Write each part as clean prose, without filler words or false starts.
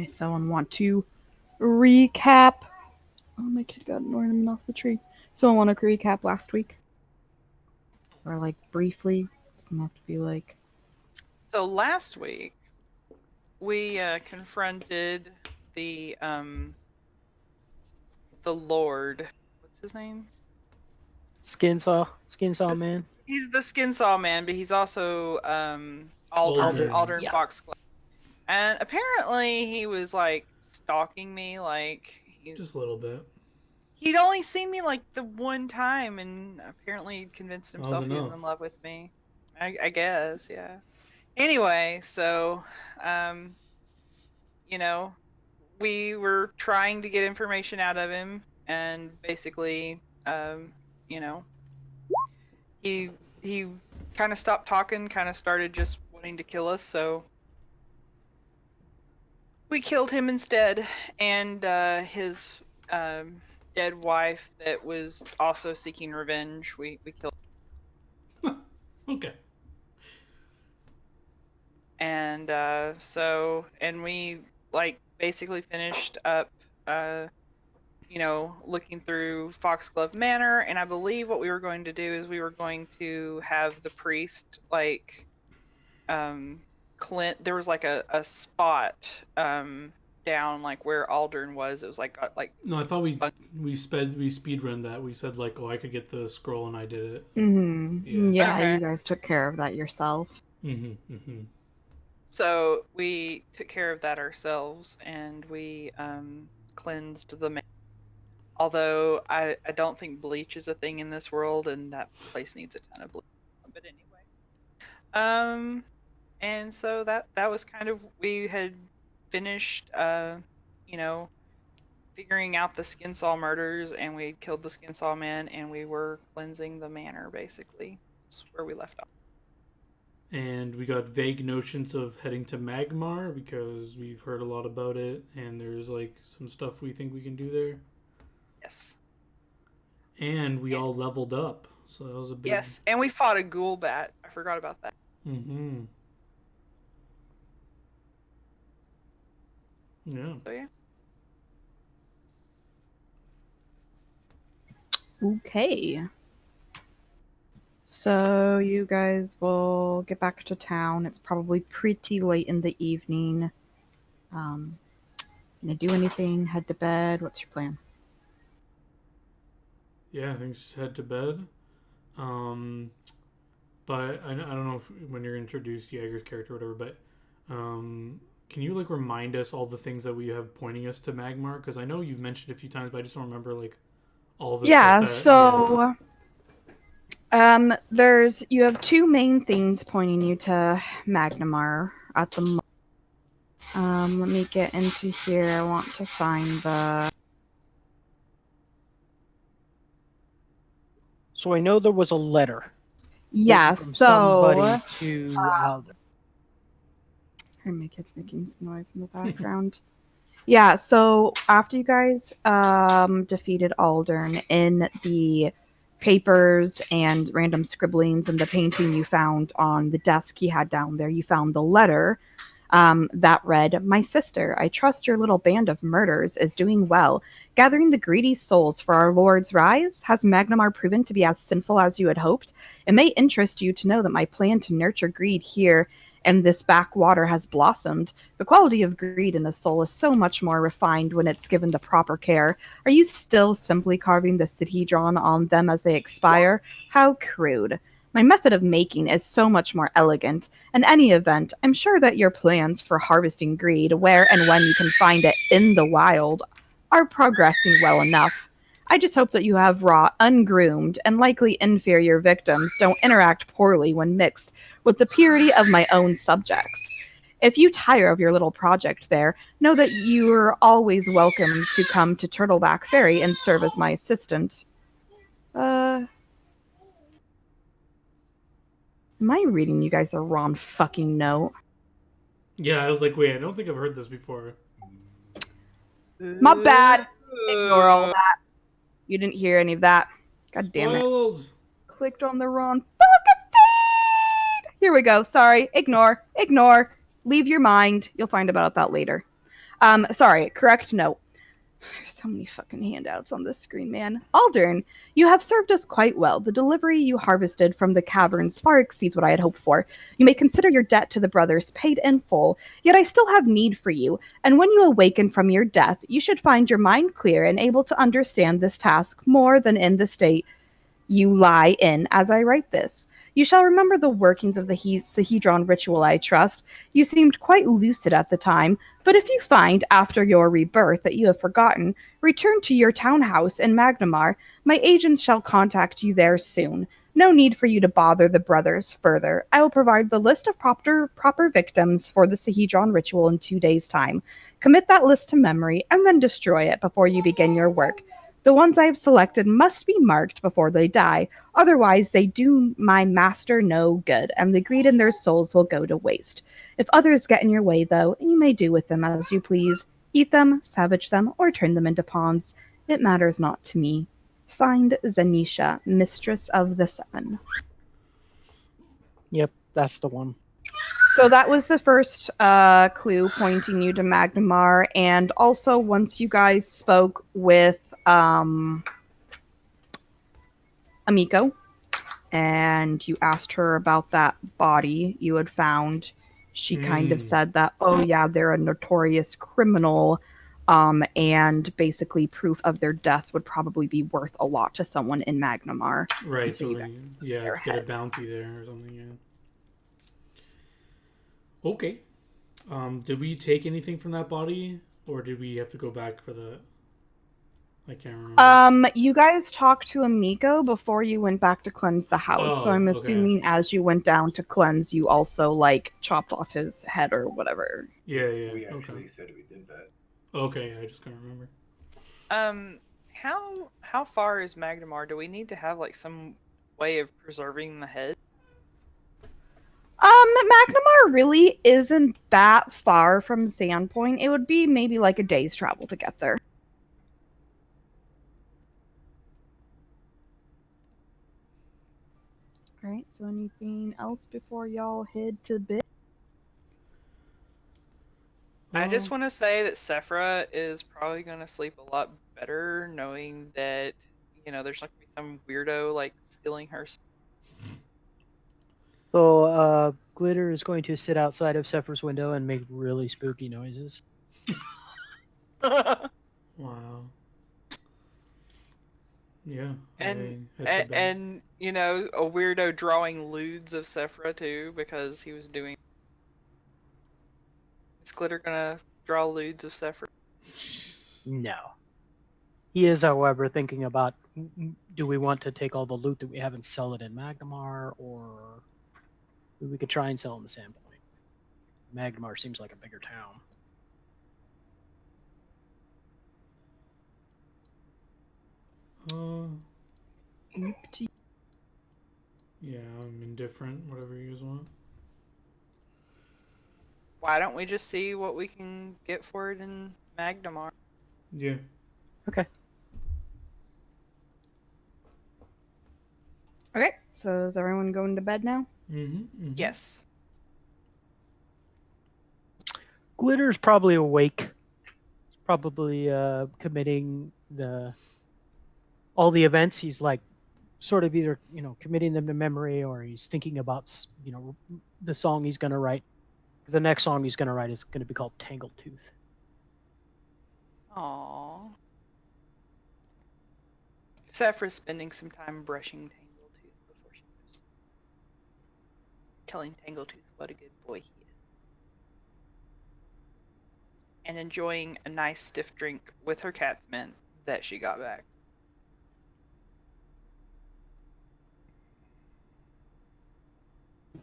Someone want to recap? Oh, my kid got an ornament off the tree. Someone want to recap last week? Or, like, briefly? Doesn't have to be like... So last week, we confronted the Lord. What's his name? Skin saw This, man. he's the skin saw man, but he's also Aldrin. Aldrin Yeah. Foxglove. And apparently he was like stalking me, like Just a little bit. he'd only seen me like the one time, and apparently he'd convinced That was himself he was enough. in love with me. I guess, yeah. Anyway, so um, you know, we were trying to get information out of him, and basically, you know, he kind of stopped talking, kind of started just wanting to kill us. So we killed him instead, and his dead wife that was also seeking revenge. We killed, Okay. and and we like basically finished up. Looking through Foxglove Manor, and I believe what we were going to do is we were going to have the priest like Clint. There was like a spot down like where Aldrin was. It was like No, I thought we speed run that. We said like, oh, I could get the scroll and I did it. Mm-hmm. Yeah. Yeah, Okay. you guys took care of that yourself. So we took care of that ourselves, and we cleansed the man. Although I don't think bleach is a thing in this world, and that place needs a ton of bleach. But anyway, um, and so that was kind of, we had finished you know figuring out the Skinsaw murders, and we had killed the Skinsaw man, and we were cleansing the manor. Basically, that's where we left off. And we got vague notions of heading to Magmar because we've heard a lot about it, and there's like some stuff we think we can do there. Yes. And we all leveled up, so that was a big. Yes, and we fought a ghoul bat. I forgot about that. Yeah. So yeah. Okay. So you guys will get back to town. It's probably pretty late in the evening. Gonna do anything? Head to bed? What's your plan? Yeah, I think just head to bed. Um, but I don't know if when you're introduced Jaeger's character or whatever, but can you like remind us all the things that we have pointing us to Magmar? Because I know you've mentioned a few times, but I just don't remember like all the Yeah, stuff that. there's you have two main things pointing you to Magnamar at the moment. Let me get into here. I want to find the... So I know there was a letter. Yeah, from so somebody to Alden. my kid's making some noise in the background. Yeah, so after you guys defeated Aldern in the papers and random scribblings and the painting you found on the desk he had down there, you found the letter that read, "My sister, I trust your little band of murders is doing well. Gathering the greedy souls for our Lord's rise, has Magnamar proven to be as sinful as you had hoped? It may interest you to know that my plan to nurture greed here and this backwater has blossomed. The quality of greed in a soul is so much more refined when it's given the proper care. Are you still simply carving the Sidhedron on them as they expire? How crude. My method of making is so much more elegant. In any event, I'm sure that your plans for harvesting greed, where and when you can find it in the wild, are progressing well enough. I just hope that you have raw, ungroomed, and likely inferior victims don't interact poorly when mixed with the purity of my own subjects. If you tire of your little project there, know that you're always welcome to come to Turtleback Ferry and serve as my assistant. Am I reading you guys the wrong fucking note? Yeah, I was like, wait, I don't think I've heard this before. My bad. Ignore all that. You didn't hear any of that. God damn it. Spoilers. Clicked on the wrong fucking thing. Here we go. Sorry. Ignore. Leave your mind. You'll find about that later. Sorry, correct note. There's so many fucking handouts on this screen, man. Aldern, you have served us quite well. The delivery you harvested from the caverns far exceeds what I had hoped for. You may consider your debt to the brothers paid in full, yet I still have need for you, and when you awaken from your death, you should find your mind clear and able to understand this task more than in the state you lie in as I write this. You shall remember the workings of the Sahedron ritual, I trust. You seemed quite lucid at the time, but if you find, after your rebirth, that you have forgotten, return to your townhouse in Magnamar. My agents shall contact you there soon. No need for you to bother the brothers further. I will provide the list of proper victims for the Sahedron ritual in 2 days' time. Commit that list to memory, and then destroy it before you begin your work. The ones I have selected must be marked before they die, otherwise they do my master no good, and the greed in their souls will go to waste. If others get in your way, though, you may do with them as you please. Eat them, savage them, or turn them into pawns. It matters not to me. Signed, Zanisha, Mistress of the Seven. Yep, that's the one. So that was the first clue pointing you to Magnamar, and also once you guys spoke with Amiko, and you asked her about that body you had found, she kind of said that, oh yeah, they're a notorious criminal, and basically proof of their death would probably be worth a lot to someone in Magnamar. Right, So so you then, yeah, their to get a head. bounty there or something, yeah. Okay. Did we take anything from that body, or did we have to go back for the? I can't remember. You guys talked to Amiko before you went back to cleanse the house, so Oh, I'm okay. assuming as you went down to cleanse, you also like chopped off his head or whatever. Yeah, yeah. We actually Okay. said we did that. Okay, I just can't remember. How far is Magnamar? Do we need to have like some way of preserving the head? Magnamar really isn't that far from Sandpoint. It would be maybe like a day's travel to get there. Alright, so anything else before y'all head to bed? I just want to say that Sephra is probably going to sleep a lot better knowing that, there's not going to be some weirdo like stealing her. So, Glitter is going to sit outside of Sephir's window and make really spooky noises. Wow. Yeah. And, I head to bed. and, a weirdo drawing lewds of Sephra too because he was doing. Is Glitter going to draw lewds of Sephra? No. He is, however, thinking about, do we want to take all the loot that we have and sell it in Magnamar, or we could try and sell in the Sandpoint. Magnamar seems like a bigger town. Yeah, I'm indifferent. Whatever you guys want. Why don't we just see what we can get for it in Magnamar? Yeah. Okay. Okay, so is everyone going to bed now? Mm-hmm. Yes. Glitter's probably awake. He's probably committing all the events. He's like sort of either committing them to memory, or he's thinking about the song he's going to write. The next song he's going to write is going to be called Tangled Tooth. Aww. Sephra's spending some time brushing Tangletooth before she goes. Telling Tangletooth what a good boy he is. And enjoying a nice stiff drink with her cat's mint that she got back.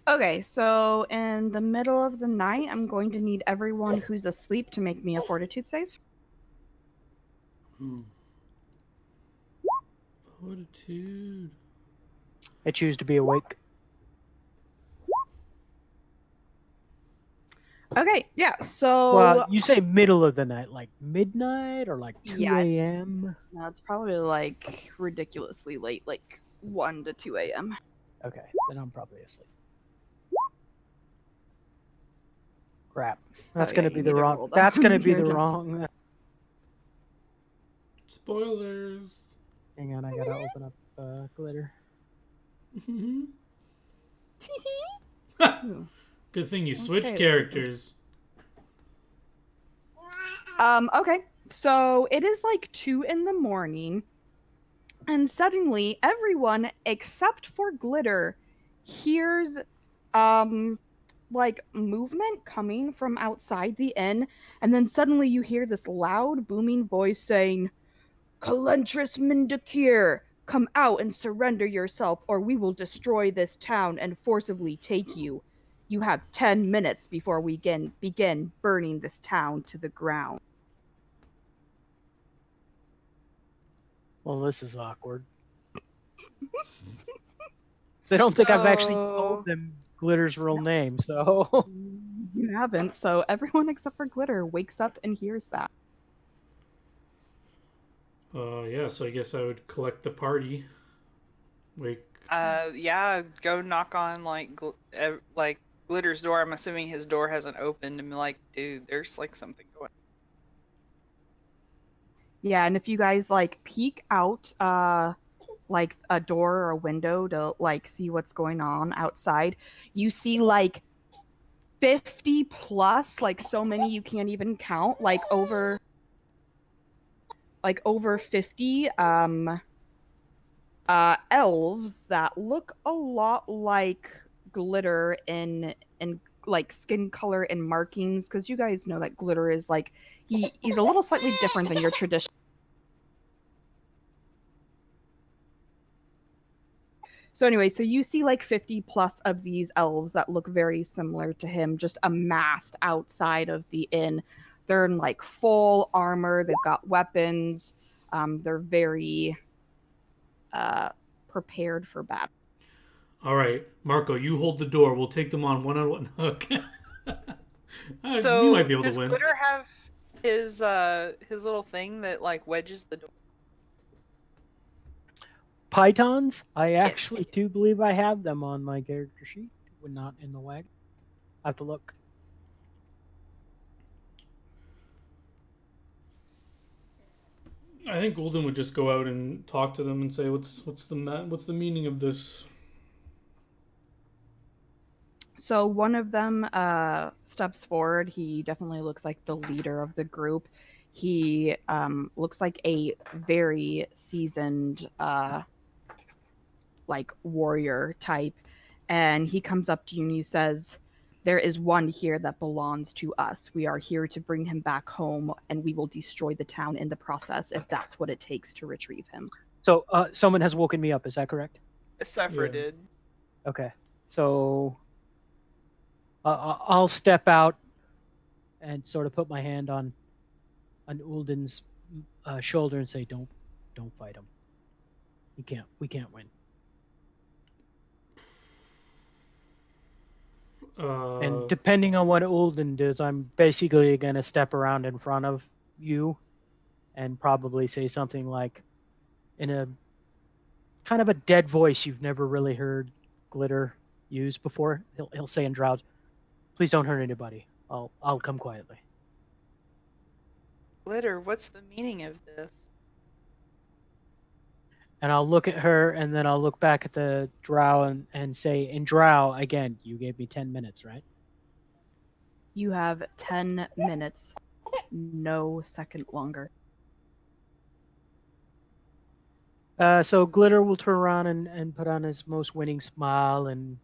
Okay, so in the middle of the night, I'm going to need everyone who's asleep to make me a fortitude save. Fortitude. I choose to be awake. Okay, yeah, so... Well, you say middle of the night, like midnight or like 2 Yeah, a.m.? No, it's probably like ridiculously late, like 1 to 2 a.m. Okay, then I'm probably asleep. Crap. That's yeah, gonna you be the need to wrong. roll that That's on gonna be your the die. wrong. Spoilers. Hang on, I gotta open up glitter. Ooh. Good thing you switched Okay, characters. Okay, so it is like 2 in the morning, and suddenly everyone except for Glitter hears like movement coming from outside the inn, and then suddenly you hear this loud booming voice saying, "Calentris Mindakir, come out and surrender yourself, or we will destroy this town and forcibly take you. You have 10 minutes before we begin burning this town to the ground." Well, this is awkward. I don't think I've actually told them Glitter's real name, so. You haven't, so everyone except for Glitter wakes up and hears that. Yeah, so I guess I would collect the party. Wake. Yeah, go knock on like Glitter's door. I'm assuming his door hasn't opened, and be like, dude, there's like something going. Yeah, and if you guys like peek out like a door or a window to like see what's going on outside, you see like 50 plus, like so many you can't even count, like over 50 elves that look a lot like Glitter in like skin color and markings, because you guys know that Glitter is like he's a little slightly different than your traditional. So anyway, so you see like 50 plus of these elves that look very similar to him, just amassed outside of the inn. They're in like full armor. They've got weapons. They're very prepared for battle. All right, Marco, you hold the door. We'll take them on one. Okay. We might So be able to does win. Glitter have his little thing that like wedges the door? Pythons? I Yes. actually do believe I have them on my character sheet. We're not in the wagon. I have to look. I think Golden would just go out and talk to them and say, what's the meaning of this? So one of them steps forward. He definitely looks like the leader of the group. He looks like a very seasoned like warrior type, and he comes up to you and he says, "There is one here that belongs to us. We are here to bring him back home, and we will destroy the town in the process if that's what it takes to retrieve him." So, someone has woken me up. Is that correct? Sephra Yeah. did. Okay. So, I'll step out and sort of put my hand on Ulden's shoulder and say, "Don't fight him. We can't win." And depending on what Ulden does, I'm basically gonna step around in front of you and probably say something like, in a kind of a dead voice you've never really heard Glitter use before. He'll say in Drow, "Please don't hurt anybody. I'll come quietly." Glitter, what's the meaning of this? And I'll look at her, and then I'll look back at the Drow and say, in Drow, again, you gave me 10 minutes, right? You have 10 minutes, no second longer. So Glitter will turn around and put on his most winning smile and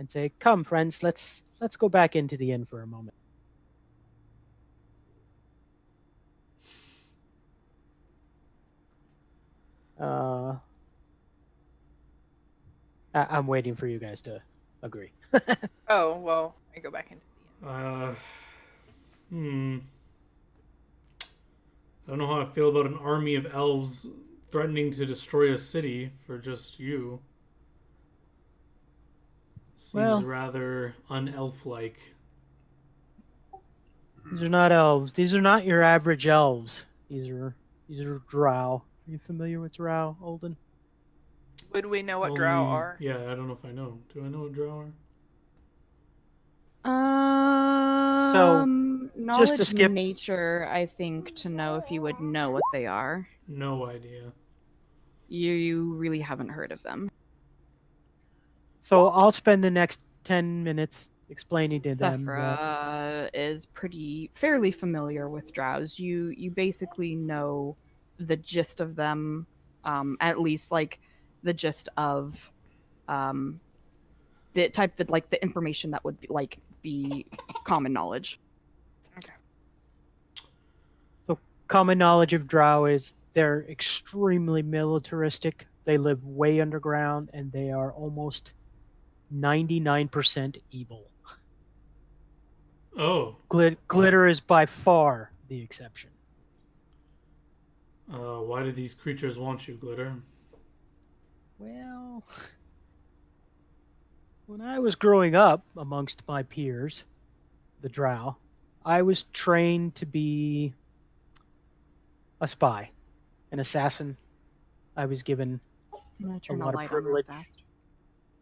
say, "Come, friends, let's go back into the inn for a moment." I'm waiting for you guys to agree. Oh, well, I go back into the inn. I don't know how I feel about an army of elves threatening to destroy a city for just you. Seems Well, rather unelf-like. these are not elves. These are not your average elves. These are Drow. Are you familiar with Drow, Olden? Would we know what Drow are? Yeah, I don't know if I know. Do I know what drow are? Knowledge to skip- nature, I think, to know if you would know what they are. No idea. You really haven't heard of them. So I'll spend the next 10 minutes explaining to them that Sephra is fairly familiar with drows. You basically know the gist of them, at least like the gist of the type that like the information that would be common knowledge. Okay. so common knowledge of drow is they're extremely militaristic. They live way underground and they are almost 99% evil. Oh. Glitter is by far the exception. Why do these creatures want you, Glitter? Well, when I was growing up amongst my peers, the drow, I was trained to be a spy, an assassin. I was given I'm gonna a turn lot the of light on real privilege, fast.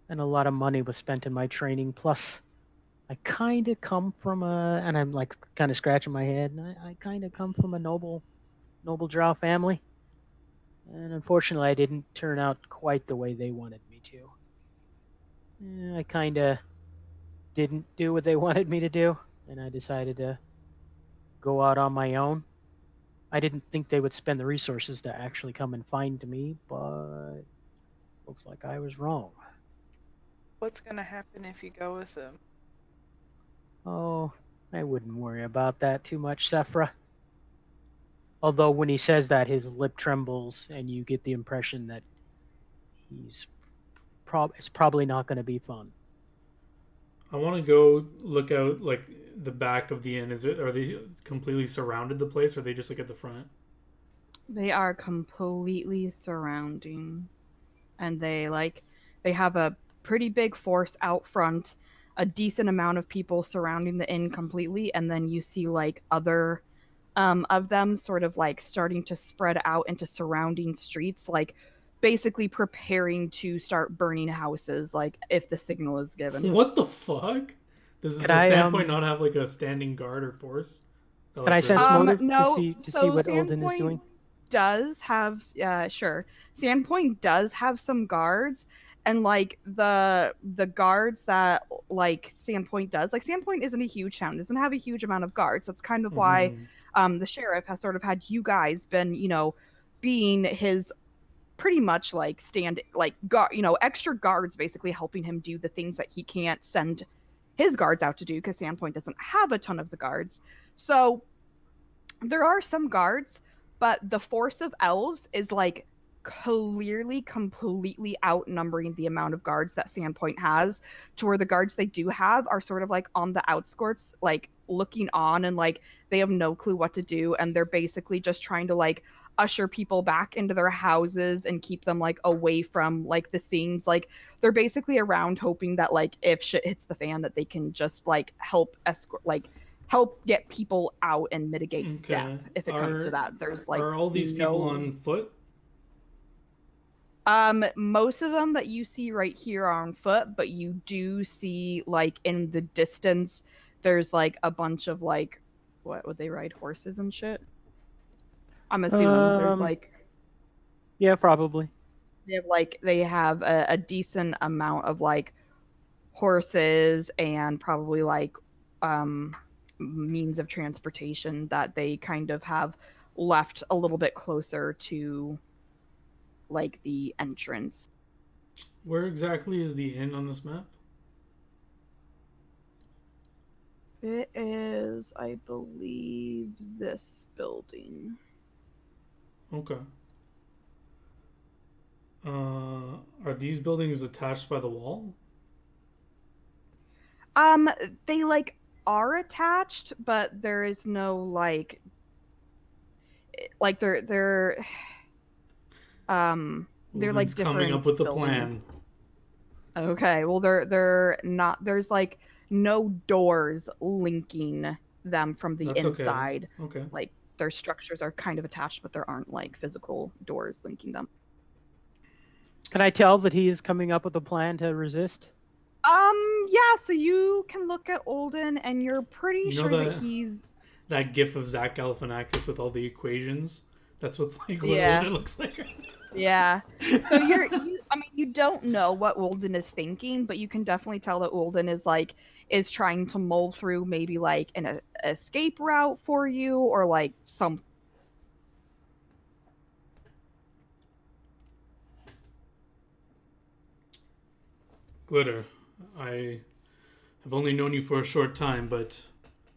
and a lot of money was spent in my training. Plus, I kind of come from and I'm like kind of scratching my head, and I kind of come from a noble drow family. And unfortunately, I didn't turn out quite the way they wanted me to. I kind of didn't do what they wanted me to do, and I decided to go out on my own. I didn't think they would spend the resources to actually come and find me, but looks like I was wrong. What's gonna happen if you go with them? Oh, I wouldn't worry about that too much, Sephra. Although when he says that, his lip trembles, and you get the impression that it's probably not going to be fun. I want to go look out like the back of the inn. Are they completely surrounded the place, or are they just like at the front? They are completely surrounding, and they have a pretty big force out front, a decent amount of people surrounding the inn completely, and then you see like other of them sort of like starting to spread out into surrounding streets, like basically preparing to start burning houses, like if the signal is given. What the fuck? Does Can the I Sandpoint not have like a standing guard or force? That, can I like, sense they're- motive No, to see so what Olden is Sandpoint doing? does have sure. Sandpoint does have some guards, and like the guards that like Sandpoint does, like Sandpoint isn't a huge town, doesn't have a huge amount of guards. That's kind of why the sheriff has sort of had you guys been, being his pretty much like stand like guard, extra guards basically helping him do the things that he can't send his guards out to do because Sandpoint doesn't have a ton of the guards. So there are some guards, but the force of elves is like clearly completely outnumbering the amount of guards that Sandpoint has, to where the guards they do have are sort of like on the outskirts, like looking on, and like they have no clue what to do, and they're basically just trying to like usher people back into their houses and keep them like away from like the scenes. Like they're basically around hoping that like if shit hits the fan that they can just like help get people out and mitigate Okay. death if it comes to that. There's like are all these people no on foot? most of them that you see right here are on foot, but you do see like in the distance there's like a bunch of like, what would they ride, horses and shit? I'm assuming there's like Yeah, probably. they have a decent amount of like horses and probably like means of transportation that they kind of have left a little bit closer to like the entrance. Where exactly is the inn on this map? It is, I believe, this building. Okay. Are these buildings attached by the wall? They like are attached, but there is no like they're like Olden's coming up different with a buildings. plan. Okay, well they're not, there's like no doors linking them from the That's okay. inside. Okay. Like their structures are kind of attached, but there aren't like physical doors linking them. Can I tell that he is coming up with a plan to resist? Yeah, so you can look at Olden and you're pretty You know sure that that- he's That gif of Zach Galifianakis with all the equations. That's what's like what Yeah. Olden looks like. yeah. So you don't know what Olden is thinking, but you can definitely tell that Olden is trying to mull through maybe like an escape route for you or like some. Glitter, I have only known you for a short time, but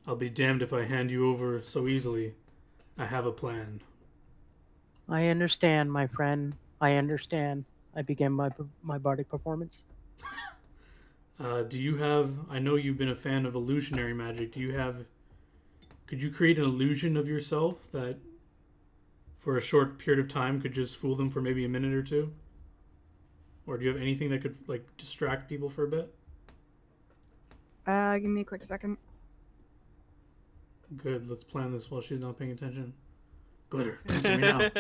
I'll be damned if I hand you over so easily. I have a plan. I understand, my friend. I understand. I begin my bardic performance. Do you have... I know you've been a fan of illusionary magic. Do you have... Could you create an illusion of yourself that for a short period of time could just fool them for maybe a minute or two? Or do you have anything that could like distract people for a bit? Give me a quick second. Good, let's plan this while she's not paying attention. Glitter, answer me now.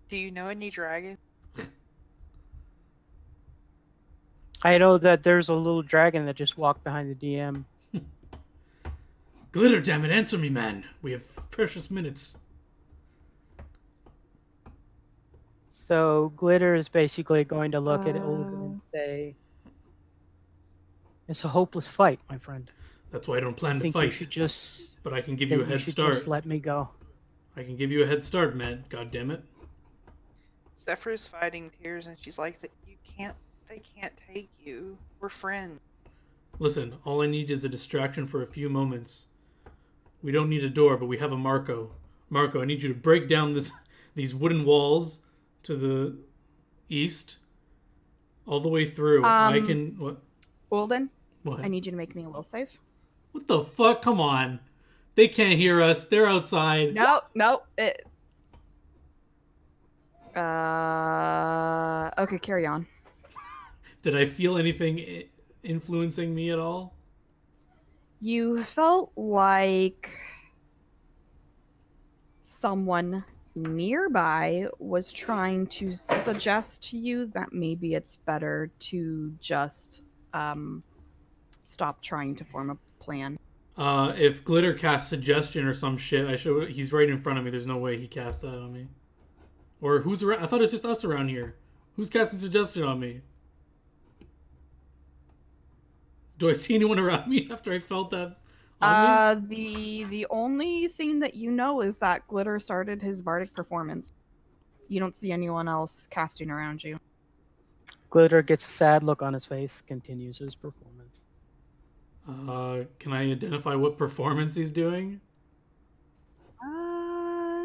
Do you know any dragons? I know that there's a little dragon that just walked behind the DM. Glitter, damn it, answer me, man. We have precious minutes. So Glitter is basically going to look at Olden and say, "It's a hopeless fight, my friend. That's why I don't I plan to think you fight. should just But I can give you a head start. just let me go." I can give you a head start, man. God damn it. Zephyr's fighting Tears, and she's like, they can't take you. We're friends. Listen, all I need is a distraction for a few moments. We don't need a door, but we have a Marco. Marco, I need you to break down these wooden walls to the east, all the way through. I can... What? Olden, What? I need you to make me a will save. What the fuck? Come on. They can't hear us. They're outside. No. Okay, carry on. Did I feel anything influencing me at all? You felt like someone nearby was trying to suggest to you that maybe it's better to just stop trying to form a plan. If Glitter casts suggestion or some shit, he's right in front of me. There's no way he cast that on me. Or who's around? I thought it's just us around here. Who's casting suggestion on me? Do I see anyone around me after I felt that on me? The only thing that you know is that Glitter started his bardic performance. You don't see anyone else casting around you. Glitter gets a sad look on his face, continues his performance. Can I identify what performance he's doing?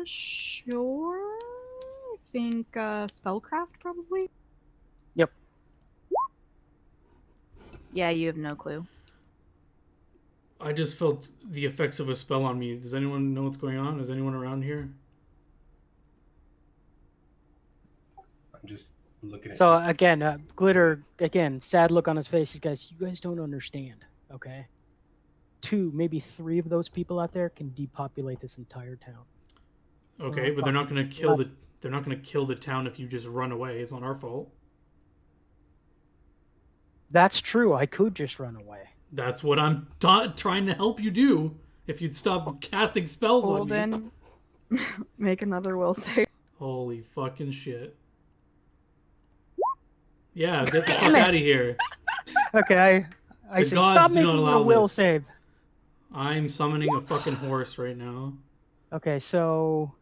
Sure. I think spellcraft probably. Yep. Yeah, you have no clue. I just felt the effects of a spell on me. Does anyone know what's going on? Is anyone around here? I'm just looking at So again, Glitter, again, sad look on his face. He goes, "You guys don't understand, okay? 2, maybe 3 of those people out there can depopulate this entire town." Okay, but they're not gonna kill the town if you just run away. It's not our fault. That's true. I could just run away. That's what I'm trying to help you do. If you'd stop casting spells on me. Olden, make another will save. Holy fucking shit. Yeah, get the fuck out of here. Okay, I The say gods stop do making not a allow will this. save. I'm summoning a fucking horse right now. Okay, so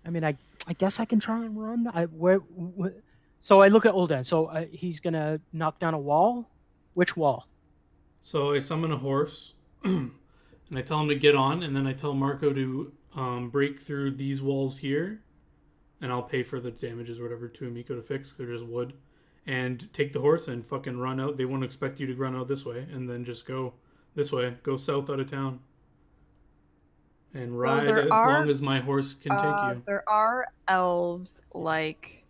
I mean, I guess I can try and run. So I look at Olden. So he's gonna knock down a wall. Which wall? So I summon a horse, and I tell him to get on, and then I tell Marco to break through these walls here, and I'll pay for the damages or whatever to Amiko to fix, 'cause they're just wood, and take the horse and fucking run out. They won't expect you to run out this way, and then just go this way. Go south out of town. And ride long as my horse can take you. There are elves like,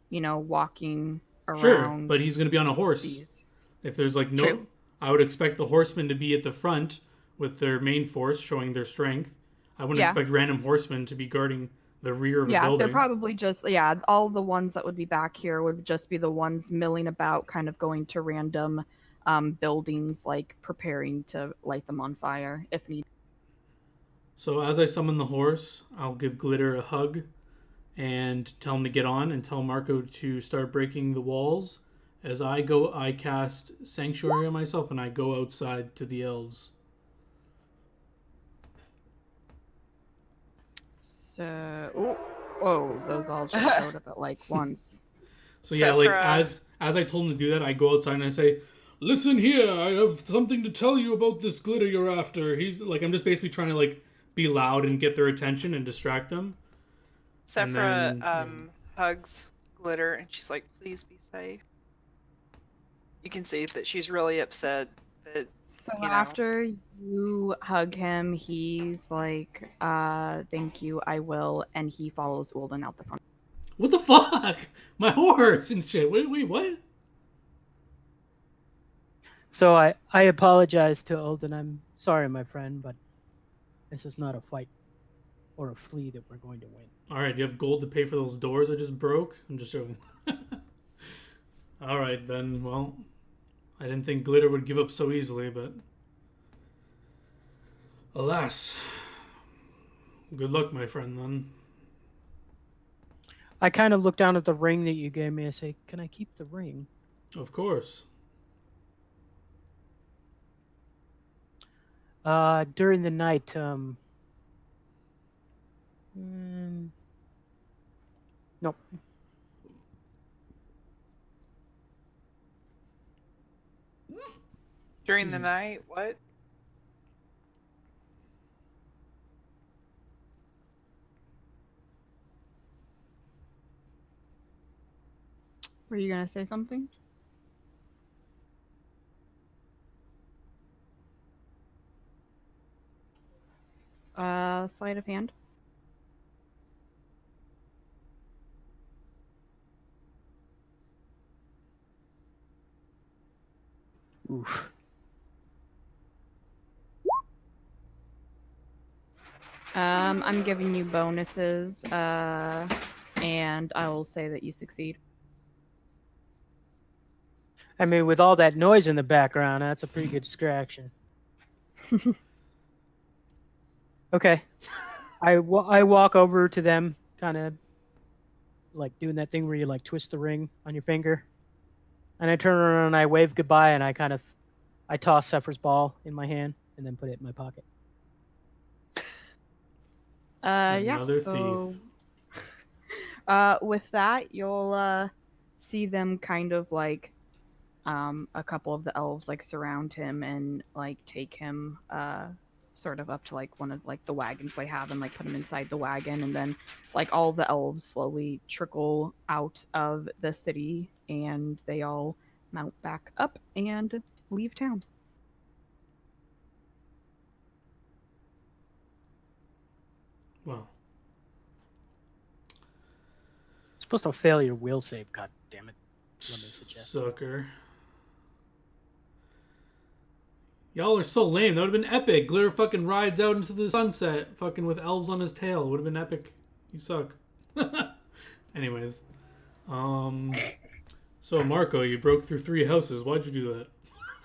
walking around. Sure, but he's going to be on a horse. These. If there's like no... True. I would expect the horsemen to be at the front with their main force showing their strength. I wouldn't expect random horsemen to be guarding the rear of a Yeah, building. they're probably just all the ones that would be back here would just be the ones milling about, kind of going to random buildings, like preparing to light them on fire if needed. So as I summon the horse, I'll give Glitter a hug and tell him to get on, and tell Marco to start breaking the walls. As I go, I cast Sanctuary on myself, and I go outside to the elves. So, whoa, those all just showed up at like once. So yeah, like Sephra- as I told him to do that, I go outside and I say, "Listen here, I have something to tell you about this glitter you're after." He's like, I'm just basically trying to like be loud and get their attention and distract them. Sephra then, hugs Glitter, and she's like, "Please be safe." You can see that she's really upset that So you know. after you hug him, he's like, thank you, I will, and he follows Ulden out the front. What the fuck? My horse and shit. Wait, what? So I apologize to Ulden. I'm sorry, my friend, but this is not a fight or a flea that we're going to win. All right, do you have gold to pay for those doors I just broke? I'm just joking. All right, then. Well, I didn't think Glitter would give up so easily, but alas. Good luck, my friend, then. I kind of look down at the ring that you gave me and say, "Can I keep the ring?" Of course. During the night, nope. During the night, what? Were you gonna say something? Sleight of hand. Oof. I'm giving you bonuses, and I will say that you succeed. I mean, with all that noise in the background, that's a pretty good distraction. Okay. I walk over to them, kind of like doing that thing where you like twist the ring on your finger. And I turn around and I wave goodbye, and I toss Sephra's ball in my hand and then put it in my pocket. Another so thief. with that, you'll see them kind of like a couple of the elves like surround him and like take him sort of up to like one of like the wagons they have and like put him inside the wagon, and then like all the elves slowly trickle out of the city and they all mount back up and leave town. Well, Supposed to fail your will save, god damn it. Let me suggest. sucker. Y'all are so lame. That would have been epic. Glitter fucking rides out into the sunset, fucking with elves on his tail. Would have been epic. You suck. Anyways, so Marco, you broke through 3 houses. Why'd you do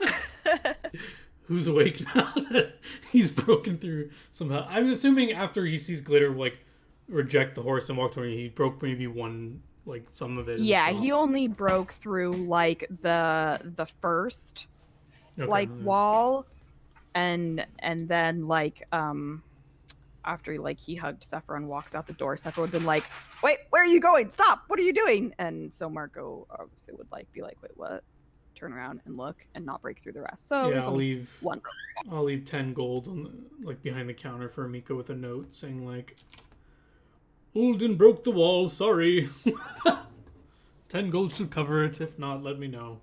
that? Who's awake now that he's broken through somehow? I'm assuming after he sees Glitter like reject the horse and walk toward me, he broke maybe one, like some of it. Yeah, he only broke through like the first wall, and then like after like he hugged Sephra and walks out the door, Sephra would have been like, "Wait, where are you going? Stop! What are you doing?" And so Marco obviously would like be like, "Wait, what?" Turn around and look and not break through the rest. So yeah, there's I'll only leave one. I'll leave 10 gold on the, like behind the counter for Miko with a note saying like, "Ulden broke the wall. Sorry." 10 gold should cover it. If not, let me know.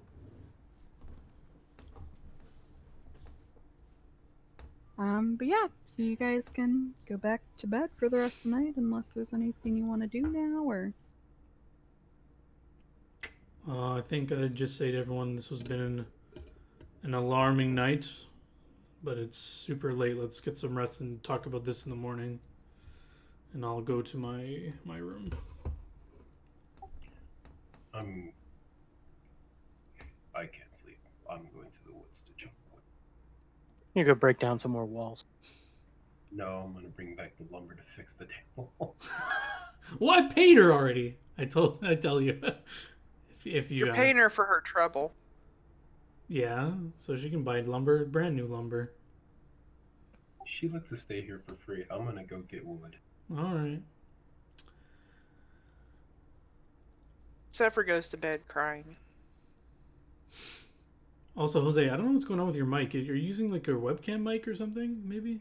But yeah, so you guys can go back to bed for the rest of the night unless there's anything you want to do now, or I think I'd just say to everyone, this has been an alarming night, but it's super late. Let's get some rest and talk about this in the morning. and I'll go to my room. I can't sleep. I'm going to the woods to chop wood. You go break down some more walls. No, I'm gonna bring back the lumber to fix the table. Well, I paid her already. I tell you. if you You're paying her for her trouble. Yeah, so she can buy lumber, brand new lumber. She lets us stay here for free. I'm gonna go get wood. All right. Zephyr goes to bed crying. Also, Jose, I don't know what's going on with your mic. You're using like a webcam mic or something, maybe?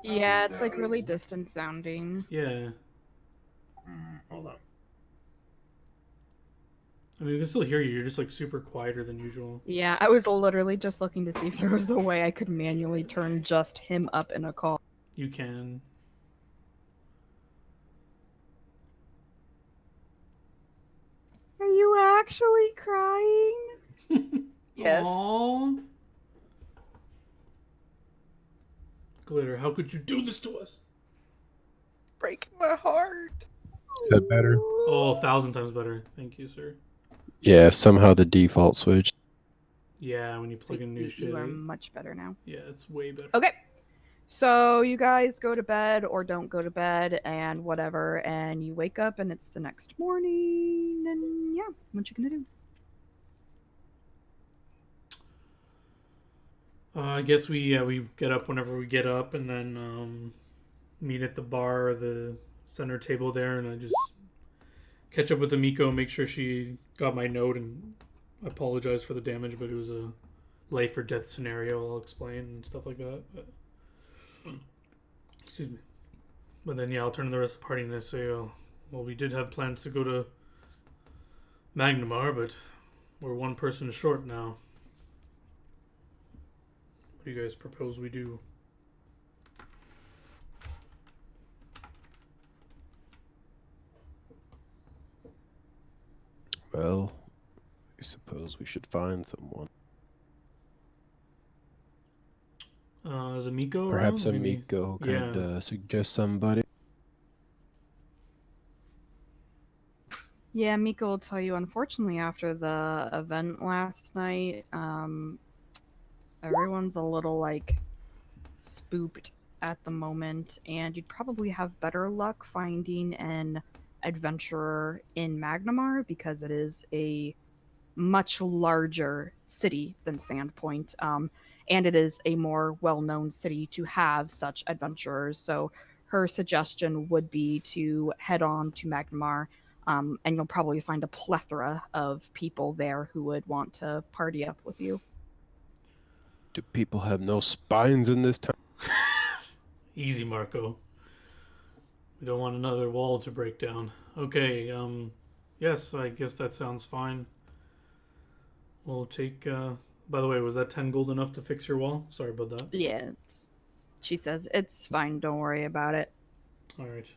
Yeah, it's like no. really distant sounding. Yeah. Hold on. I mean, we can still hear you. You're just like super quieter than usual. Yeah, I was literally just looking to see if there was a way I could manually turn just him up in a call. You can. Are you actually crying? Yes. Aww. Glitter, how could you do this to us? Breaking my heart. Is that better? Oh, 1,000 times better. Thank you, sir. Yeah, somehow the default switched. Yeah, when you plug in new shit. You are much better now. Yeah, it's way better. Okay. So you guys go to bed or don't go to bed and whatever, and you wake up and it's the next morning, and yeah, what you gonna do? I guess we get up whenever we get up, and then meet at the bar or the center table there, and I just catch up with Amiko, make sure she got my note, and apologize for the damage, but it was a life or death scenario. I'll explain and stuff like that. But excuse me. But then I'll turn to the rest of the party and I say, well, we did have plans to go to Magnamar, but we're one person short now. What do you guys propose we do? Well, I suppose we should find someone. Is Amiko Perhaps around? Maybe? Amiko could Yeah. suggest somebody. Yeah, Miko will tell you, unfortunately, after the event last night, everyone's a little, like, spooked at the moment, and you'd probably have better luck finding an adventurer in Magnamar because it is a much larger city than Sandpoint, and it is a more well-known city to have such adventurers. So her suggestion would be to head on to Magnamar, and you'll probably find a plethora of people there who would want to party up with you. Do people have no spines in this town? Easy, Marco. We don't want another wall to break down. Okay, yes, I guess that sounds fine. We'll take, by the way, was that 10 gold enough to fix your wall? Sorry about that. Yeah, she says, it's fine, don't worry about it. Alright.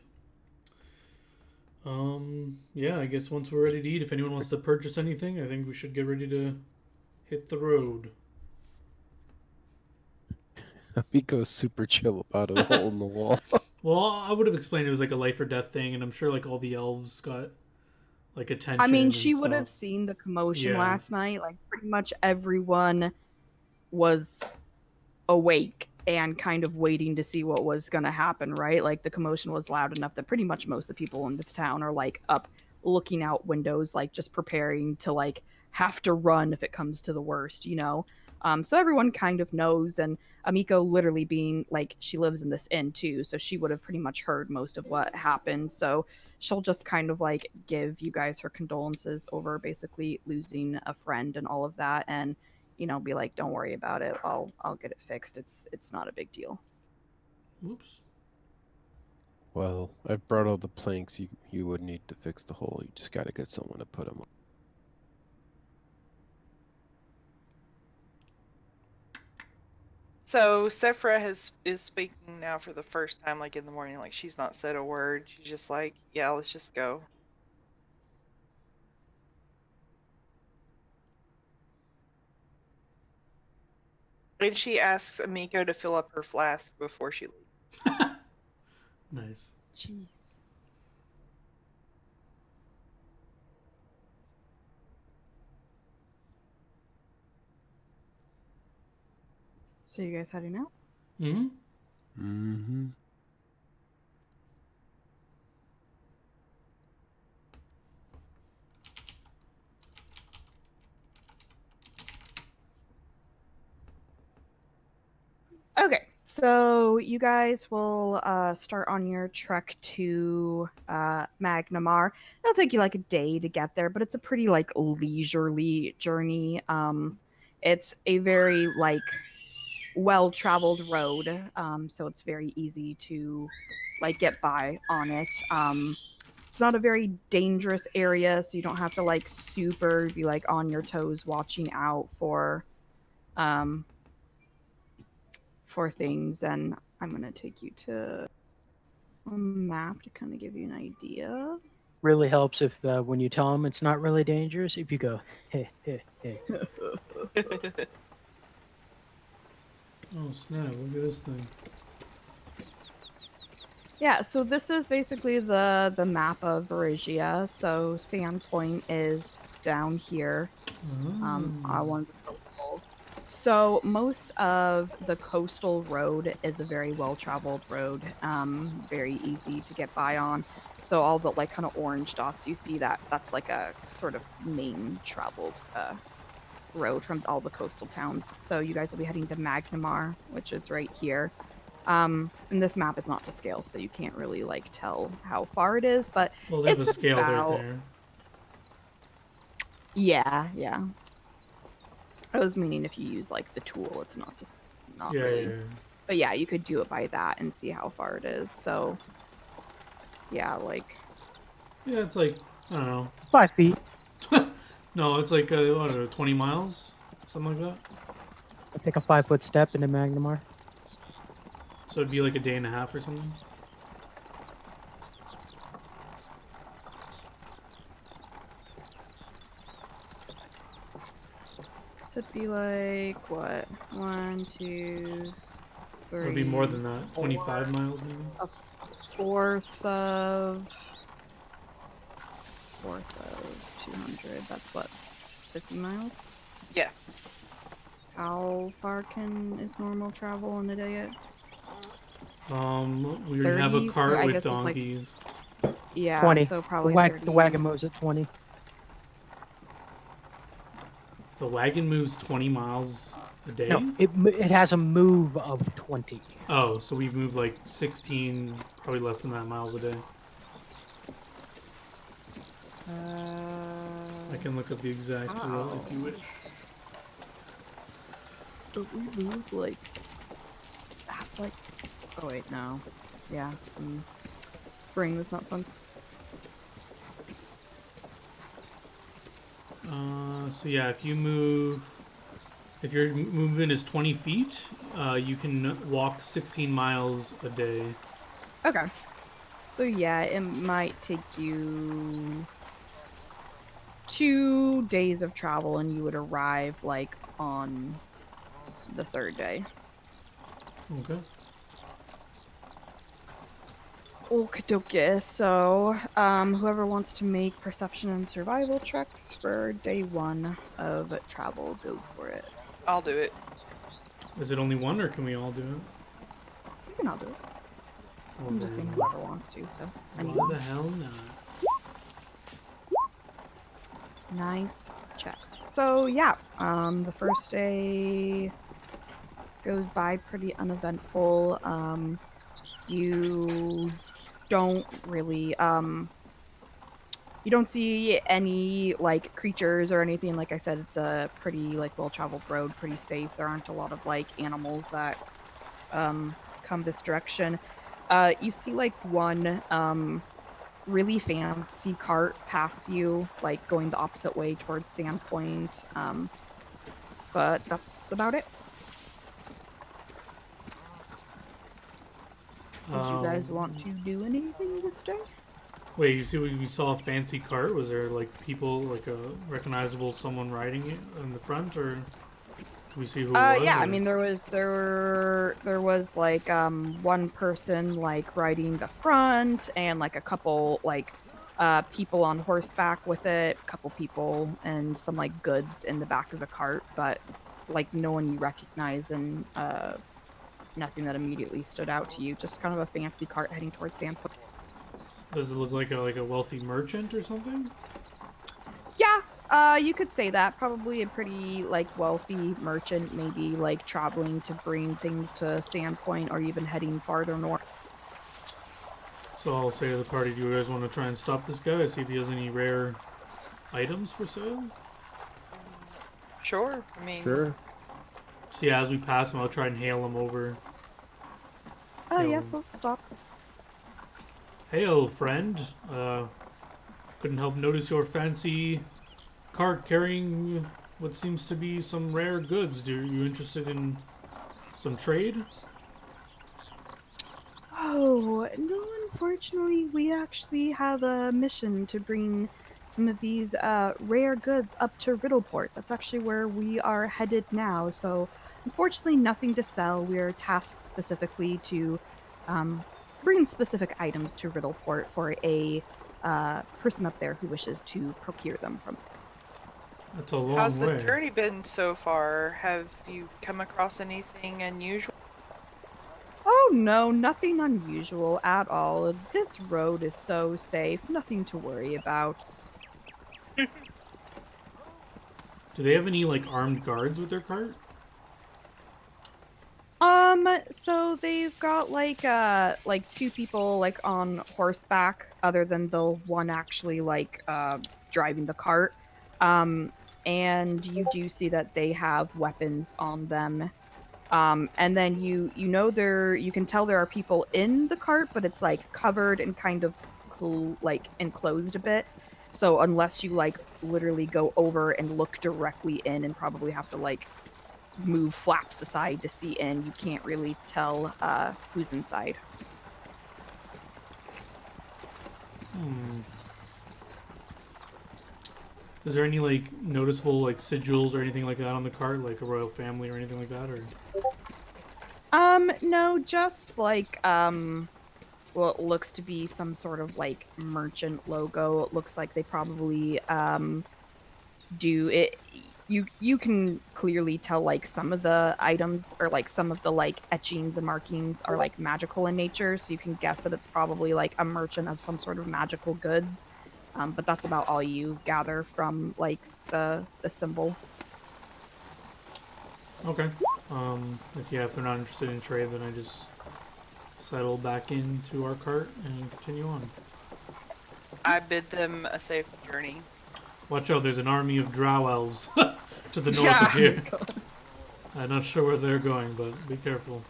Yeah, I guess once we're ready to eat, if anyone wants to purchase anything, I think we should get ready to hit the road. Amiko's super chill about a hole in the wall. Well, I would have explained it was like a life or death thing, and I'm sure like all the elves got like attention. I mean, and she would have stuff. seen the commotion Yeah. last night. Like, pretty much everyone was awake and kind of waiting to see what was going to happen, right? Like, the commotion was loud enough that pretty much most of the people in this town are, like, up looking out windows, like, just preparing to, like, have to run if it comes to the worst, you know? So everyone kind of knows, and Amiko literally being, like, she lives in this inn, too, so she would have pretty much heard most of what happened, so she'll just kind of, like, give you guys her condolences over basically losing a friend and all of that, and you know, be like, don't worry about it. I'll get it fixed. It's not a big deal. Whoops. Well, I've brought all the planks you would need to fix the hole. You just gotta get someone to put them on. So Sephra is speaking now for the first time, like in the morning. Like she's not said a word. She's just like, yeah, let's just go. And she asks Amiko to fill up her flask before she leaves. Nice. Jeez. So you guys heading out? Mm-hmm. Mm-hmm. Okay, so you guys will start on your trek to Magnamar. It'll take you like a day to get there, but it's a pretty like leisurely journey. It's a very like well-traveled road, so it's very easy to like get by on it. It's not a very dangerous area, so you don't have to like super be like on your toes watching out um for things. And I'm gonna take you to a map to kind of give you an idea. Really helps if when you tell them it's not really dangerous, if you go, hey, hey, hey. Oh snap! Look at this thing. Yeah, so this is basically the map of Verigia. So Sandpoint is down here. I wanted to coastal. So most of the coastal road is a very well-traveled road, very easy to get by on. So all the like kind of orange dots you see, that's like a sort of main traveled road from all the coastal towns. So you guys will be heading to Magnamar, which is right here. And this map is not to scale, so you can't really like tell how far it is, but Well, they have a it's scale right about there. yeah. I was meaning if you use like the tool, it's not just not Yeah, really. yeah, yeah. But yeah, you could do it by that and see how far it is. So yeah, like Yeah, it's like I don't know. 5 feet. No, it's like I don't know, 20 miles, something like that. I take a 5-foot step into Magnamar. So it'd be like a day and a half or something. so it'd be like what? 1, 2, 3. It'd be more than that. 4, 25 miles maybe. a fourth of 200. That's what, 50 miles? Yeah. How far is normal travel in a day? We have a 30? cart I with guess it's like- donkeys. Yeah, 20. so The, probably 30. the wagon moves at 20. The wagon moves 20 miles a day. No, it has a move of 20. Oh, so we move like 16, probably less than that miles a day. I can look up the exact route if you wish. Don't we move like oh wait, no. Yeah. Brain was not fun. So yeah, if your movement is 20 feet, you can walk 16 miles a day. Okay. So yeah, it might take you 2 days of travel and you would arrive like on the 3rd day. Okay. Okie dokie. So, whoever wants to make perception and survival checks for day 1 of travel, go for it. I'll do it. Is it only one, or can we all do it? You can all do it. I'm just saying whoever wants to, so. Why the hell not? Nice checks. So yeah, the first day goes by pretty uneventful. You don't really you don't see any like creatures or anything. Like I said, it's a pretty like well-traveled road, pretty safe. There aren't a lot of like animals that come this direction. You see like one really fancy cart pass you, like going the opposite way towards Sandpoint. But that's about it. Did you guys want to do anything this day? Wait, you see, we saw a fancy cart. Was there like people, like a recognizable someone riding it in the front, or can we see who it was? Yeah, or? I mean there was like one person like riding the front and like a couple like people on horseback with it, a couple people and some like goods in the back of the cart, but like no one you recognize, and nothing that immediately stood out to you. Just kind of a fancy cart heading towards Sandpoint. Does it look like a wealthy merchant or something? Yeah, you could say that. Probably a pretty like wealthy merchant, maybe like traveling to bring things to Sandpoint or even heading farther north. So I'll say to the party, do you guys want to try and stop this guy? See if he has any rare items for sale? Sure. I mean, Sure. So yeah, as we pass him, I'll try and hail him over. Oh Hail yes, him. let's stop. Hey, old friend. Couldn't help notice your fancy cart carrying what seems to be some rare goods. Are you interested in some trade? Oh, no, unfortunately, we actually have a mission to bring some of these rare goods up to Riddleport. That's actually where we are headed now. So, unfortunately, nothing to sell. We are tasked specifically to um, bring specific items to Riddleport for a person up there who wishes to procure them from. That's a long how's the way. journey been so far? Have you come across anything unusual? Oh no, nothing unusual at all. This road is so safe, nothing to worry about. Do they have any like armed guards with their cart? So they've got like two people like on horseback other than the one actually like driving the cart. Um and you do see that they have weapons on them. And then you know you can tell there are people in the cart, but it's like covered and kind of like enclosed a bit. So unless you like literally go over and look directly in and probably have to like move flaps aside to see in, you can't really tell who's inside. Hmm. Is there any like noticeable like sigils or anything like that on the cart, like a royal family or anything like that, or? No, just like well, it looks to be some sort of like merchant logo. It looks like they probably do it. You can clearly tell like some of the items or like some of the like etchings and markings are like magical in nature, so you can guess that it's probably like a merchant of some sort of magical goods. But that's about all you gather from like the symbol. Okay. If they're not interested in trade, then I just settle back into our cart and continue on. I bid them a safe journey. Watch out, there's an army of drow elves to the north Yeah. of here. I'm not sure where they're going, but be careful.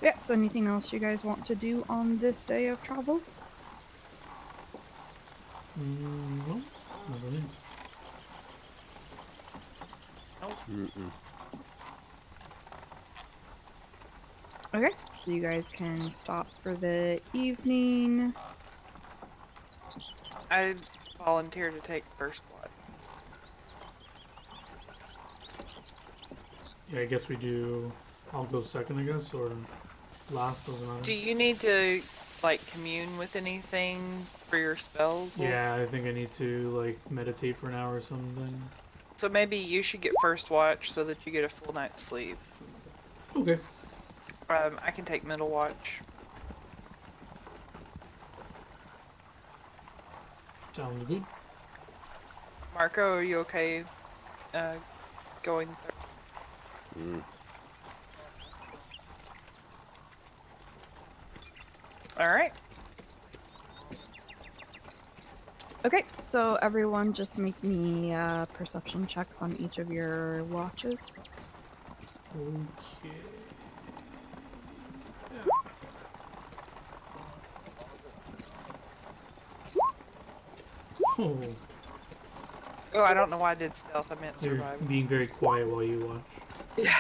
Yeah, so anything else you guys want to do on this day of travel? No, not really. Mm-mm. Okay, so you guys can stop for the evening. I volunteer to take first watch. Yeah, I guess we do. I'll go second, I guess, or last, doesn't matter. Do you need to like commune with anything for your spells? Yeah, I think I need to like meditate for an hour or something. So maybe you should get first watch so that you get a full night's sleep. Okay. I can take middle watch. Sounds good. Marco, are you okay going Mm. Alright. Okay, so everyone just make me perception checks on each of your watches. Okay. Oh, Oh, I don't know why I did stealth. I meant you're survival. being very quiet while you watch. Yeah.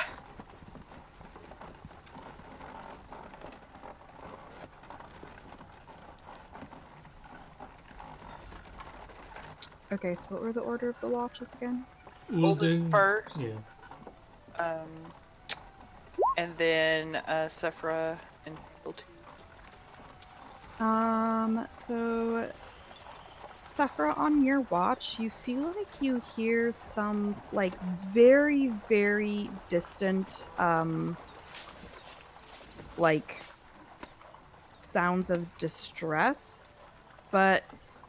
Okay, so what were the order of the watches again? Golden Ulden first. Yeah. And then Sephra and Tangle 2. So Sephra, on your watch, you feel like you hear some, like, very, very distant, like, sounds of distress, but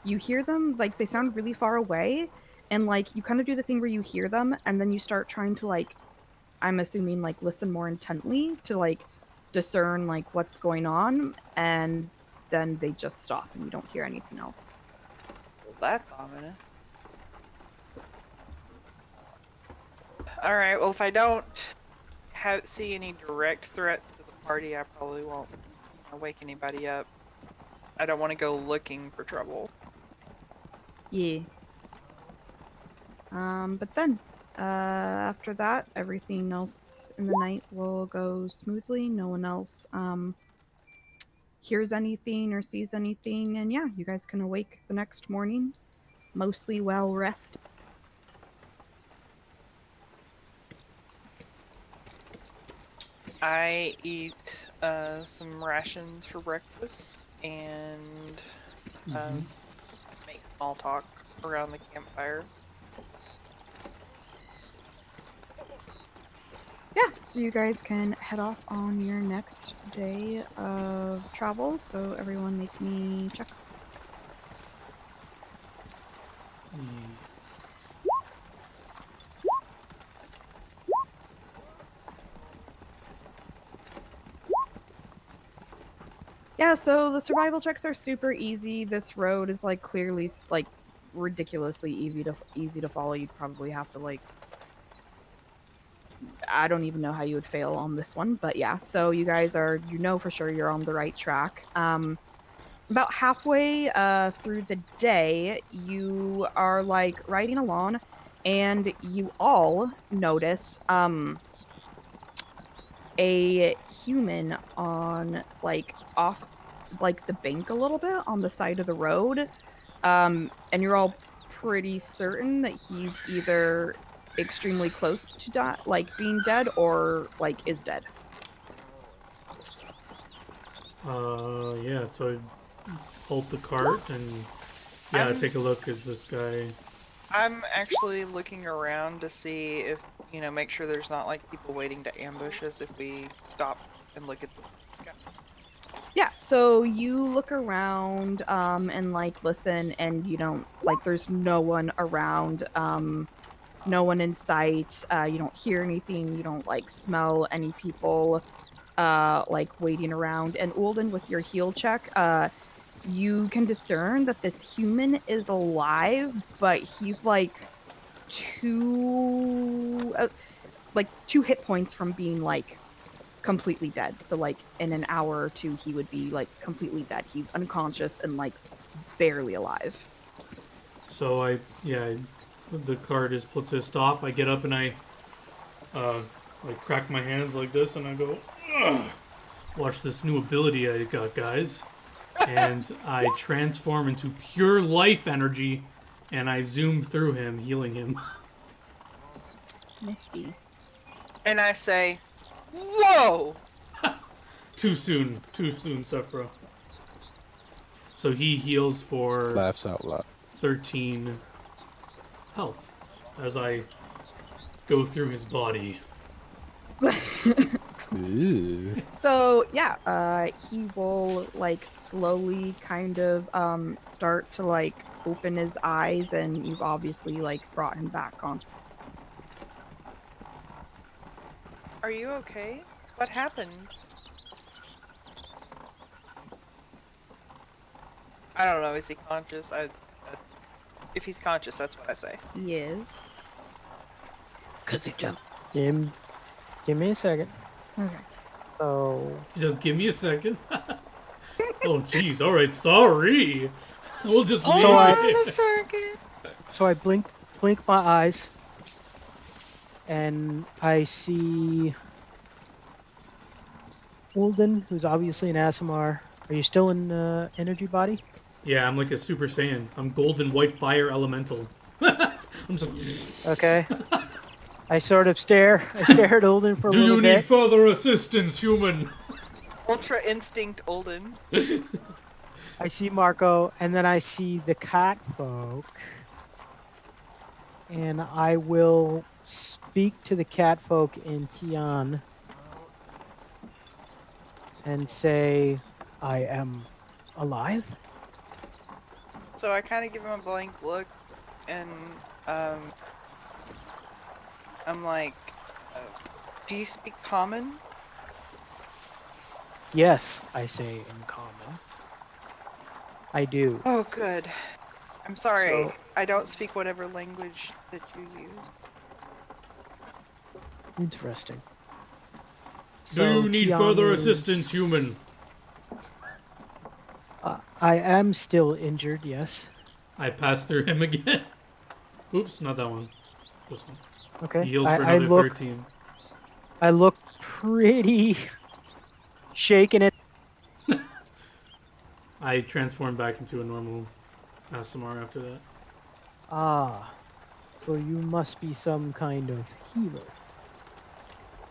you hear them, like, they sound really far away, and, like, you kind of do the thing where you hear them, and then you start trying to, like, I'm assuming, like, listen more intently to, like, discern, like, what's going on, and then they just stop, and you don't hear anything else. Well, that's ominous. All right. Well, if I don't see any direct threats to the party, I probably won't wake anybody up. I don't want to go looking for trouble. Yeah. But then, after that, everything else in the night will go smoothly. No one else, hears anything or sees anything, and yeah, you guys can awake the next morning, mostly well rested. I eat some rations for breakfast and make small talk around the campfire. Yeah, so you guys can head off on your next day of travel. So everyone make me checks. Yeah, so the survival checks are super easy. This road is like clearly like ridiculously easy to follow. You'd probably have to like I don't even know how you would fail on this one, but yeah. So you guys are for sure you're on the right track. About halfway through the day, you are like riding along, and you all notice a human on like off like the bank a little bit on the side of the road, and you're all pretty certain that he's either extremely close to like being dead or like is dead. Yeah, so I halt the cart and take a look at this guy. I'm actually looking around to see if, make sure there's not like people waiting to ambush us if we stop and look at the guy. Yeah, so you look around and like listen, and you don't like there's no one around, no one in sight. You don't hear anything, you don't like smell any people like waiting around. And Ulden, with your heal check, you can discern that this human is alive, but he's like two hit points from being like completely dead. So like in an hour or two he would be like completely dead. He's unconscious and like barely alive. So the cart is put to a stop. I get up and I like crack my hands like this and I go, ugh. Watch this new ability I got, guys. And I transform into pure life energy and I zoom through him, healing him. Nifty. And I say, whoa! Too soon, Sephra. So he heals for Laughs out loud. 13 health as I go through his body. Ooh. So yeah, he will like slowly kind of start to like open his eyes, and you've obviously like brought him back on. Are you okay? What happened? I don't know. Is he conscious? If he's conscious, that's what I say. He is. Cause he don't. Give me a second. Okay. So He says, give me a second. Oh, jeez. All right, sorry. We'll just leave So I- it. a second. So I blink my eyes, and I see Ulden, who's obviously an Asimar. Are you still in energy body? Yeah, I'm like a Super Saiyan. I'm golden white fire elemental. I'm so... Okay. I sort of stare at Ulden for a Do little you bit. need further assistance, human? Ultra instinct Olden. I see Marco, and then I see the cat folk. And I will speak to the cat folk in Tian and say, I am alive? So I kind of give him a blank look, and um, I'm like, uh, "Do you speak common?" Yes, I say in common. I do. Oh, good. I'm sorry. So, I don't speak whatever language that you use. interesting. Do you need Tian further is- assistance, human? I am still injured, yes. I pass through him again. Oops, not that one. This one. Okay. He heals for I another look 13. I look pretty shaken it. I transform back into a normal ASMR after that. Ah. So you must be some kind of healer.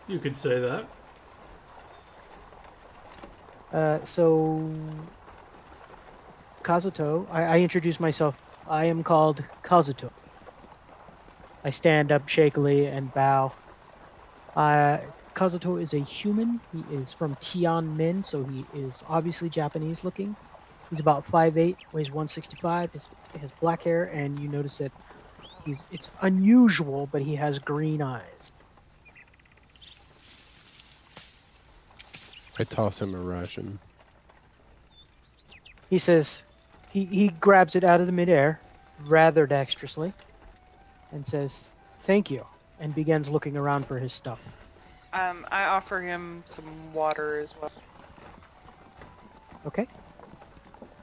You could say that. So Kazuto, I introduce myself. I am called Kazuto. I stand up shakily and bow. Kazuto is a human. He is from Tianmin, so he is obviously Japanese looking. He's about 5'8", weighs 165. He has black hair, and you notice that it's unusual, but he has green eyes. I toss him a ration. He says, he grabs it out of the midair, rather dexterously, and says, "Thank you," and begins looking around for his stuff. I offer him some water as well. Okay.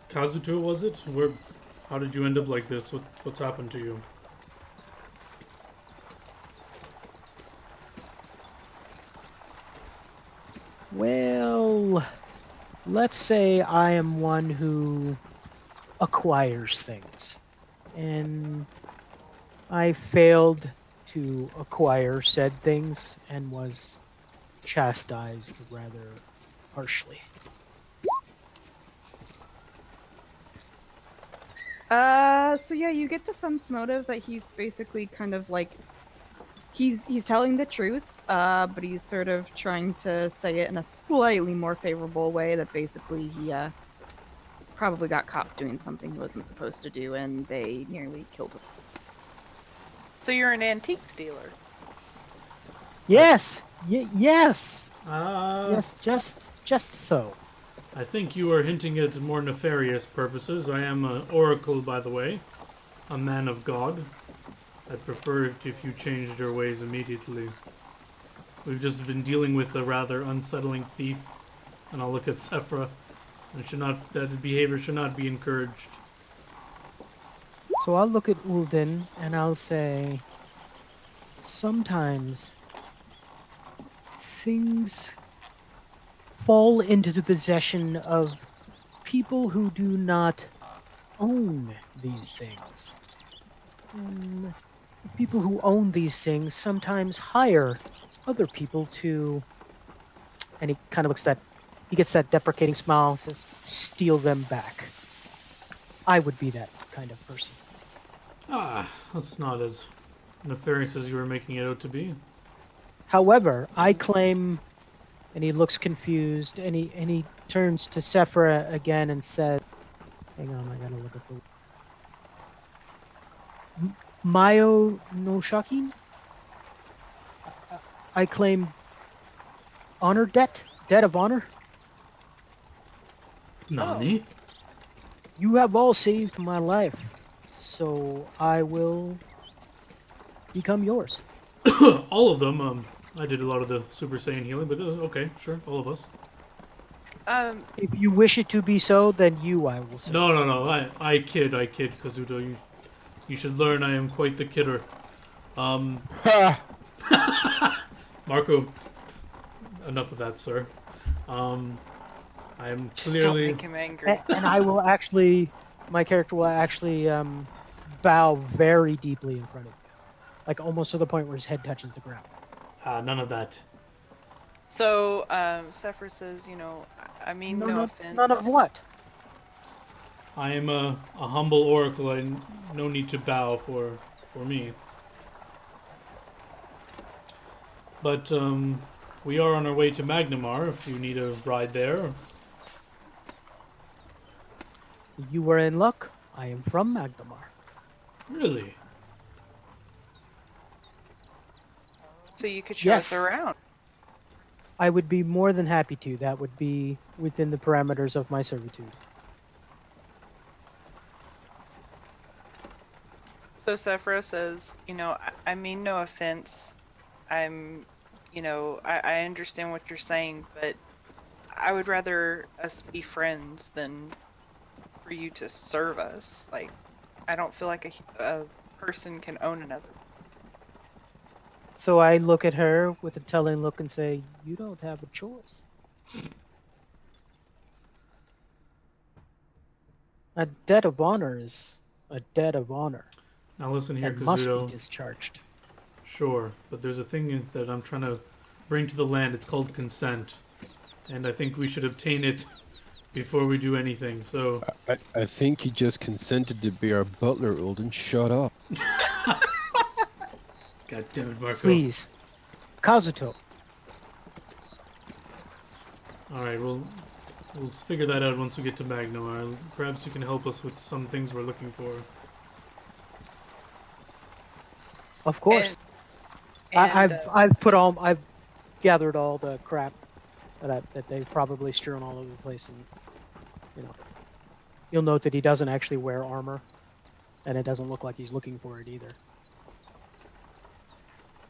Kazuto, was it? How did you end up like this? What's happened to you? Well, let's say I am one who acquires things, and I failed to acquire said things and was chastised rather harshly. So yeah, you get the sense motive that he's basically kind of like he's telling the truth, but he's sort of trying to say it in a slightly more favorable way. That basically he probably got caught doing something he wasn't supposed to do, and they nearly killed him. So you're an antiques dealer. Yes, yes, Ah, yes, just so. I think you are hinting at more nefarious purposes. I am an oracle, by the way. A man of God. I'd prefer it if you changed your ways immediately. We've just been dealing with a rather unsettling thief, and I'll look at Sephra. That behavior should not be encouraged. So I'll look at Ulden and I'll say, sometimes things fall into the possession of people who do not own these things. And people who own these things sometimes hire other people to, and he kind of he gets that deprecating smile and says, steal them back. I would be that kind of person. Ah, that's not as nefarious as you were making it out to be. However, I claim, and he looks confused, and he turns to Sephra again and says, hang on, I gotta look at the... Mayo no Shakin? I claim honor debt of honor. Nani? You have all saved my life, so I will become yours. All of them. I did a lot of the Super Saiyan healing, but okay, sure, all of us. If you wish it to be so, then I will say. No. I kid, Kazuto. You should learn I am quite the kidder. Ha! Marco, enough of that, sir. I am Just clearly... don't make him angry. And I will actually, my character will actually bow very deeply in front of you. Like almost to the point where his head touches the ground. none of that. So Sephra says, I mean no offense. None of what? I am a humble oracle. No need to bow for me. But we are on our way to Magnamar. If you need a ride there, You were in luck. I am from Magdamar. really. So you could show us Yes. around. I would be more than happy to. That would be within the parameters of my servitude. So Sephira says, I mean no offense. I'm, I understand what you're saying, but I would rather us be friends than for you to serve us. Like, I don't feel like a person can own another. So I look at her with a telling look and say, "You don't have a choice." A debt of honor is a debt of honor Now listen here, and must be Kazuto. discharged. Sure, but there's a thing that I'm trying to bring to the land. It's called consent, and I think we should obtain it before we do anything. So I think you just consented to be our butler, Ulden. Shut up. God damn it, Marco. Please, Kazuto. All right, we'll figure that out once we get to Magnamar. Perhaps you can help us with some things we're looking for. Of course. I've gathered all the crap that they've probably strewn all over the place, and you'll note that he doesn't actually wear armor, and it doesn't look like he's looking for it either.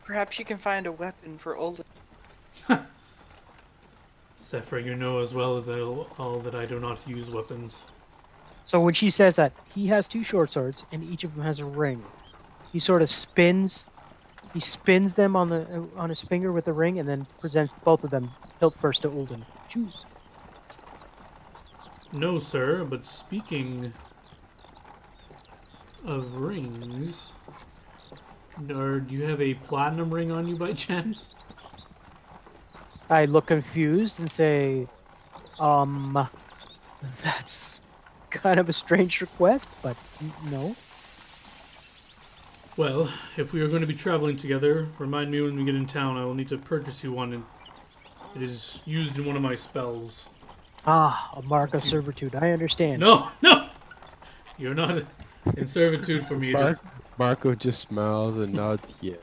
Perhaps you can find a weapon for Olden. Sephra, you know as well as all that I do not use weapons. So when she says that, he has 2 short swords, and each of them has a ring. He sort of spins. He spins them on his finger with a ring, and then presents both of them hilt first to Ulden. Choose. No, sir, but speaking of rings, do you have a platinum ring on you by chance? I look confused and say, that's kind of a strange request, but no. Well, if we are going to be traveling together, remind me when we get in town. I will need to purchase you one, and it is used in one of my spells. Ah, a mark of servitude. I understand. No! You're not in servitude for me. It is... Marco just smiles and nods yes.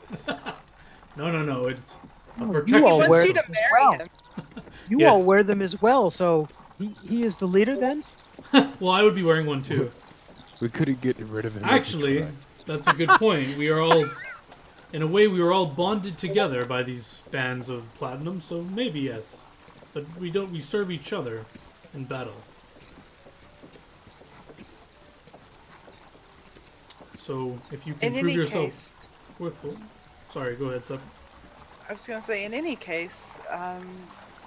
No. It's a No, protection. you all He wear wants you them to as marry well. him. You Yes. all wear them as well, so he is the leader then? Well, I would be wearing one too. We couldn't get rid of him. if we Actually, tried. that's a good point. We are all, in a way, we were all bonded together by these bands of platinum, so maybe yes. But we serve each other in battle. So, if you can In prove any yourself case, worthful... Sorry, go ahead, Seth. I was gonna say, in any case,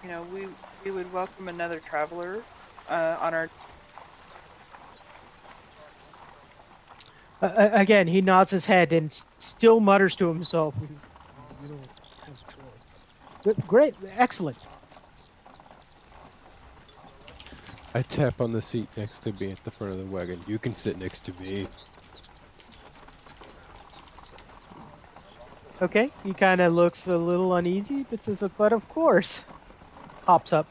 we would welcome another traveler on our. Again, he nods his head and still mutters to himself. You don't have a choice. But great, excellent. I tap on the seat next to me at the front of the wagon. You can sit next to me. Okay, he kind of looks a little uneasy, but says, "But of course." Hops up.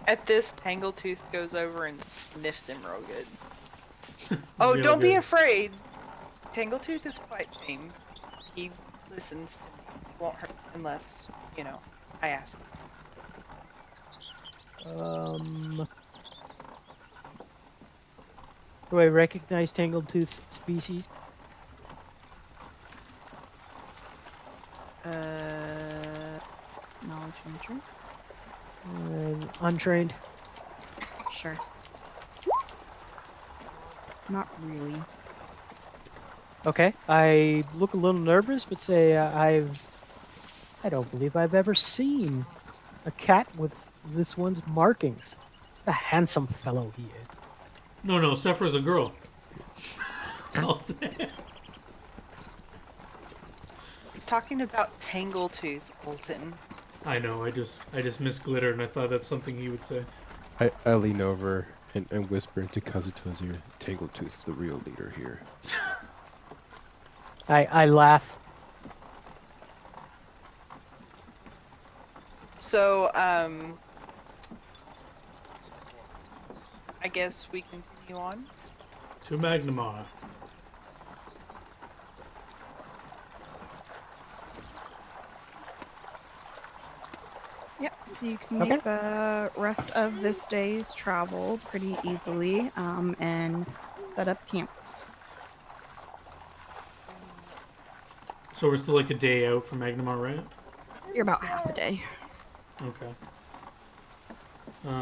At this, Tangletooth goes over and sniffs him real good. Oh, Real don't be good. afraid. Tangletooth is quite tame. He listens to me. He won't hurt unless, I ask. Do I recognize Tangletooth's species? Knowledge nature. Untrained. Sure. Not really. Okay, I look a little nervous, but say I don't believe I've ever seen a cat with this one's markings. A handsome fellow he is. No, Sephra's a girl. I'll say. He's talking about Tangletooth, Bolton. I know, I just miss glitter, and I thought that's something he would say. I lean over And whisper into Kazuto's ear, Tangletooth's the real leader here. I laugh. So, I guess we continue on. To Magnamar. Yep. So you can make the rest of this day's travel pretty easily, and set up camp. So we're still like a day out from Magnamar, right? You're about half a day. Okay.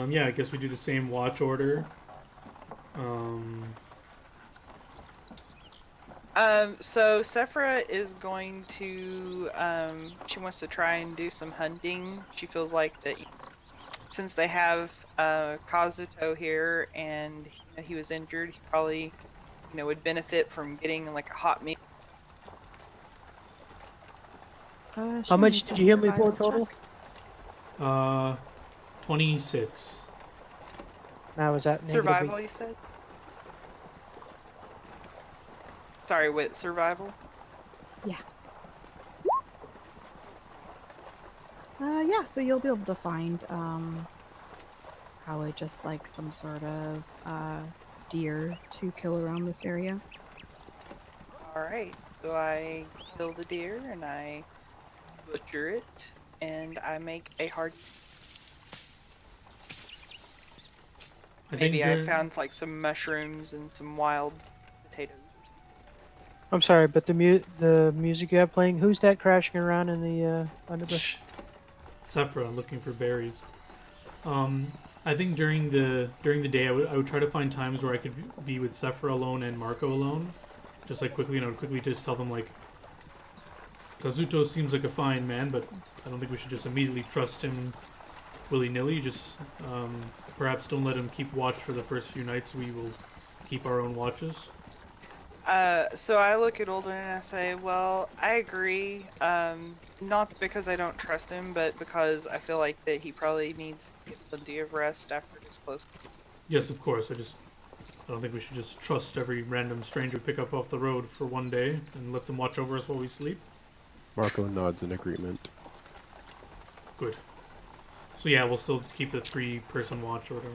Yeah, I guess we do the same watch order. So Sephira is going to, she wants to try and do some hunting. She feels like that since they have Kazuto here and he was injured, he probably, would benefit from getting like a hot meal. How much did you heal me for total? 26. Now is that Survival, you said? Sorry, what, survival? Yeah. Yeah, so you'll be able to find probably just like some sort of deer to kill around this area. Alright, so I kill the deer and I butcher it and I make a hard. Maybe I found like some mushrooms and some wild potatoes. I'm sorry, but the music you have playing, who's that crashing around in the underbrush? Sephira looking for berries. I think during the day I would try to find times where I could be with Sephira alone and Marco alone. Just like quickly, quickly just tell them like, Kazuto seems like a fine man, but I don't think we should just immediately trust him willy-nilly. Just perhaps don't let him keep watch for the first few nights. We will keep our own watches. So I look at Olden and I say, well, I agree. Not because I don't trust him, but because I feel like that he probably needs to get plenty of rest after his close. Yes, of course. I don't think we should just trust every random stranger pick up off the road for one day and let them watch over us while we sleep. Marco nods in agreement. Good. So yeah, we'll still keep the 3-person watch or whatever.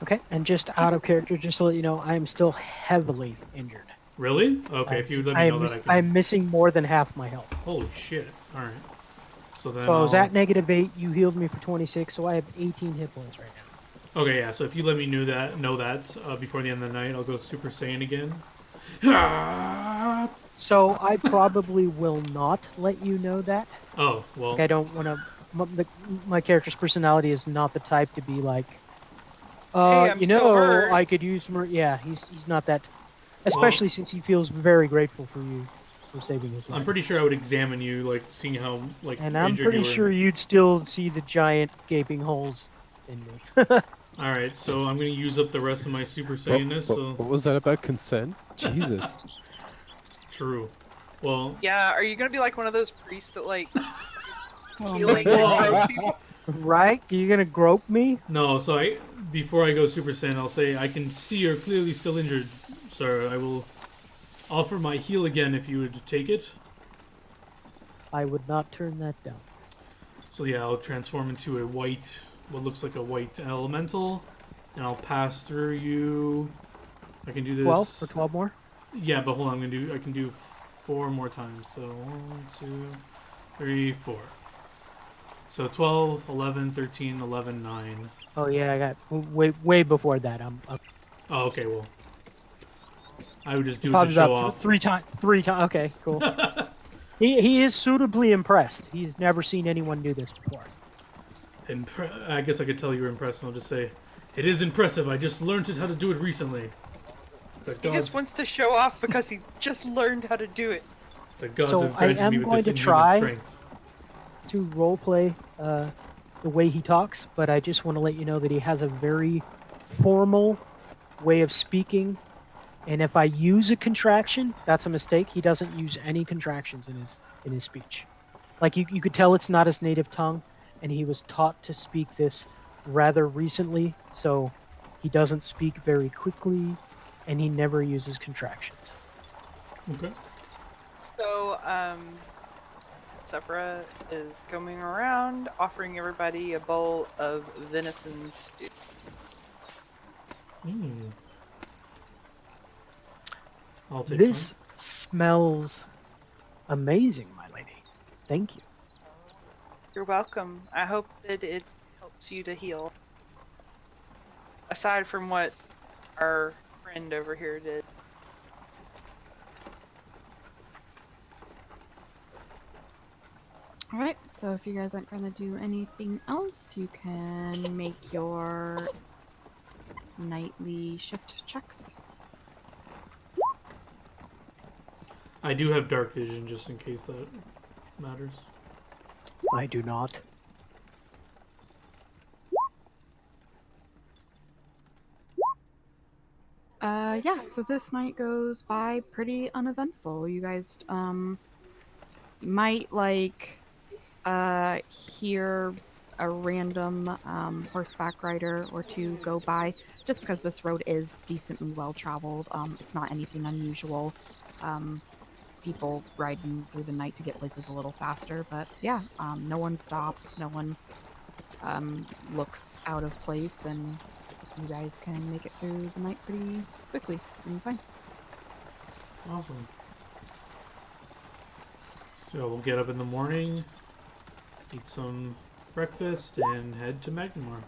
Okay, and just out of character, just to let you know, I am still heavily injured. Really? Okay, if you let me know that I can... I'm missing more than half my health. Holy shit. Alright. So then So I was at -8, you healed me for 26, so I have 18 hit points right now. Okay, yeah, so if you let me know that before the end of the night, I'll go Super Saiyan again. So I probably will not let you know that. Oh, well... Like I don't want to... My character's personality is not the type to be like... Hey, I'm still hurt. I could use more. Yeah, he's not that. Especially since he feels very grateful for you for saving his life. I'm pretty sure I would examine you, like seeing how like. And I'm injured pretty you were. sure you'd still see the giant gaping holes in me. All right, so I'm gonna use up the rest of my Super Saiyanness. So What was that about consent? Jesus. true. Well. Yeah, are you gonna be like one of those priests that like healing and grope people? Right? You're gonna grope me? No, so before I go Super Saiyan, I'll say I can see you're clearly still injured, sir. I will offer my heal again if you would take it. I would not turn that down. So yeah, I'll transform into what looks like a white elemental, and I'll pass through you. I can do this. 12 for 12 more? Yeah, but hold on, I can do 4 more times. So 1, 2, 3, 4. So 12, 11, 13, 11, 9. Oh yeah, I got way before that. I'm up. Oh, okay, well. I would just do it Probably to show about off. 3 times. Okay, cool. he is suitably impressed. He's never seen anyone do this before. I guess I could tell you were impressed, and I'll just say, it is impressive. I just learned how to do it recently. He just wants to show off because he just learned how to do it. The gods So have I granted am me with going this to inhuman try strength. to roleplay the way he talks, but I just want to let you know that he has a very formal way of speaking, and if I use a contraction, that's a mistake. He doesn't use any contractions in his speech. Like you could tell it's not his native tongue, and he was taught to speak this rather recently, so He doesn't speak very quickly, and he never uses contractions. So, Sephra is coming around, offering everybody a bowl of venison stew. I'll take This some. smells amazing, my lady. Thank you. You're welcome. I hope that it helps you to heal. Aside from what our friend over here did. Alright, so if you guys aren't going to do anything else, you can make your nightly shift checks. I do have dark vision, just in case that matters. I do not. Yeah, so this night goes by pretty uneventful. You guys, might, like, hear a random, horseback rider or two go by, just because this road is decently well-traveled. It's not anything unusual. People riding through the night to get places a little faster, but yeah, no one stops, no one, looks out of place, and you guys can make it through the night pretty quickly and fine. Awesome. So we'll get up in the morning, eat some breakfast, and head to Magnamar.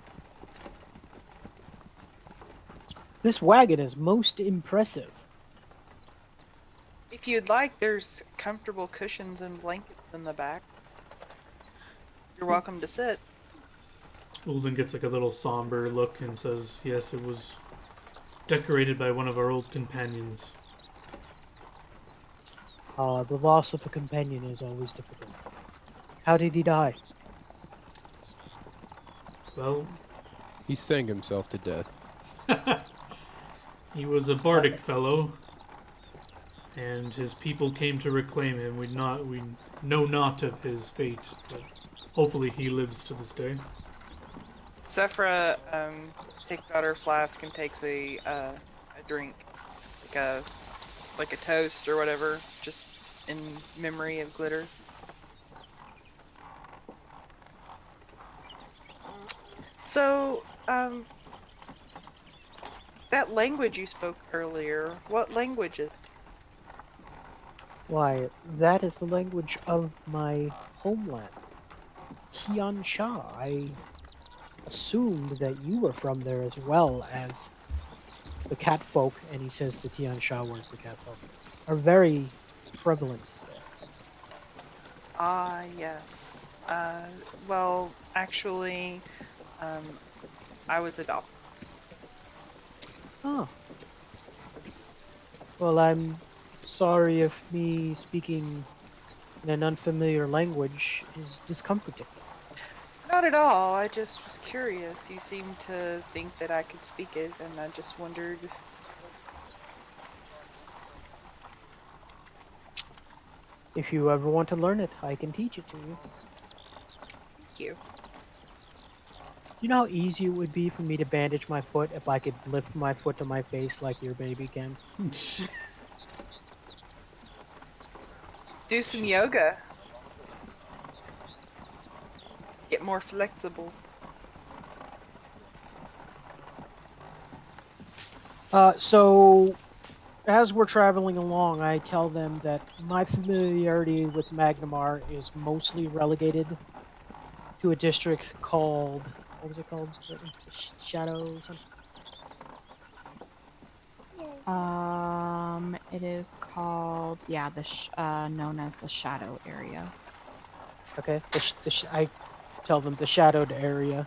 This wagon is most impressive. If you'd like, there's comfortable cushions and blankets in the back. You're welcome to sit. Ulden gets like a little somber look and says, yes, it was decorated by one of our old companions. The loss of a companion is always difficult. How did he die? Well, He sang himself to death. he was a bardic fellow, and his people came to reclaim him. We know not of his fate, but hopefully he lives to this day. Sephra takes out her flask and takes a drink, like a toast or whatever, just in memory of Glitter. So, that language you spoke earlier, what language is it? Why, that is the language of my homeland, Tian Sha. I assumed that you were from there as well, as the cat folk, and he says the Tian Sha word for cat folk, are very prevalent there. Ah, yes. Well, actually, I was adopted. Oh. Well, I'm sorry if me speaking in an unfamiliar language is discomforting. Not at all. I just was curious. You seemed to think that I could speak it, and I just wondered. If you ever want to learn it, I can teach it to you. Thank you. You know how easy it would be for me to bandage my foot if I could lift my foot to my face like your baby can? Do some yoga. Get more flexible. So, as we're traveling along, I tell them that my familiarity with Magnamar is mostly relegated to a district called, what was it called? Shadow something? It is called, yeah, known as the Shadow area. Okay, I tell them the shadowed area.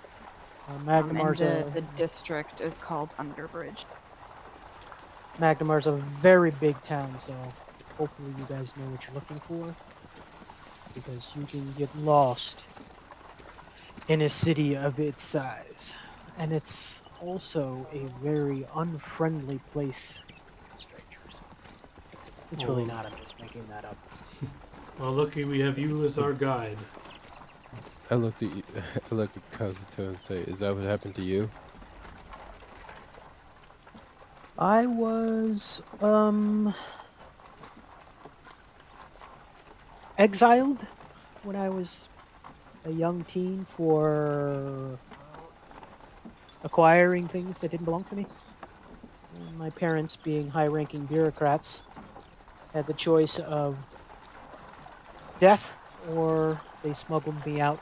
And Magnamar's the district is called Underbridge. Magnamar's a very big town, so hopefully you guys know what you're looking for, because you can get lost in a city of its size, and it's also a very unfriendly place for strangers. It's really not. I'm just making that up. Well, lucky we have you as our guide. I looked at you, I look at Kazuto and say, "Is that what happened to you?" I was exiled when I was a young teen for acquiring things that didn't belong to me. And my parents, being high-ranking bureaucrats, had the choice of death or they smuggled me out.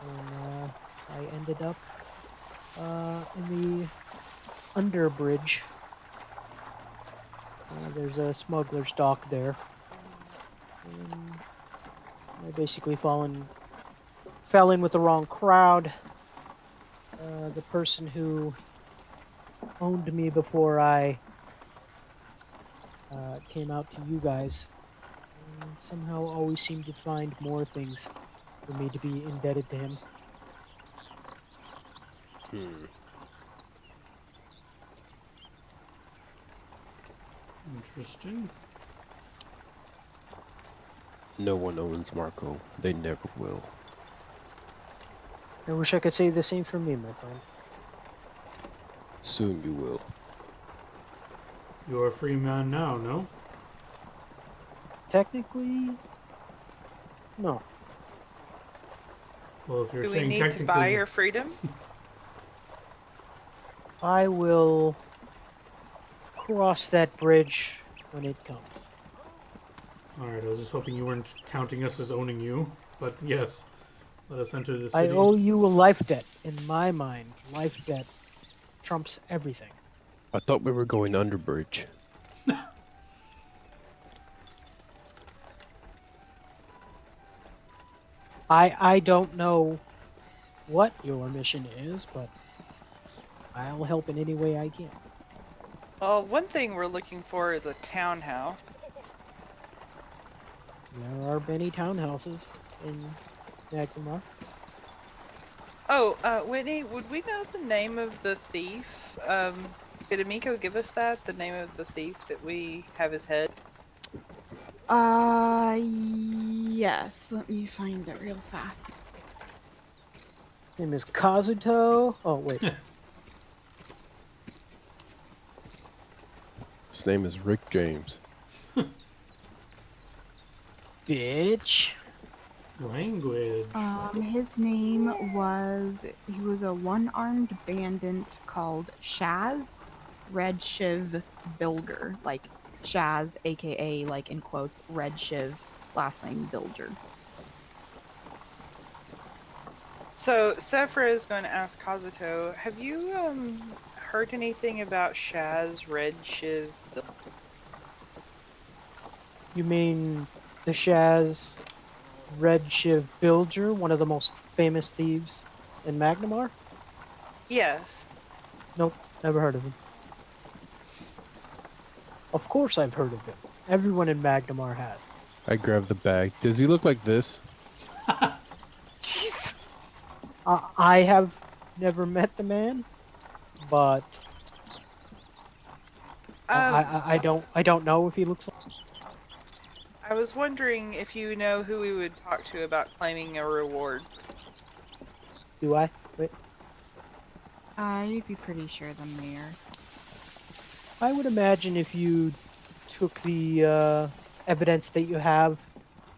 And I ended up in the underbridge. There's a smuggler's dock there. And I basically fell in with the wrong crowd. The person who owned me before I came out to you guys somehow always seemed to find more things for me to be indebted to him. Hmm. Interesting. No one owns Marco. They never will. I wish I could say the same for me, my friend. Soon you will. You're a free man now, no? Technically, no. Well, if you're Do we saying need to technically, buy your freedom? I will cross that bridge when it comes. all right. I was just hoping you weren't counting us as owning you, but yes, let us enter the I city. owe you a life debt. In my mind, life debt trumps everything. I thought we were going underbridge. I don't know what your mission is, but I'll help in any way I can. Well, one thing we're looking for is a townhouse. There are many townhouses in Magnemar. Oh, Whitney, would we know the name of the thief? Did Amico give us that? The name of the thief that we have his head? Yes. Let me find it real fast. His name is Kazuto. Oh, wait. His name is Rick James. Bitch. Language. His name he was a one-armed bandit called Shaz Red Shiv Bilger. Like Shaz, aka like in quotes, Red Shiv, last name Bilger. So, Sephra is going to ask Kazuto, have you, heard anything about Shaz Red Shiv? You mean the Shaz Red Shiv Bilger, one of the most famous thieves in Magnemar? Yes. Nope, never heard of him. Of course I've heard of him. Everyone in Magnemar has. I grabbed the bag. Does he look like this? Jeez. I have never met the man, but I don't know if he looks like. I was wondering if you know who we would talk to about claiming a reward. Do I? Wait. You'd be pretty sure the mayor. I would imagine if you took the evidence that you have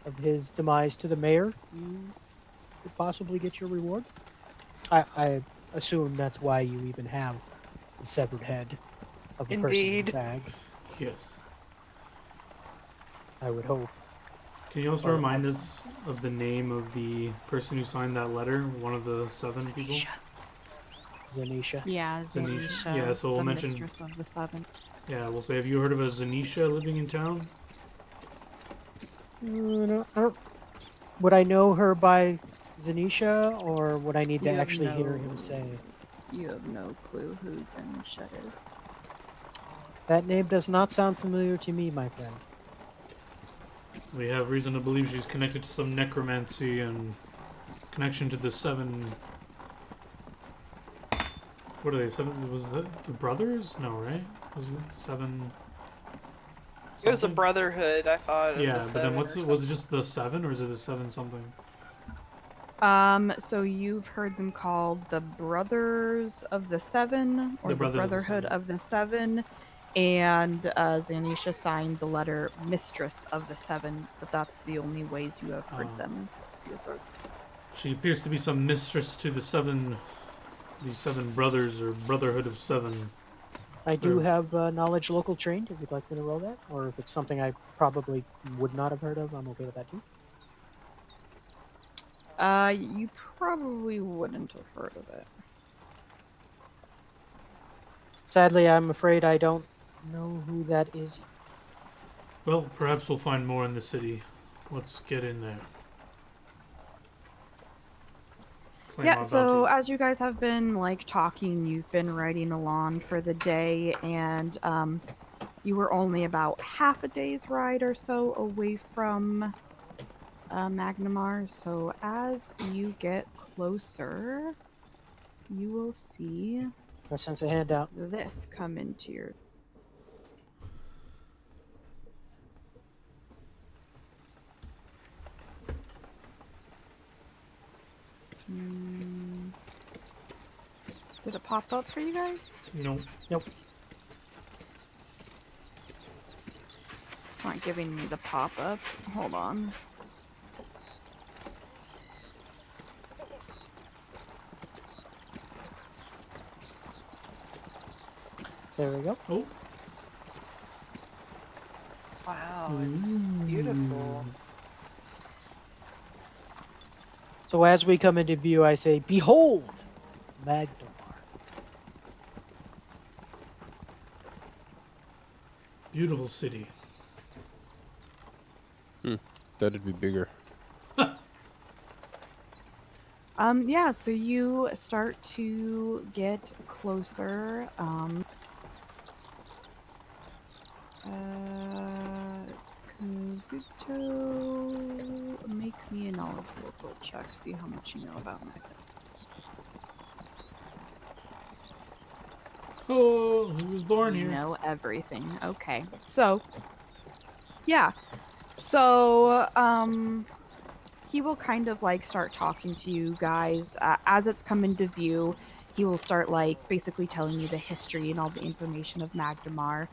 of his demise to the mayor, you could possibly get your reward. I assume that's why you even have the severed head of the person in Indeed. the bag. Yes. I would hope. Can you also remind us of the name of the person who signed that letter? One of the 7 people? Zanisha. Yeah, Zanisha. Zanisha, Yeah, so we'll the mention- mistress of the seven. Yeah, we'll say, have you heard of a Zanisha living in town? No, would I know her by Zanisha, or would I need to You have actually hear no- him say? You have no clue who Zanisha is. That name does not sound familiar to me, my friend. We have reason to believe she's connected to some necromancy and connection to the 7. What are they? 7? Was it the brothers? No, right? Was it 7? It was a something? brotherhood, I thought. Of Yeah, the but then seven what's or it? Was it just the 7, or is it the 7 something? So you've heard them called the Brothers of the Seven or The the Brothers of the Brotherhood Seven. of the Seven, and Zanisha signed the letter Mistress of the Seven, but that's the only ways you have heard them be referred. She appears to be some mistress to the seven brothers or Brotherhood of Seven. I do Or- have knowledge local trained if you'd like me to roll that, or if it's something I probably would not have heard of, I'm okay with that too. You probably wouldn't have heard of it. Sadly, I'm afraid I don't know who that is. Well, perhaps we'll find more in the city. Let's get in there. Claim Yeah, our so bounty. as you guys have been like talking, you've been riding along for the day, and you were only about half a day's ride or so away from Magnamar. So as you get closer, you will see I sense a handout. this come into your. Hmm. Did it pop up for you guys? No. Nope. It's not giving me the pop up. Hold on. There we go. Oh. Wow, it's beautiful. So as we come into view, I say, "Behold, Magdamar." Beautiful city. That'd be bigger. Yeah, so you start to get closer. Kazuto, make me a knowledge local check, see how much you know about Magna. Oh, he was born You here. know everything. Okay. So, yeah. So, he will kind of like start talking to you guys as it's come into view. He will start like basically telling you the history and all the information of Magdamar.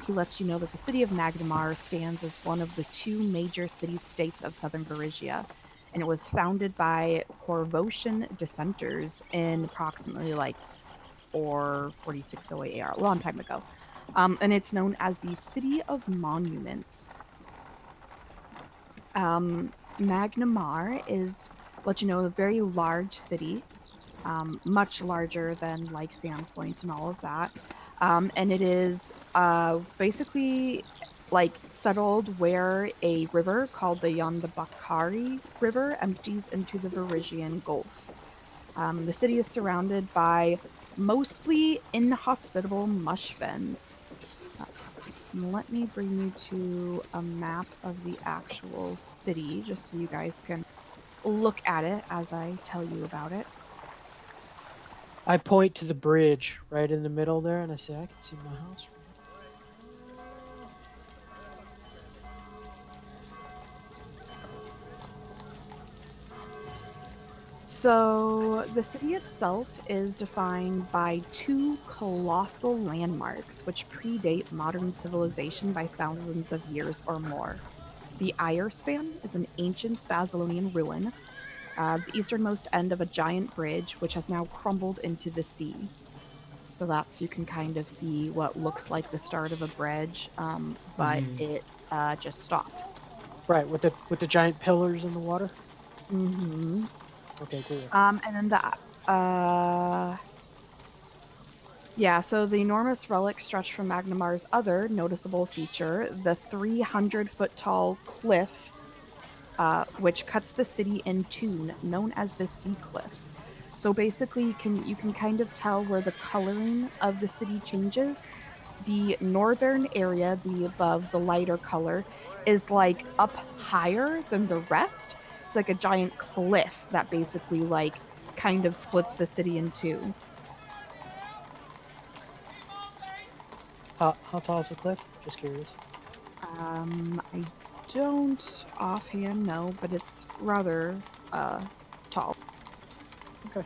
He lets you know that the city of Magdamar stands as one of the two major city-states of southern Varygia, and it was founded by Corvosian dissenters in approximately like 446 AR, a long time ago. And it's known as the City of Monuments. Magnamar is, let you know, a very large city, much larger than like Sandpoint and all of that. And it is basically like settled where a river called the Yondabakari River empties into the Varygian Gulf. The city is surrounded by mostly inhospitable mush fens. Let me bring you to a map of the actual city just so you guys can look at it as I tell you about it. I point to the bridge right in the middle there, and I say, "I can see my house from here." So, the city itself is defined by two colossal landmarks which predate modern civilization by thousands of years or more. The Eierspan is an ancient Thessalonian ruin, the easternmost end of a giant bridge which has now crumbled into the sea. So that's you can kind of see what looks like the start of a bridge, but it just stops. Right, with the giant pillars in the water. Mm-hmm. Okay, cool. And then yeah, so the enormous relics stretch from Magnamar's other noticeable feature, the 300-foot tall cliff, which cuts the city in two, known as the Sea Cliff. So basically, you can kind of tell where the coloring of the city changes. The northern area, the above the lighter color, is like up higher than the rest. It's like a giant cliff that basically like kind of splits the city in two. How tall is the cliff? Just curious. I don't offhand know, but it's rather tall. Okay.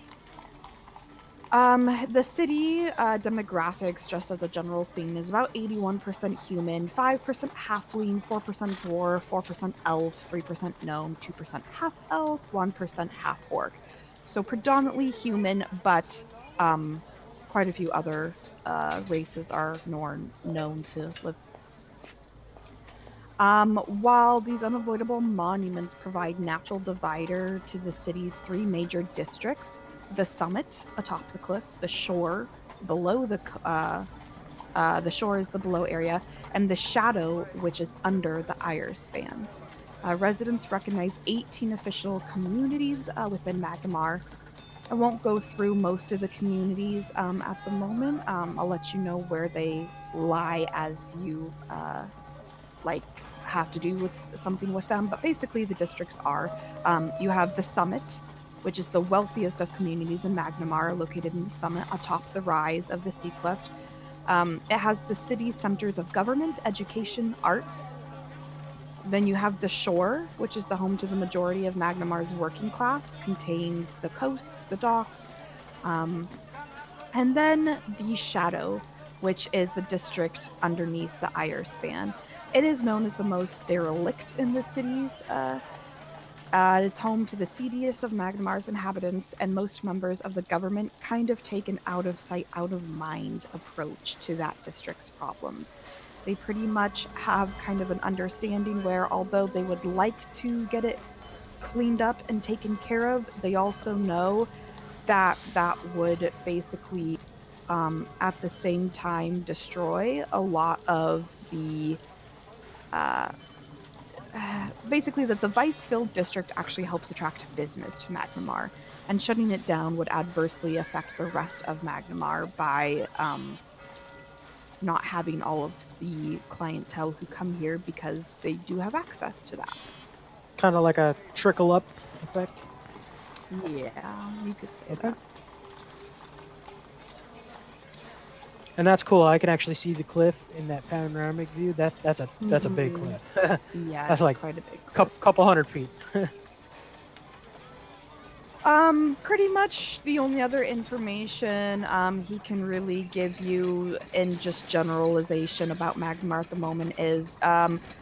The city demographics, just as a general theme, is about 81% human, 5% halfling, 4% dwarf, 4% elf, 3% gnome, 2% half elf, 1% half orc. So predominantly human, but quite a few other races are known to live. While these unavoidable monuments provide natural divider to the city's three major districts, the summit atop the cliff, the shore below the shore is the below area, and the shadow, which is under the Ire span. Residents recognize 18 official communities within Magnemar. I won't go through most of the communities at the moment. I'll let you know where they lie as you have to do with something with them. But basically, the districts are you have the summit, which is the wealthiest of communities in Magnemar, located in the summit atop the rise of the sea cliff. It has the city's centers of government, education, arts. Then you have the shore, which is the home to the majority of Magnemar's working class, contains the coast, the docks, and then the shadow, which is the district underneath the Ire span. It is known as the most derelict in the cities. It is home to the seediest of Magnemar's inhabitants, and most members of the government kind of take an out of sight, out of mind approach to that district's problems. They pretty much have kind of an understanding where, although they would like to get it cleaned up and taken care of, they also know that that would basically, at the same time, destroy a lot of the basically that the vice-filled district actually helps attract business to Magnemar, and shutting it down would adversely affect the rest of Magnemar by not having all of the clientele who come here because they do have access to that. Kind of like a trickle up effect. Yeah, you could say Okay. that. And that's cool. I can actually see the cliff in that panoramic view. That's a big Mhm. cliff. Yeah, That's it's like quite a big cliff. couple hundred feet. Pretty much the only other information he can really give you in just generalization about Magmar at the moment is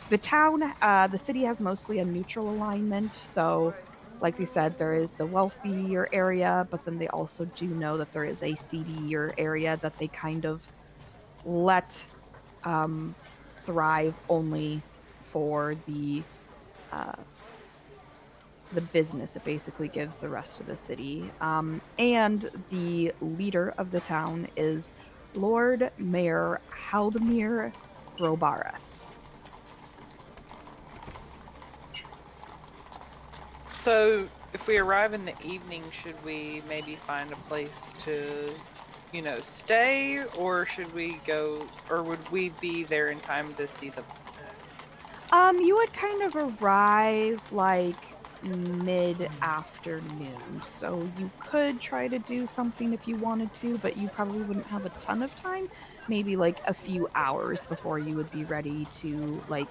the town, the city has mostly a neutral alignment. So, like they said, there is the wealthier area, but then they also do know that there is a seedier area that they kind of let thrive only for the business it basically gives the rest of the city. And the leader of the town is Lord Mayor Haldemir Grobaras. So, if we arrive in the evening, should we maybe find a place to, stay, or should we go, or would we be there in time to see the? You would kind of arrive like mid-afternoon, so you could try to do something if you wanted to, but you probably wouldn't have a ton of time. Maybe like a few hours before you would be ready to like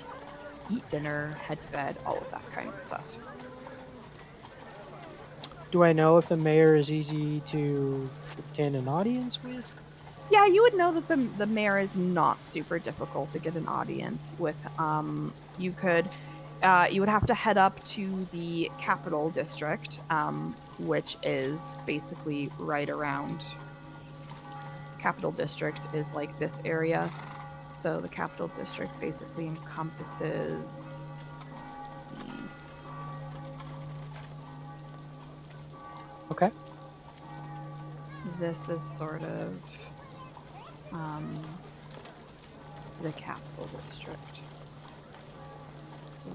eat dinner, head to bed, all of that kind of stuff. Do I know if the mayor is easy to obtain an audience with? Yeah, you would know that the mayor is not super difficult to get an audience with. You would have to head up to the capital district, which is basically right around. Capital district is like this area, so the capital district basically encompasses. Okay. This is sort of the capital district.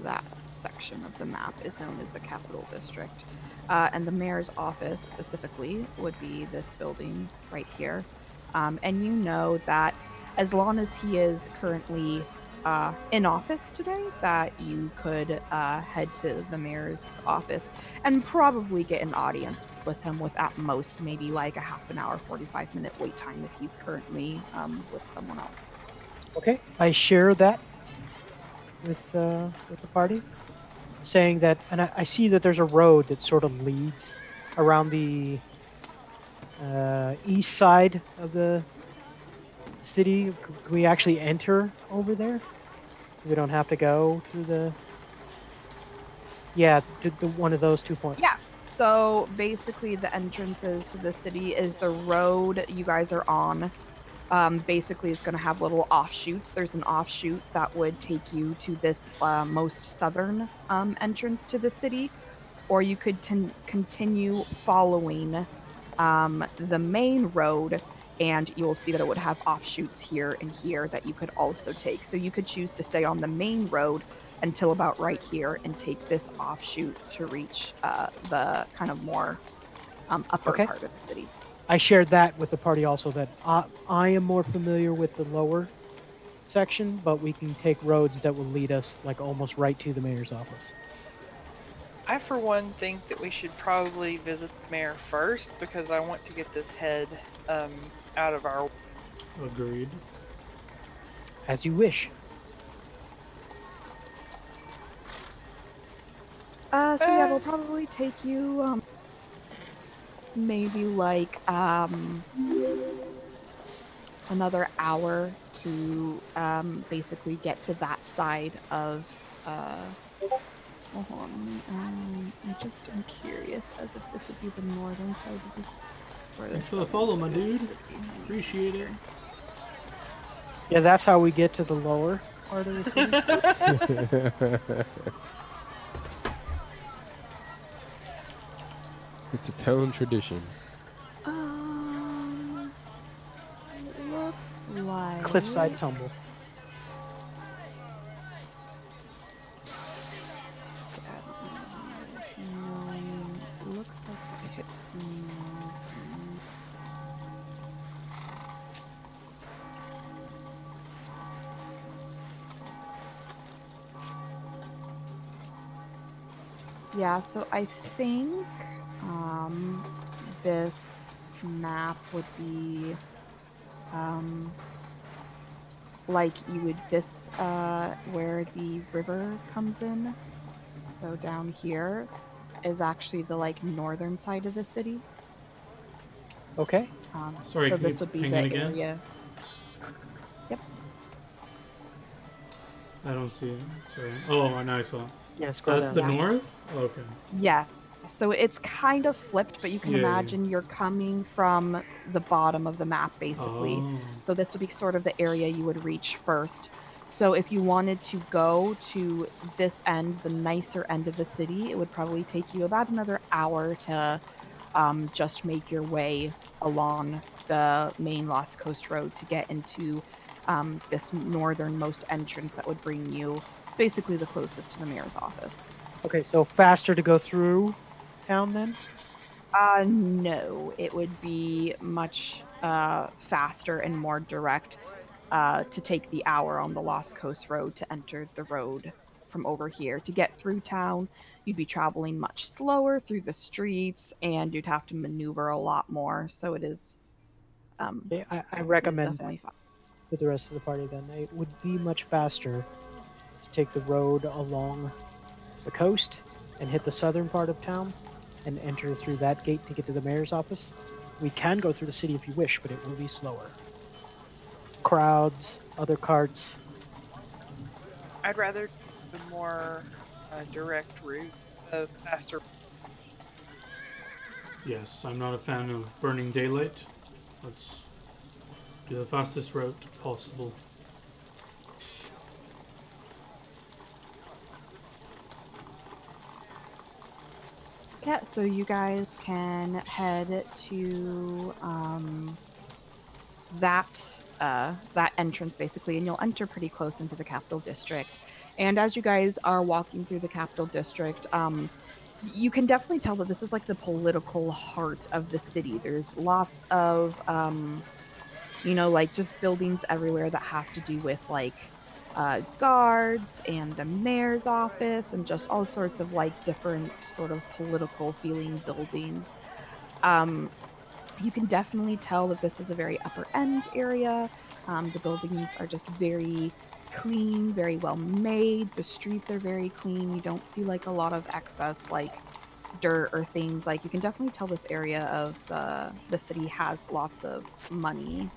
That section of the map is known as the capital district. And the mayor's office specifically would be this building right here. And you know that as long as he is currently in office today, that you could head to the mayor's office and probably get an audience with him with at most maybe like a half an hour, 45-minute wait time if he's currently with someone else. Okay. I share that with the party, saying that, and I see that there's a road that sort of leads around the east side of the city. Can we actually enter over there? We don't have to go through the. Yeah, the one of those 2 points. Yeah. So basically, the entrances to the city is the road you guys are on. Basically, is going to have little offshoots. There's an offshoot that would take you to this most southern entrance to the city, or you could continue following the main road, and you will see that it would have offshoots here and here that you could also take. So you could choose to stay on the main road until about right here and take this offshoot to reach the kind of more upper Okay. part of the city. I shared that with the party also that I am more familiar with the lower section, but we can take roads that will lead us like almost right to the mayor's office. I, for one, think that we should probably visit the mayor first because I want to get this head out of our. Agreed. As you wish. So yeah, it'll probably take you maybe like another hour to basically get to that side of well, hold on. I just am curious as if this would be the northern side of the or the Thanks for the southern follow, side my of the dude. city. Let me see Appreciate it. here. Yeah, that's how we get to the lower part of the city. It's a town tradition. So it looks like Cliffside tumble. It looks like it hits northern. Yeah, so I think this map would be like you would this where the river comes in. So down here is actually the like northern side of the city. Okay. Sorry, so can you this would be ping the it again? area. Yep. I don't see it. Sorry. Oh, now I saw it. Yeah, scroll That's down. the Yeah. north? Okay. Yeah. So it's kind of flipped, but you can Yeah, yeah. imagine you're coming from the bottom of the map, basically. Oh. So this would be sort of the area you would reach first. So if you wanted to go to this end, the nicer end of the city, it would probably take you about another hour to just make your way along the main Lost Coast Road to get into this northernmost entrance that would bring you basically the closest to the mayor's office. Okay, so faster to go through town then? No, it would be much faster and more direct to take the hour on the Lost Coast Road to enter the road from over here. To get through town, you'd be traveling much slower through the streets and you'd have to maneuver a lot more. So it is, Okay, I it is recommend that definitely fun. for the rest of the party then. It would be much faster to take the road along the coast and hit the southern part of town and enter through that gate to get to the mayor's office. We can go through the city if you wish, but it will be slower. Crowds, other carts. I'd rather do a more direct route, a faster. Yes, I'm not a fan of burning daylight. Let's do the fastest route possible. Yeah, so you guys can head to that entrance basically, and you'll enter pretty close into the capital district. And as you guys are walking through the capital district, you can definitely tell that this is like the political heart of the city. There's lots of like just buildings everywhere that have to do with like guards and the mayor's office and just all sorts of like different sort of political feeling buildings. Um, you can definitely tell that this is a very upper end area. The buildings are just very clean, very well made. The streets are very clean. You don't see like a lot of excess like dirt or things, like you can definitely tell this area of the city has lots of money.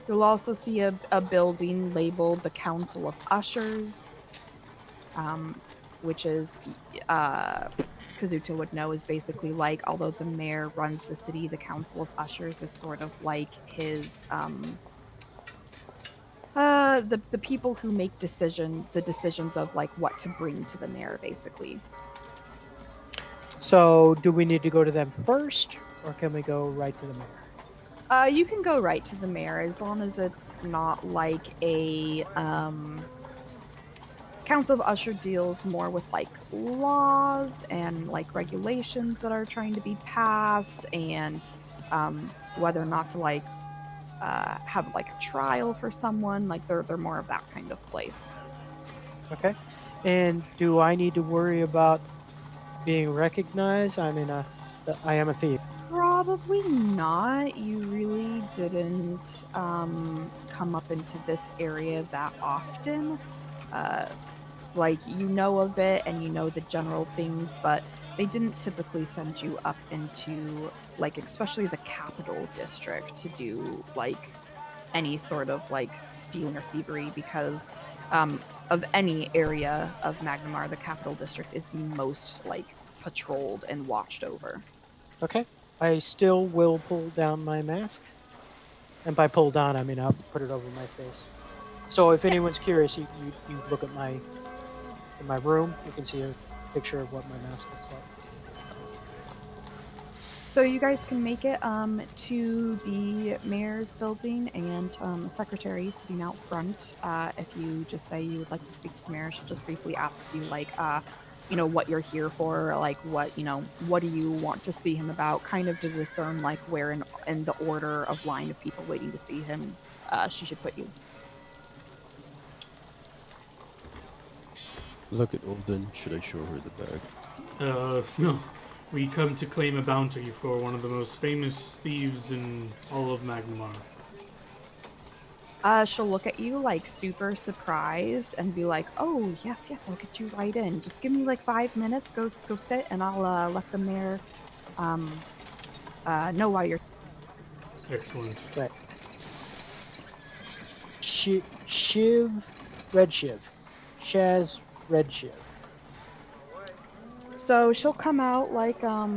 You'll also see a building labeled the Council of Ushers, which is Kazuto would know is basically like, although the mayor runs the city, the Council of Ushers is sort of like his the people who make the decisions of like what to bring to the mayor, basically. So, do we need to go to them first, or can we go right to the mayor? You can go right to the mayor as long as it's not like a Council of Usher deals more with like laws and like regulations that are trying to be passed, and whether or not to like have like a trial for someone. Like they're more of that kind of place. Okay. And do I need to worry about being recognized? I mean, I am a thief. Probably not. You really didn't come up into this area that often. Like, you know of it and you know the general things, but they didn't typically send you up into, like, especially the capital district to do, like, any sort of, like, stealing or thievery because of any area of Magnamar, the capital district is the most, like, patrolled and watched over. Okay. I still will pull down my mask. And by pull down, I mean I'll put it over my face. So if anyone's curious, you look at in my room, you can see a picture of what my mask looks like. So you guys can make it to the mayor's building, and the secretary sitting out front. If you just say you would like to speak to the mayor, she'll just briefly ask you, like, what you're here for, or, like, what do you want to see him about, kind of to discern, like, where in the order of line of people waiting to see him she should put you. Look at Olden. Should I show her the bag? No. We come to claim a bounty for one of the most famous thieves in all of Magnamar. She'll look at you like super surprised and be like, "Oh, yes, I'll get you right in. Just give me like 5 minutes. Go sit, and I'll let the mayor know why you're." Excellent. Right. Shiv, Red Shiv. Shaz, Red Shiv. So she'll come out like a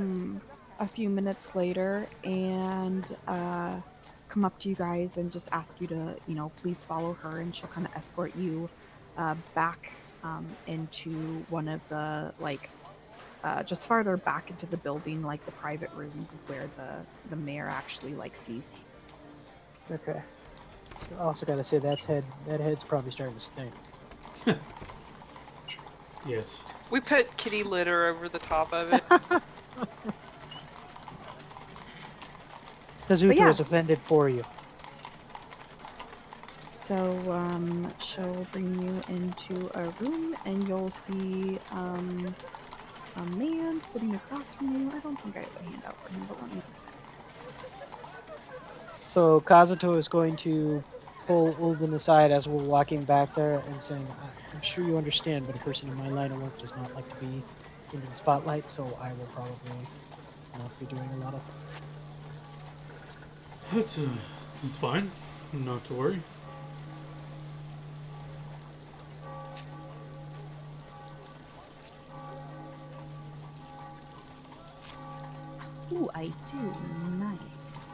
few minutes later and come up to you guys and just ask you to, please follow her, and she'll kind of escort you back into one of the just farther back into the building, like the private rooms of where the mayor actually like sees. Okay. So I also gotta say that head's probably starting to stink. Yes. We put kitty litter over the top of it. Kazuto yeah. is offended for you. So she'll bring you into a room, and you'll see a man sitting across from you. I don't think I have a handout for him, but let me. So Kazuto is going to pull Ulden aside as we're walking back there and saying, I'm sure you understand, but a person in my line of work does not like to be into the spotlight, so I will probably not be doing a lot of It's fine. Not to worry. Ooh, I do. Nice.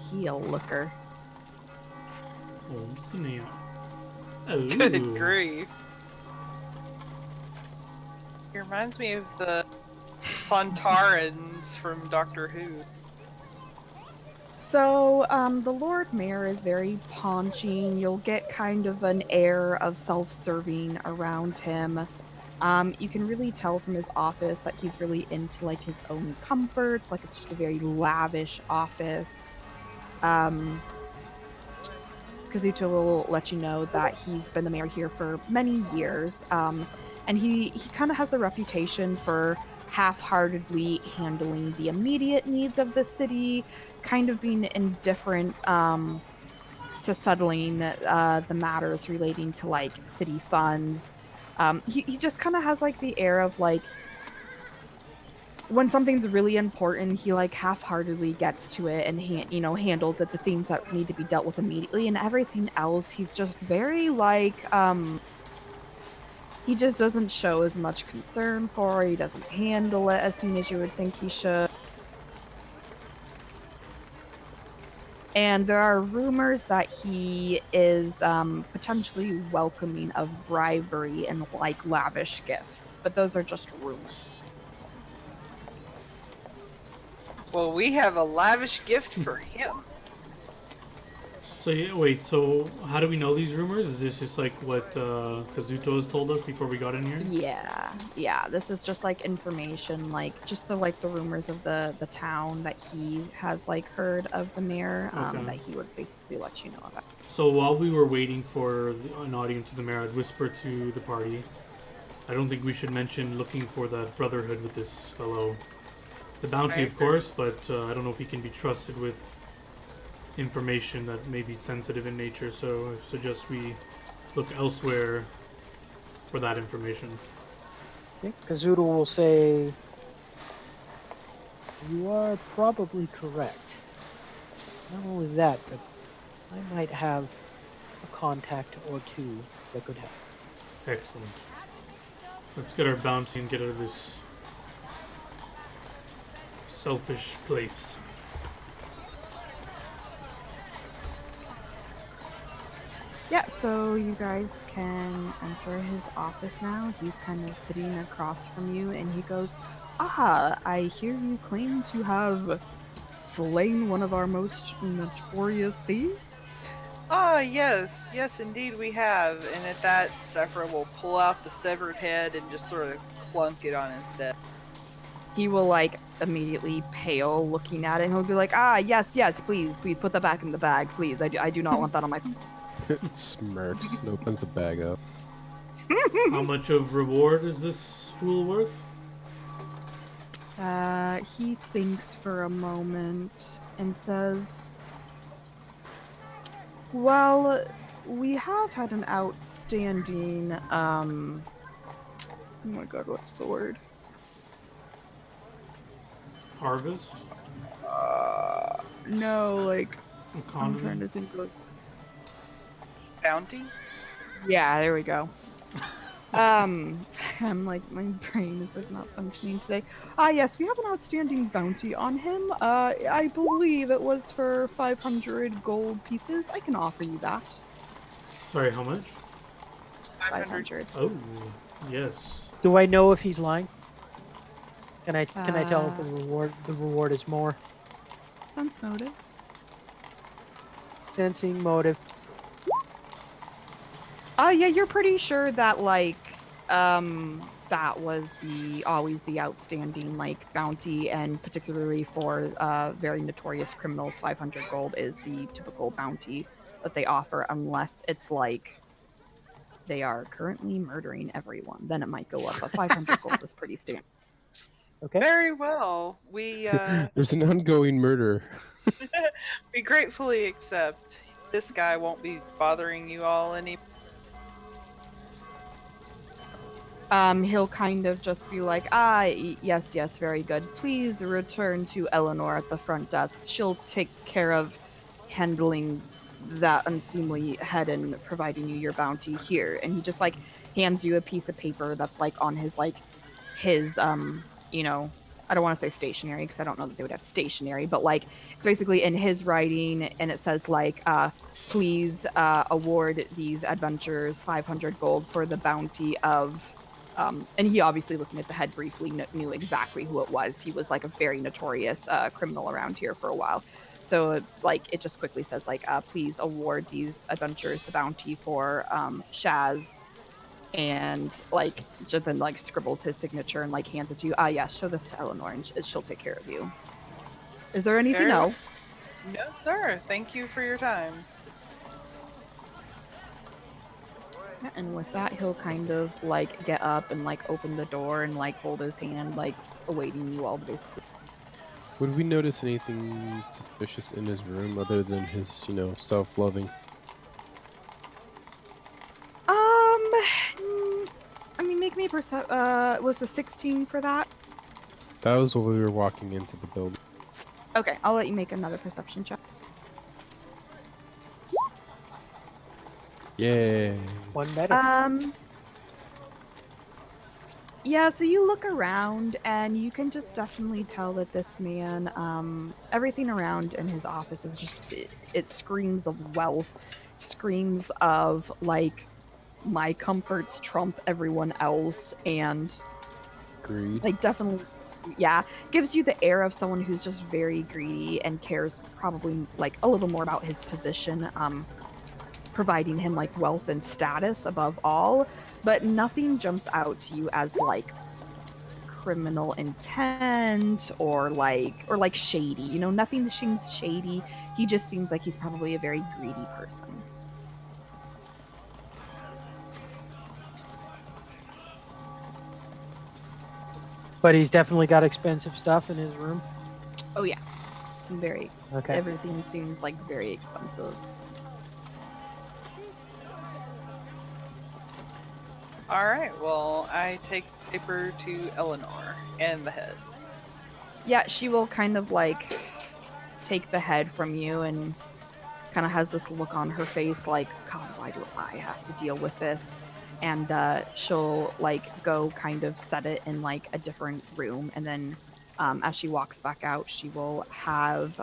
Heel looker. Hold the nail. Oh. Good grief. It reminds me of the Sontarans from Doctor Who. So, the Lord Mayor is very paunching. You'll get kind of an air of self-serving around him. You can really tell from his office that he's really into, like, his own comforts. Like, it's just a very lavish office. Kazuto will let you know that he's been the mayor here for many years. And he kind of has the reputation for half-heartedly handling the immediate needs of the city, kind of being indifferent to settling the matters relating to like city funds. He just kind of has like the air of like when something's really important, he like half-heartedly gets to it and handles it, the things that need to be dealt with immediately, and everything else he's just very like he just doesn't show as much concern for. He doesn't handle it as soon as you would think he should. And there are rumors that he is potentially welcoming of bribery and like lavish gifts, but those are just rumors. Well, we have a lavish gift for him. So yeah, wait. So how do we know these rumors? Is this just like what Kazuto has told us before we got in here? Yeah. This is just like information, like just the rumors of the town that he has like heard of the mayor, Okay. that he would basically let you know about. So while we were waiting for an audience with the mayor, I'd whisper to the party. I don't think we should mention looking for that brotherhood with this fellow. The bounty, of course, but I don't know if he can be trusted with information that may be sensitive in nature, so I suggest we look elsewhere for that information. Okay. Kazuto will say, "You are probably correct. Not only that, but I might have a contact or two that could help." Excellent. Let's get our bounty and get out of this selfish place. Yeah, so you guys can enter his office now. He's kind of sitting across from you, and he goes, "Ah, I hear you claim to have slain one of our most notorious thieves." Ah, yes, yes, indeed we have. And at that, Sephra will pull out the severed head and just sort of clunk it on his desk. He will like immediately pale looking at it, and he'll be like, "Ah, yes, please put that back in the bag, please. I do not want that on my." Smirks and opens the bag up. How much of reward is this fool worth? He thinks for a moment and says, "Well, we have had an outstanding, oh my god, what's the word? Harvest? No, like, I'm Economy? trying to think of, Bounty? yeah, there we go. I'm like, my brain is like not functioning today. Yes, we have an outstanding bounty on him. I believe it was for 500 gold pieces. I can offer you that. Sorry, how much? 500. Oh, yes. Do I know if he's lying? Can I tell if the reward is more? Sense motive. Sensing motive. Yeah, you're pretty sure that like that was always the outstanding like bounty, and particularly for very notorious criminals, 500 gold is the typical bounty that they offer, unless it's like they are currently murdering everyone. Then it might go up, but 500 gold is pretty standard. Okay. Very well. We There's an ongoing murder. we gratefully accept. This guy won't be bothering you all any. He'll kind of just be like, yes, very good. Please return to Eleanor at the front desk. She'll take care of handling that unseemly head and providing you your bounty here." And he just like hands you a piece of paper that's like on his I don't want to say stationery because I don't know that they would have stationery, but like it's basically in his writing, and it says like, please award these adventurers 500 gold for the bounty of. And he obviously, looking at the head briefly, knew exactly who it was. He was like a very notorious criminal around here for a while. So like it just quickly says like, please award these adventurers the bounty for Shaz, and like just then like scribbles his signature and like hands it to you. Yes, show this to Eleanor and she'll take care of you. Is there anything Very well. else? No, sir. Thank you for your time. Yeah, and with that, he'll kind of like get up and like open the door and like hold his hand, like awaiting you all to basically. Would we notice anything suspicious in his room other than his, self-loving? me was the 16 for that? That was when we were walking into the building. Okay, I'll let you make another perception check. Yay. One better. Yeah, so you look around and you can just definitely tell that this man, everything around in his office is just, it screams of wealth, screams of like, my comforts trump everyone else, and Greed. like definitely, yeah, gives you the air of someone who's just very greedy and cares probably like a little more about his position, providing him like wealth and status above all, but nothing jumps out to you as like criminal intent or like shady. You know, nothing seems shady. He just seems like he's probably a very greedy person. But he's definitely got expensive stuff in his room. Oh yeah, very. Okay. Everything seems like very expensive. All right. Well, I take the paper to Eleanor and the head. Yeah, she will kind of like take the head from you and kind of has this look on her face like, God, why do I have to deal with this? And she'll like go kind of set it in like a different room, and then as she walks back out, she will have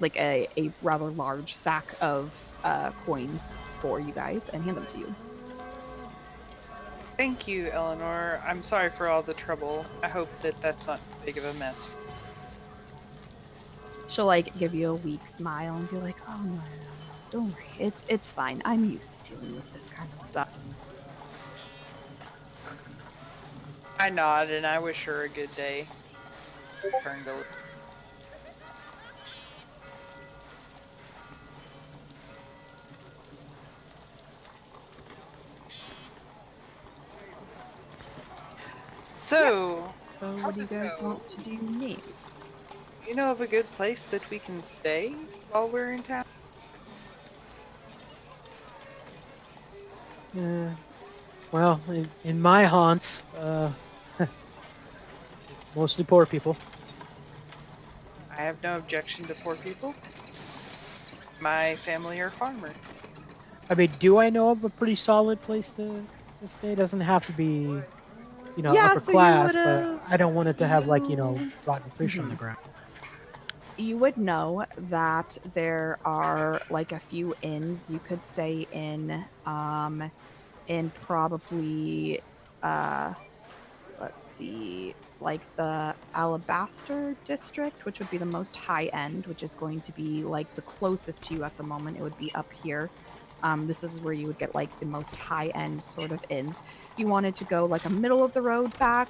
like a rather large sack of coins for you guys and hand them to you. Thank you, Eleanor. I'm sorry for all the trouble. I hope that that's not too big of a mess. She'll like give you a weak smile and be like, "Oh no, don't worry, it's fine. I'm used to dealing with this kind of stuff." I nod and I wish her a good day. Turn to So, So what how's do you it guys go? want to do next? You know of a good place that we can stay while we're in town? Well, in my haunts, mostly poor people. I have no objection to poor people. My family are farmers. I mean, do I know of a pretty solid place to stay? Doesn't have to be, Yeah, upper so you class, but would've- I don't want it to have like, you rotten fish on the Mhm. ground. You would know that there are like a few inns you could stay in probably let's see, like the Alabaster district, which would be the most high end, which is going to be like the closest to you at the moment. It would be up here. This is where you would get like the most high end sort of inns. If you wanted to go like a middle of the road back,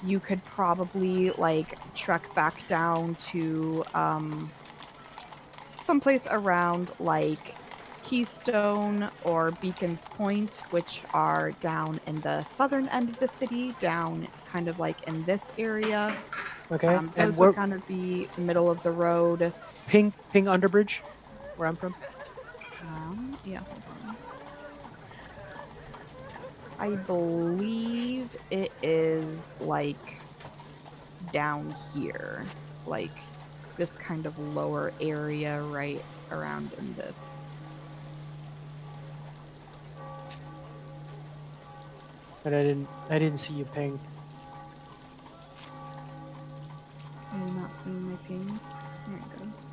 you could probably like trek back down to someplace around like Keystone or Beacon's Point, which are down in the southern end of the city, down kind of like in this area. Okay, and Those would kind of be middle of the road. Ping Underbridge, where I'm from. Yeah, hold on. I believe it is like down here, like this kind of lower area right around in this. But I didn't see you ping. Are you not seeing my pings? There it goes.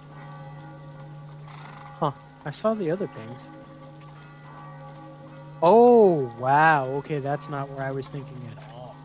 Huh? I saw the other pings. Oh wow. Okay, that's not where I was thinking at all.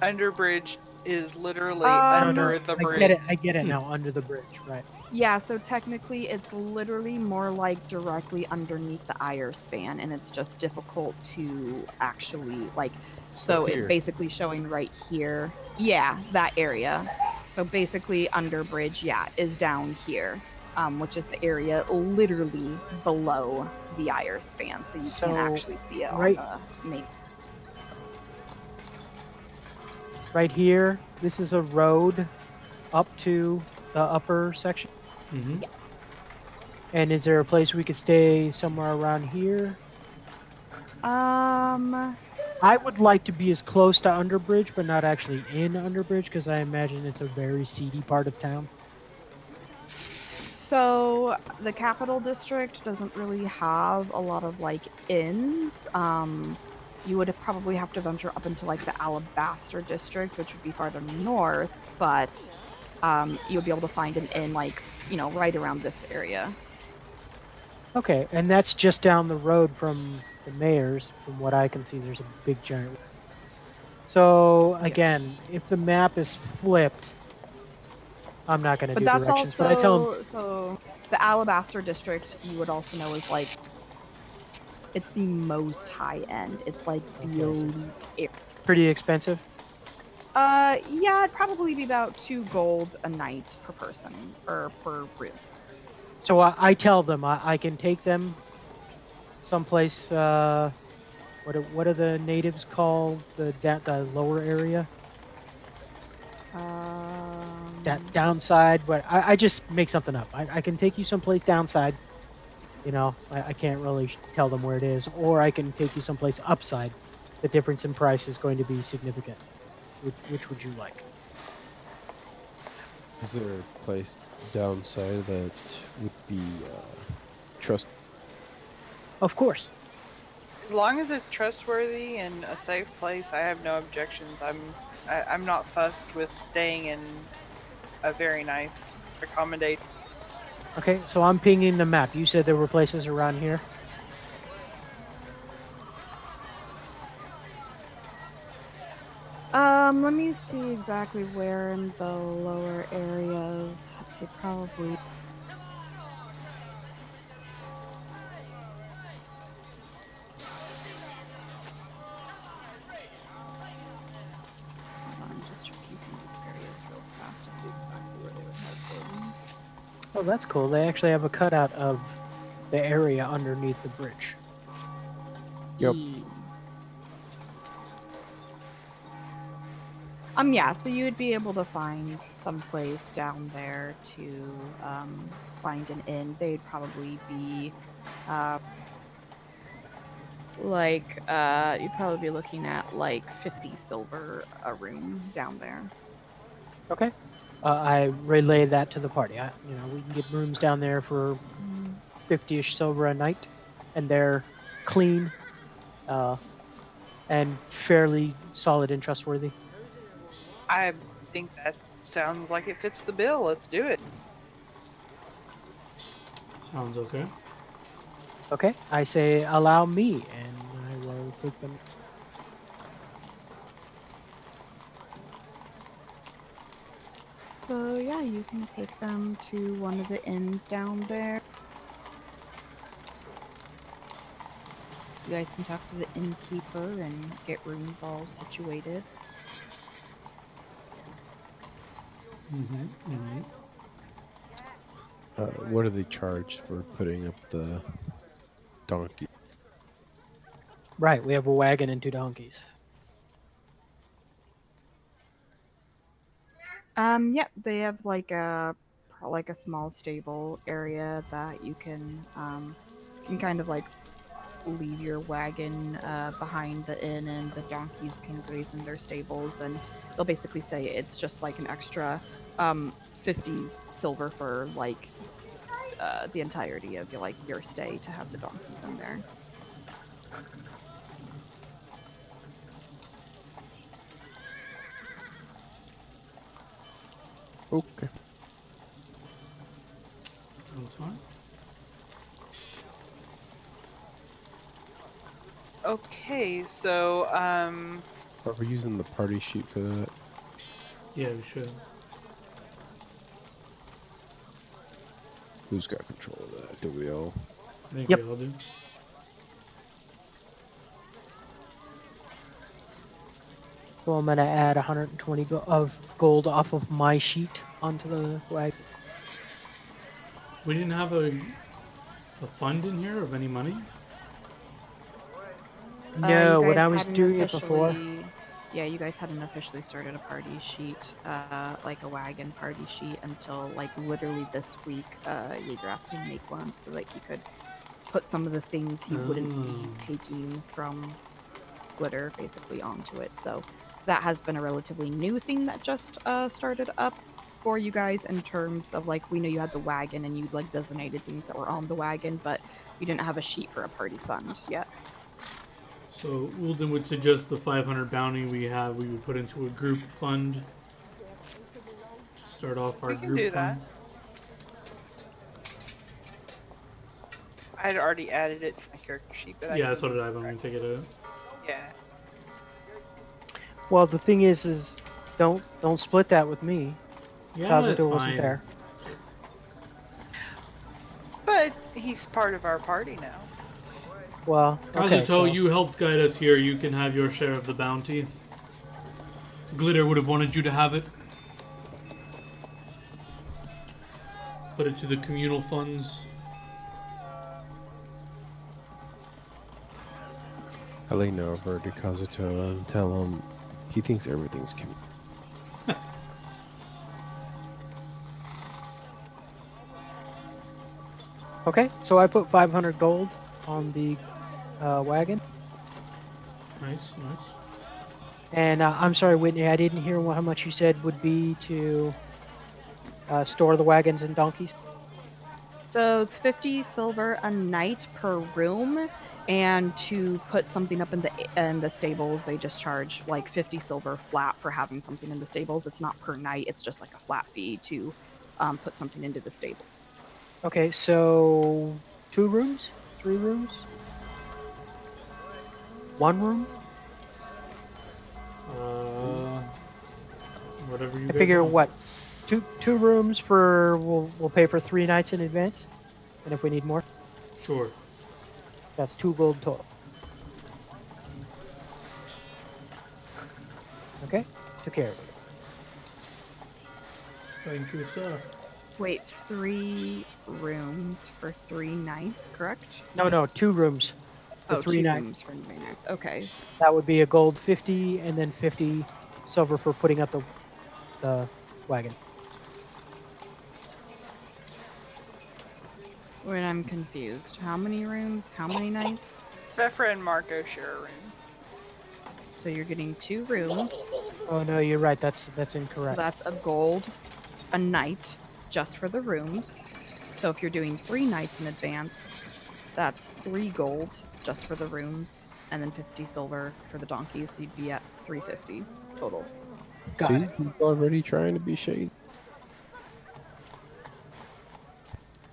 Underbridge is literally No, under the I bridge. get it. I get it now. Under the bridge, right? Yeah, so technically it's literally more like directly underneath the Ire span, and it's just difficult to actually like. So it here. basically showing right here. Yeah, that area. So basically Underbridge, yeah, is down here, which is the area literally below the Ire span, so you So, can't actually see it right- on the main. Right here. This is a road up to the upper section. Mm-hmm. Yeah. And is there a place we could stay somewhere around here? I would like to be as close to Underbridge, but not actually in Underbridge, because I imagine it's a very seedy part of town. So the capital district doesn't really have a lot of like inns. You would probably have to venture up into like the Alabaster district, which would be farther north, but you would be able to find an inn like, right around this area. Okay, and that's just down the road from the mayor's. From what I can see, there's a big giant. So Yeah. again, if the map is flipped, I'm not going to But do that's directions. But I tell them, also so the Alabaster district you would also know is like it's the most high end. It's like the Okay, so- elite area. pretty expensive. Yeah, it'd probably be about 2 gold a night per person or per room. So I tell them I can take them someplace. What do the natives call the lower area? That Um, downside. But I just make something up. I can take you someplace downside. I can't really tell them where it is, or I can take you someplace upside. The difference in price is going to be significant. Which would you like? Is there a place downside that would be trust? Of course. As long as it's trustworthy and a safe place, I have no objections. I'm not fussed with staying in a very nice accommodation. Okay, so I'm pinging the map. You said there were places around here. let me see exactly where in the lower areas. Let's see, probably. Hold on, I'm just checking some of these areas real fast to see exactly where they would have things. Oh, that's cool. They actually have a cutout of the area underneath the bridge. Yep. Yeah, so you would be able to find some place down there to find an inn. They'd probably be you'd probably be looking at like 50 silver a room down there. Okay. I relay that to the party. We can get rooms down there for 50-ish silver a night, and they're clean, and fairly solid and trustworthy. I think that sounds like it fits the bill. Let's do it. Sounds okay. Okay, I say allow me, and I will take them. So yeah, you can take them to one of the inns down there. You guys can talk to the innkeeper and get rooms all situated. What do they charge for putting up the donkey? Right, we have a wagon and 2 donkeys. Yeah, they have like a small stable area that you can kind of like leave your wagon behind the inn, and the donkeys can graze in their stables, and they'll basically say it's just like an extra 50 silver for like the entirety of your stay to have the donkeys in there. Okay. That's fine. Okay, so Are we using the party sheet for that? Yeah, we should. Who's got control of that? Do we all? I think Yep. we all do. So I'm going to add 120 of gold off of my sheet onto the wagon. We didn't have a fund in here of any money. No, You when guys I was hadn't doing it before. Yeah, you guys hadn't officially started a party sheet, like a wagon party sheet, until like literally this week. You were asking to make one so like you could put some of the things he wouldn't be taking from glitter basically onto it. So that has been a relatively new thing that just started up for you guys in terms of like we know you had the wagon and you like designated things that were on the wagon, but you didn't have a sheet for a party fund yet. So Ulden would suggest the 500 bounty we would put into a group fund. To start off our We can group do fund. that. I had already added it to my character sheet, but Yeah, I so did I, but I'm going to take it out. yeah. Well, the thing is don't split that with me. Yeah, that's Kazuto wasn't fine. there. But he's part of our party now. Well, okay, Kazuto, so you helped guide us here. You can have your share of the bounty. Glitter would have wanted you to have it. Put it to the communal funds. I lean over to Kazuto and tell him he thinks everything's cute. okay, so I put 500 gold on the wagon. Nice, nice. And I'm sorry, Whitney, I didn't hear how much you said would be to store the wagons and donkeys. So it's 50 silver a night per room, and to put something up in the stables, they just charge like 50 silver flat for having something in the stables. It's not per night; it's just like a flat fee to put something into the stable. Okay, so 2 rooms, 3 rooms, 1 room. Whatever you I guys figure want. what, two rooms for we'll pay for 3 nights in advance, and if we need more, Sure. that's 2 gold total. Okay, took care of it. Thank you, sir. Wait, 3 rooms for 3 nights, correct? No, 2 rooms for Oh, 3 2 nights. rooms for 3 nights. Okay. That would be a gold 50, and then 50 silver for putting up the wagon. Wait, I'm confused. How many rooms? How many nights? Sephra and Marco share a room. So you're getting 2 rooms. Oh no, you're right. That's So incorrect. that's a gold a night just for the rooms. So if you're doing 3 nights in advance, that's 3 gold just for the rooms, and then 50 silver for the donkeys. So you'd be at 350 total. Got See, it. he's already trying to be shady.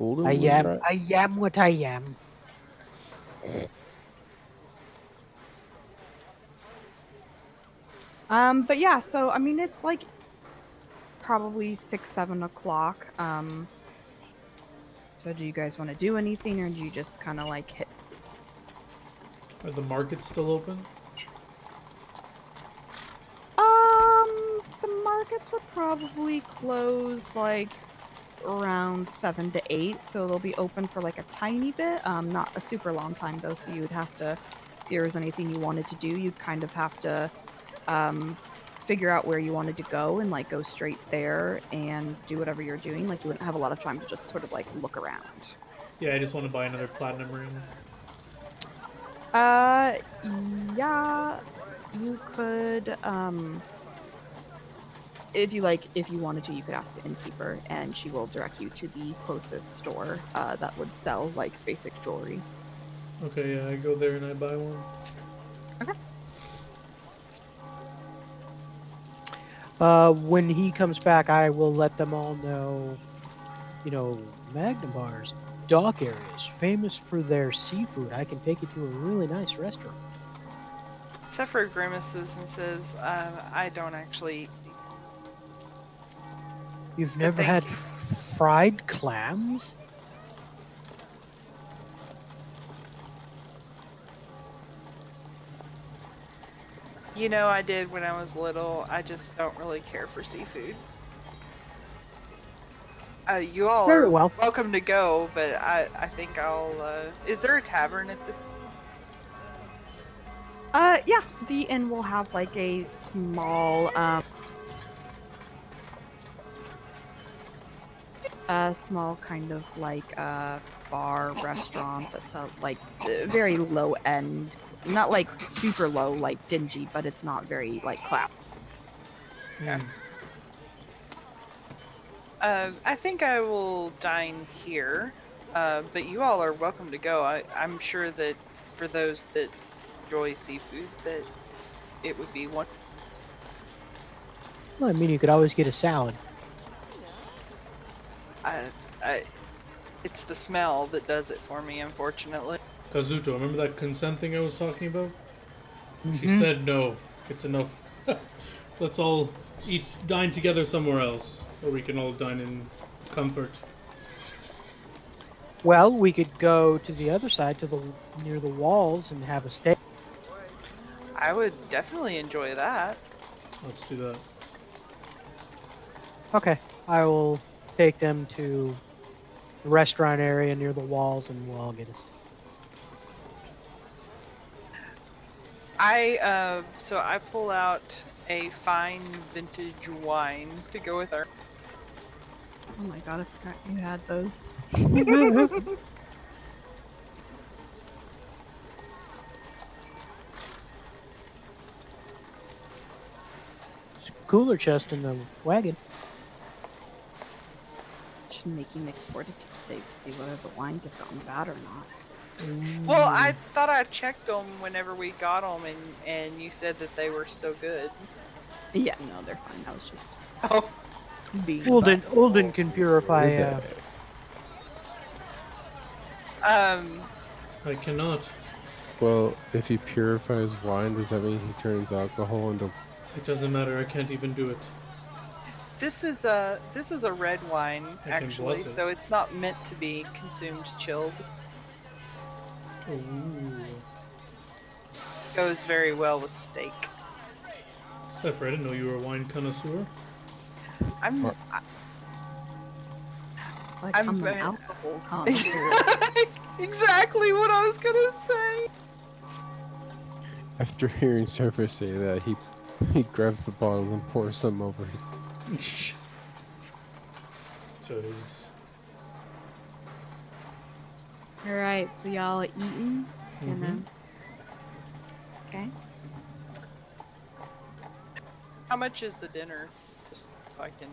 Ulden was right. I am what I am. But yeah, so I mean, it's like probably 6-7 o'clock. So do you guys want to do anything, or do you just kind of like hit? Are the markets still open? The markets would probably close like around 7 to 8, so they'll be open for like a tiny bit. Not a super long time though, so you would have to, if there was anything you wanted to do, you'd kind of have to figure out where you wanted to go and like go straight there and do whatever you're doing. Like you wouldn't have a lot of time to just sort of like look around. Yeah, I just want to buy another platinum ring. Yeah, you could, if you wanted to, you could ask the innkeeper, and she will direct you to the closest store that would sell like basic jewelry. Okay, yeah, I go there and I buy one. When he comes back, I will let them all know. Magnabar's dock area is famous for their seafood. I can take you to a really nice restaurant. Sephra grimaces and says, I don't actually eat seafood. You've never thank had you. fried clams? You know, I did when I was little. I just don't really care for seafood. You all Very are well. welcome to go, but I think I'll. Is there a tavern at this? Yeah, the inn will have like a small kind of like bar restaurant that sells like very low end not like super low, like dingy, but it's not very like cloud. Yeah. Mm. I think I will dine here, but you all are welcome to go. I'm sure that for those that enjoy seafood, that it would be one. Well, I mean, you could always get a salad. I, it's the smell that does it for me, unfortunately. Kazuto, remember that consent thing I was talking about? She Mhm. said no. It's enough. Let's all dine together somewhere else, where we can all dine in comfort. Well, we could go to the other side, to the near the walls, and have a steak. I would definitely enjoy that. Let's do that. Okay, I will take them to the restaurant area near the walls, and we'll all get a steak. So I pull out a fine vintage wine to go with our. Oh my god, I forgot you had those. There's a cooler chest in the wagon. Should make you make a fortitude save to see whether the wines have gotten bad or not. Well, I thought I checked them whenever we got them, and you said that they were still good. Yeah, no, they're fine. That was just Oh, being Ulden can purify. I cannot. Well, if he purifies wine, does that mean he turns alcohol into? It doesn't matter. I can't even do it. this is a red wine I can actually, bless it. so it's not meant to be consumed chilled. Ooh. Goes very well with steak. Zephyr, I didn't know you were a wine connoisseur. I'm Mar- like I'm I'm an very- alcohol connoisseur. exactly what I was gonna say. After hearing Surfer say that, he grabs the bottle and pours some over his. Jeez. All right, so y'all are eating, Mhm. and then okay. How much is the dinner? Just so I can.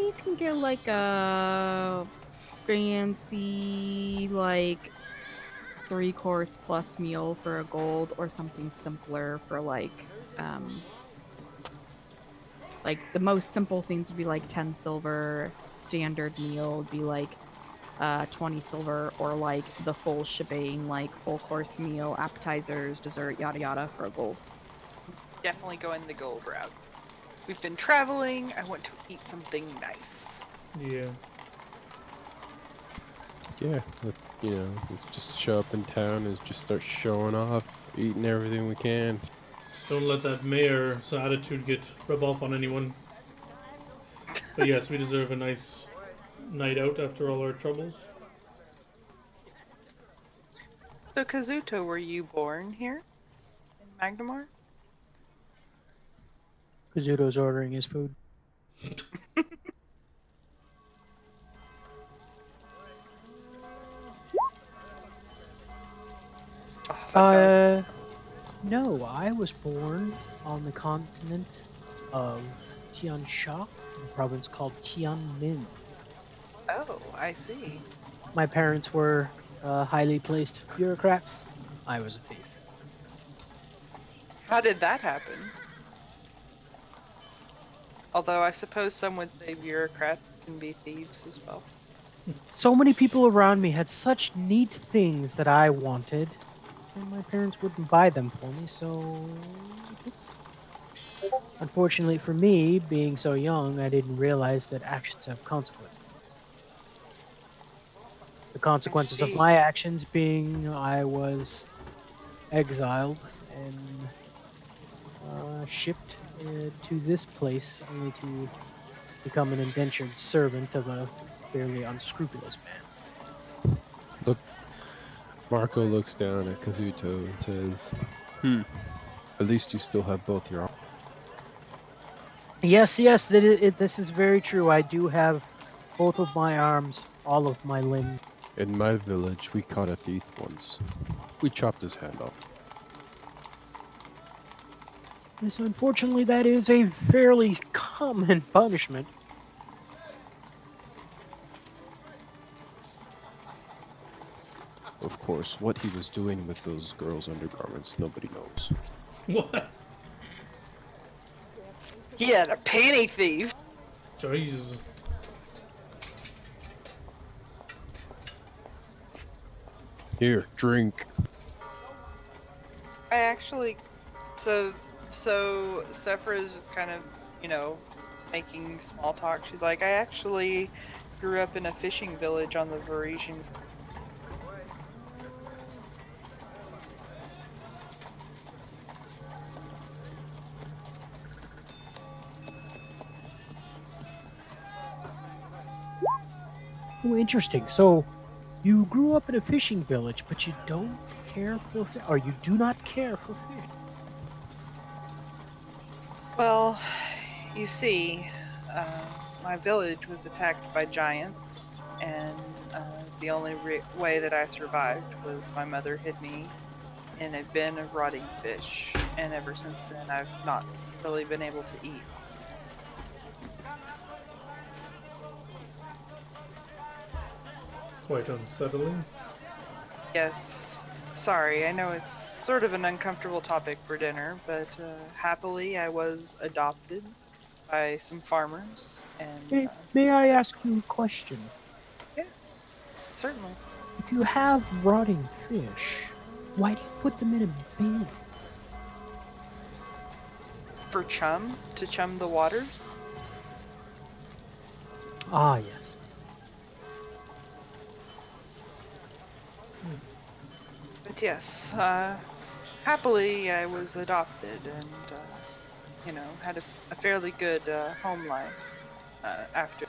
You can get like a fancy like 3-course plus meal for a gold, or something simpler for like the most simple things would be like 10 silver. Standard meal would be like 20 silver, or like the full shebang, like full course meal, appetizers, dessert, yada yada, for a gold. Definitely going the gold route. We've been traveling. I want to eat something nice. Yeah. Yeah, let's just show up in town and just start showing off, eating everything we can. Just don't let that mayor's attitude rub off on anyone. But yes, we deserve a nice night out after all our troubles. So Kazuto, were you born here in Magnamar? Kazuto's ordering his food. Oh, that sounds. No, I was born on the continent of Tian Sha, in a province called Tianmin. Oh, I see. My parents were highly placed bureaucrats. I was a thief. How did that happen? Although I suppose some would say bureaucrats can be thieves as well. So many people around me had such neat things that I wanted, and my parents wouldn't buy them for me, so... Unfortunately for me, being so young, I didn't realize that actions have consequences. The consequences of see. my actions being I was exiled and shipped to this place only to become an indentured servant of a fairly unscrupulous man. Marco looks down at Kazuto and says, at least you still have both your arms. Yes, this is very true. I do have both of my arms, all of my limbs. In my village, we caught a thief once. We chopped his hand off. Yes, unfortunately, that is a fairly common punishment. Of course, what he was doing with those girls' undergarments, nobody knows. What? He had a panty thief. Jeez. Here, drink. I actually, so Sephra is just kind of, making small talk. She's like, I actually grew up in a fishing village on the Varisian. Oh, interesting. So, you grew up in a fishing village, but you don't care for, or you do not care for fish. Well, you see, my village was attacked by giants, and the only way that I survived was my mother hid me in a bin of rotting fish, and ever since then I've not really been able to eat. Quite unsettling. Yes, sorry, I know it's sort of an uncomfortable topic for dinner, but happily I was adopted by some farmers, and May I ask you a question? yes, certainly. If you have rotting fish, why do you put them in a bin? For chum, to chum the waters. Ah, yes. But yes, happily I was adopted and, had a fairly good home life after.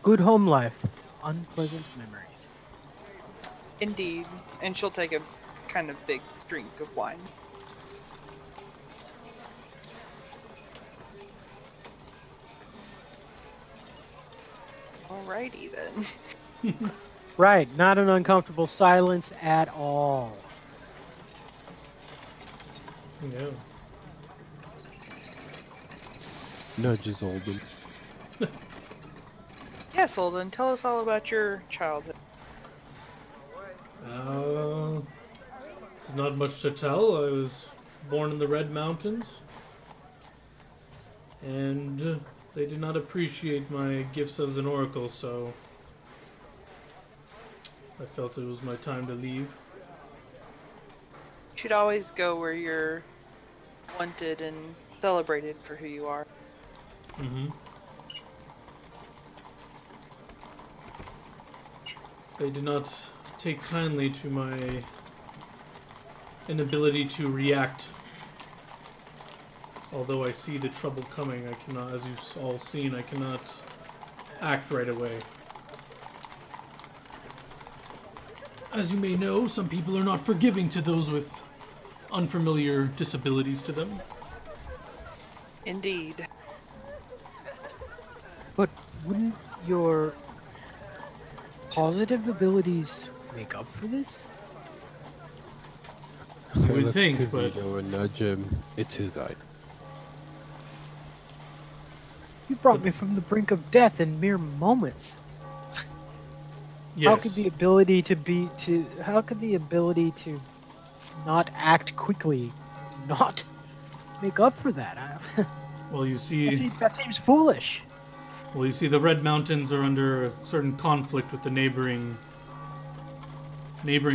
Good home life, unpleasant memories. Indeed, and she'll take a kind of big drink of wine. Alrighty then. Right, not an uncomfortable silence at all. Yeah. Nudges Olden. Yes, Olden, tell us all about your childhood. There's not much to tell. I was born in the Red Mountains, and they did not appreciate my gifts as an oracle, so I felt it was my time to leave. You should always go where you're wanted and celebrated for who you are. Mm-hmm. They did not take kindly to my inability to react. Although I see the trouble coming, I cannot, as you've all seen, I cannot act right away. As you may know, some people are not forgiving to those with unfamiliar disabilities to them. Indeed. But wouldn't your positive abilities make up for this? You would think, but Kazito and nudge him. It's his eye. You brought me from the brink of death in mere moments. yes. How could the ability to not act quickly not make up for that? Well, you see, That seems foolish. well, you see, the Red Mountains are under a certain conflict with the neighboring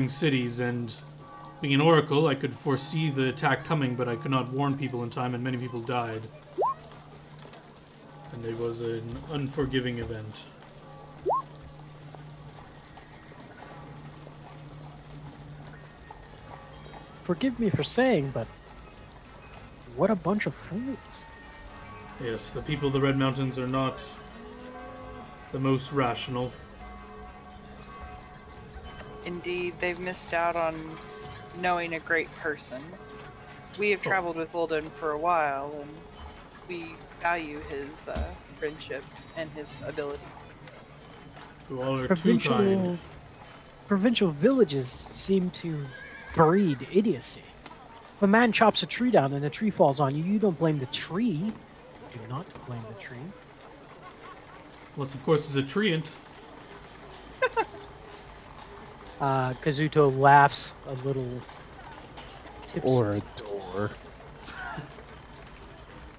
cities, and being an oracle, I could foresee the attack coming, but I could not warn people in time, and many people died. And it was an unforgiving event. Forgive me for saying, but what a bunch of fools. Yes, the people of the Red Mountains are not the most rational. Indeed, they've missed out on knowing a great person. We have traveled with Olden for a while, and we value his friendship and his ability. You all are too kind. Provincial villages seem to breed idiocy. If a man chops a tree down and the tree falls on you, you don't blame the tree. Do not blame the tree. Unless, of course, it's a treant. Kazuto laughs a little. Or a door.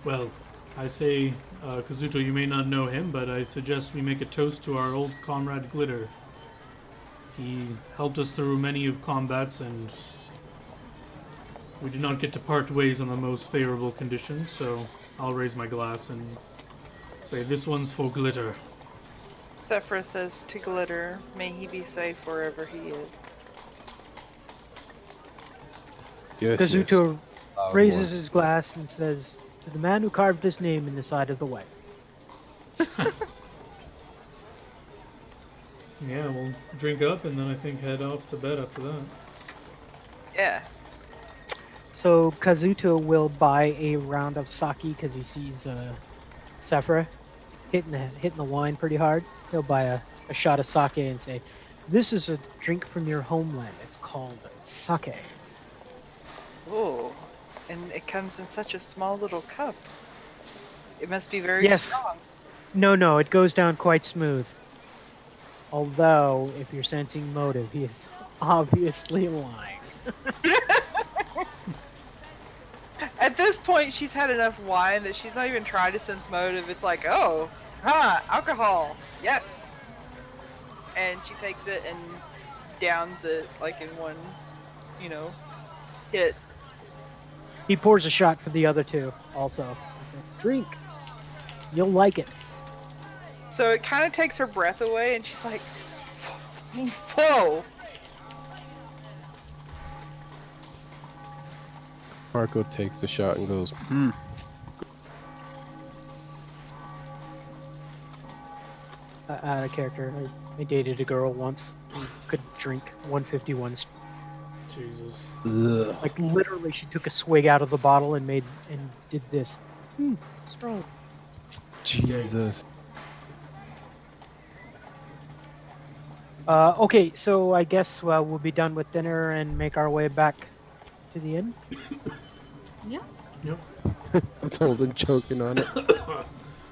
Well, I say, Kazuto, you may not know him, but I suggest we make a toast to our old comrade Glitter. He helped us through many of combats, and we did not get to part ways on the most favorable conditions, so I'll raise my glass and say this one's for Glitter. Zephyr says to Glitter, may he be safe wherever he is. Yes, Kazuto yes. raises his glass and says, "To the man who carved his name in the side of the way." Yeah, we'll drink up and then I think head off to bed after that. Yeah. So Kazuto will buy a round of sake because he sees Sephra hitting the wine pretty hard. He'll buy a shot of sake and say, "This is a drink from your homeland. It's called sake." Ooh. And it comes in such a small little cup. It must be very strong. No, it goes down quite smooth. Although, if you're sensing motive, he is obviously lying. At this point, she's had enough wine that she's not even trying to sense motive. It's like, oh, alcohol, yes. And she takes it and downs it like in one, hit. He pours a shot for the other two also. He says, "Drink. You'll like it." So it kind of takes her breath away, and she's like, whoa. Marco takes the shot and goes, Out of character, I dated a girl once who could drink 151s. Jesus. Ugh. Like literally, she took a swig out of the bottle and did this. Strong. Jesus. Okay, so I guess we'll be done with dinner and make our way back to the inn. Yeah. Yep. I told him choking on it.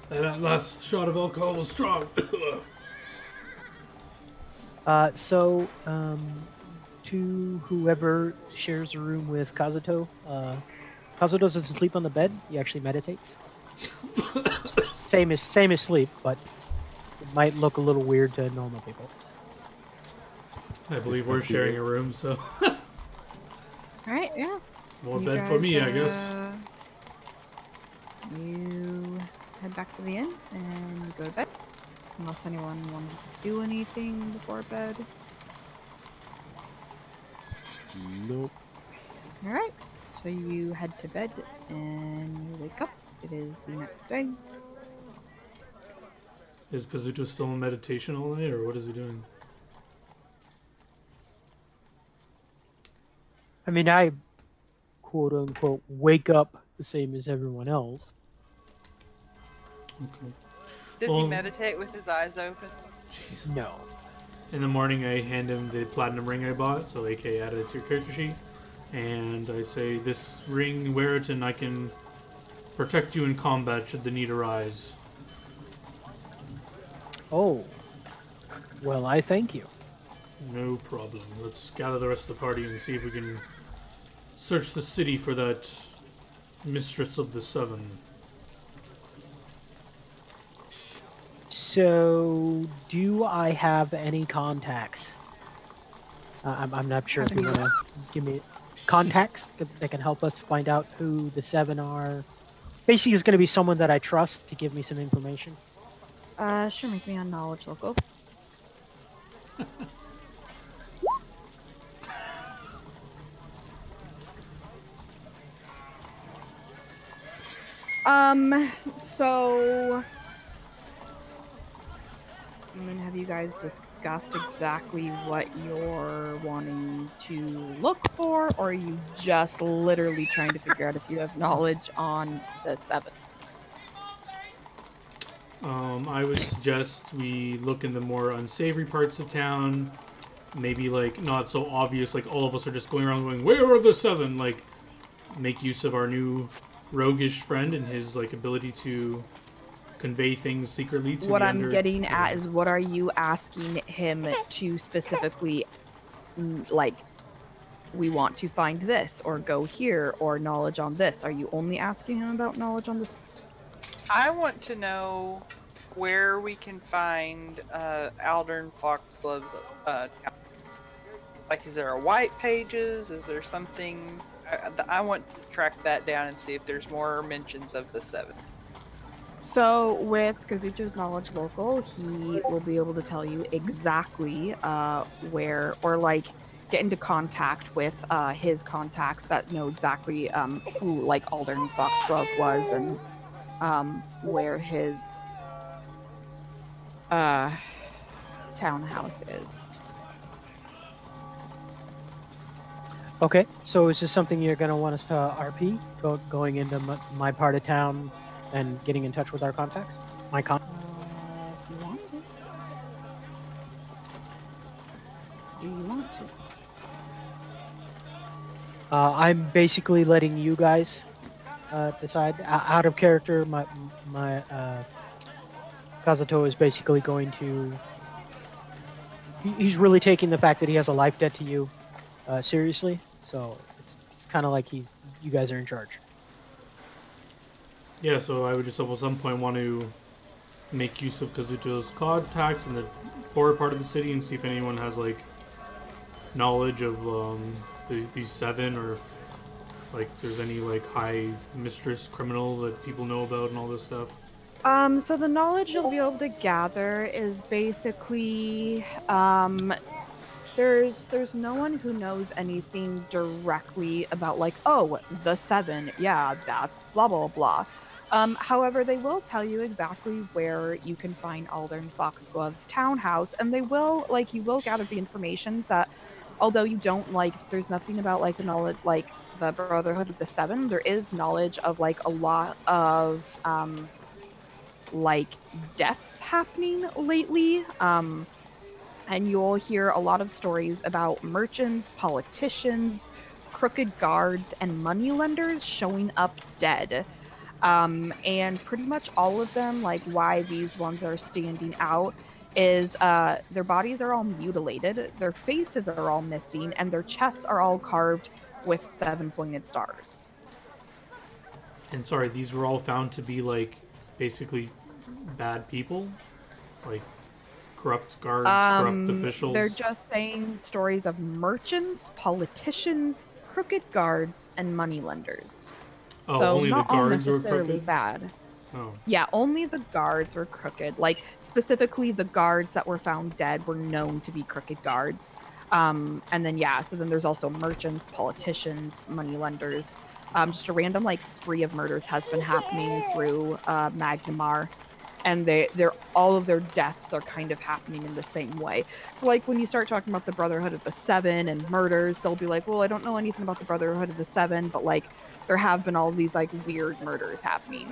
That last shot of alcohol was strong. To whoever shares a room with Kazuto, Kazuto doesn't sleep on the bed. He actually meditates. same as sleep, but it might look a little weird to normal people. I believe we're sharing a room, so Alright, yeah. more You bed for me, I guys, guess. You head back to the inn and go to bed. Unless anyone wanted to do anything before bed. Nope. Alright. So you head to bed and you wake up. It is the next day. Is Kazuto still in meditation all night, or what is he doing? I mean, I quote unquote wake up the same as everyone else. Okay. Does he meditate with his eyes open? Jeez. No. In the morning, I hand him the platinum ring I bought, so AK added it to your character sheet. And I say, this ring, wear it and I can protect you in combat should the need arise. Oh. Well, I thank you. No problem. Let's gather the rest of the party and see if we can search the city for that Mistress of the Seven. So, do I have any contacts? I'm not sure if you want to give me contacts that can help us find out who the seven are. Basically, it's going to be someone that I trust to give me some information. Sure, make me on knowledge local. So I mean, have you guys discussed exactly what you're wanting to look for, or are you just literally trying to figure out if you have knowledge on the seven? I would suggest we look in the more unsavory parts of town. Maybe like not so obvious, like all of us are just going around going, "Where are the 7?" Like, make use of our new roguish friend and his like ability to convey things secretly to What the I'm under. getting at is, what are you asking him to specifically, like, we want to find this, or go here, or knowledge on this? Are you only asking him about knowledge on this? I want to know where we can find Aldern Foxglove's like, is there a white pages? Is there something? I want to track that down and see if there's more mentions of the 7. So, with Kazuto's knowledge local, he will be able to tell you exactly where, or like get into contact with his contacts that know exactly who like Aldern Foxglove was, and where his townhouse is. Okay, so is this something you're going to want us to RP, going into my part of town and getting in touch with our contacts? If you want to. Do you want to? I'm basically letting you guys decide. Out of character, my Kazuto is basically going to. He's really taking the fact that he has a life debt to you seriously. So it's kind of like you guys are in charge. Yeah, so I would just at some point want to make use of Kazuto's contacts in the poorer part of the city and see if anyone has like knowledge of these 7, or if like there's any like high mistress criminal that people know about and all this stuff. So the knowledge you'll be able to gather is basically there's no one who knows anything directly about like, oh, the 7, yeah, that's blah blah blah. However, they will tell you exactly where you can find Aldern Foxglove's townhouse, and they will like, you will gather the informations that, although you don't like, there's nothing about like the knowledge like the Brotherhood of the 7. There is knowledge of like a lot of like deaths happening lately. And you'll hear a lot of stories about merchants, politicians, crooked guards, and moneylenders showing up dead. And pretty much all of them, like why these ones are standing out, is their bodies are all mutilated, their faces are all missing, and their chests are all carved with 7 pointed stars. And sorry, these were all found to be like basically bad people, like corrupt guards, corrupt officials. They're just saying stories of merchants, politicians, crooked guards, and moneylenders. Oh, So only the not all guards were necessarily crooked? bad. Oh, Yeah, only the guards were crooked. Like, specifically the guards that were found dead were known to be crooked guards. And then, yeah, so then there's also merchants, politicians, moneylenders. Just a random, like, spree of murders has been happening through Magnamar. And they're all of their deaths are kind of happening in the same way. So, like, when you start talking about the Brotherhood of the 7 and murders, they'll be like, well, I don't know anything about the Brotherhood of the 7, but, like, there have been all these, like, weird murders happening.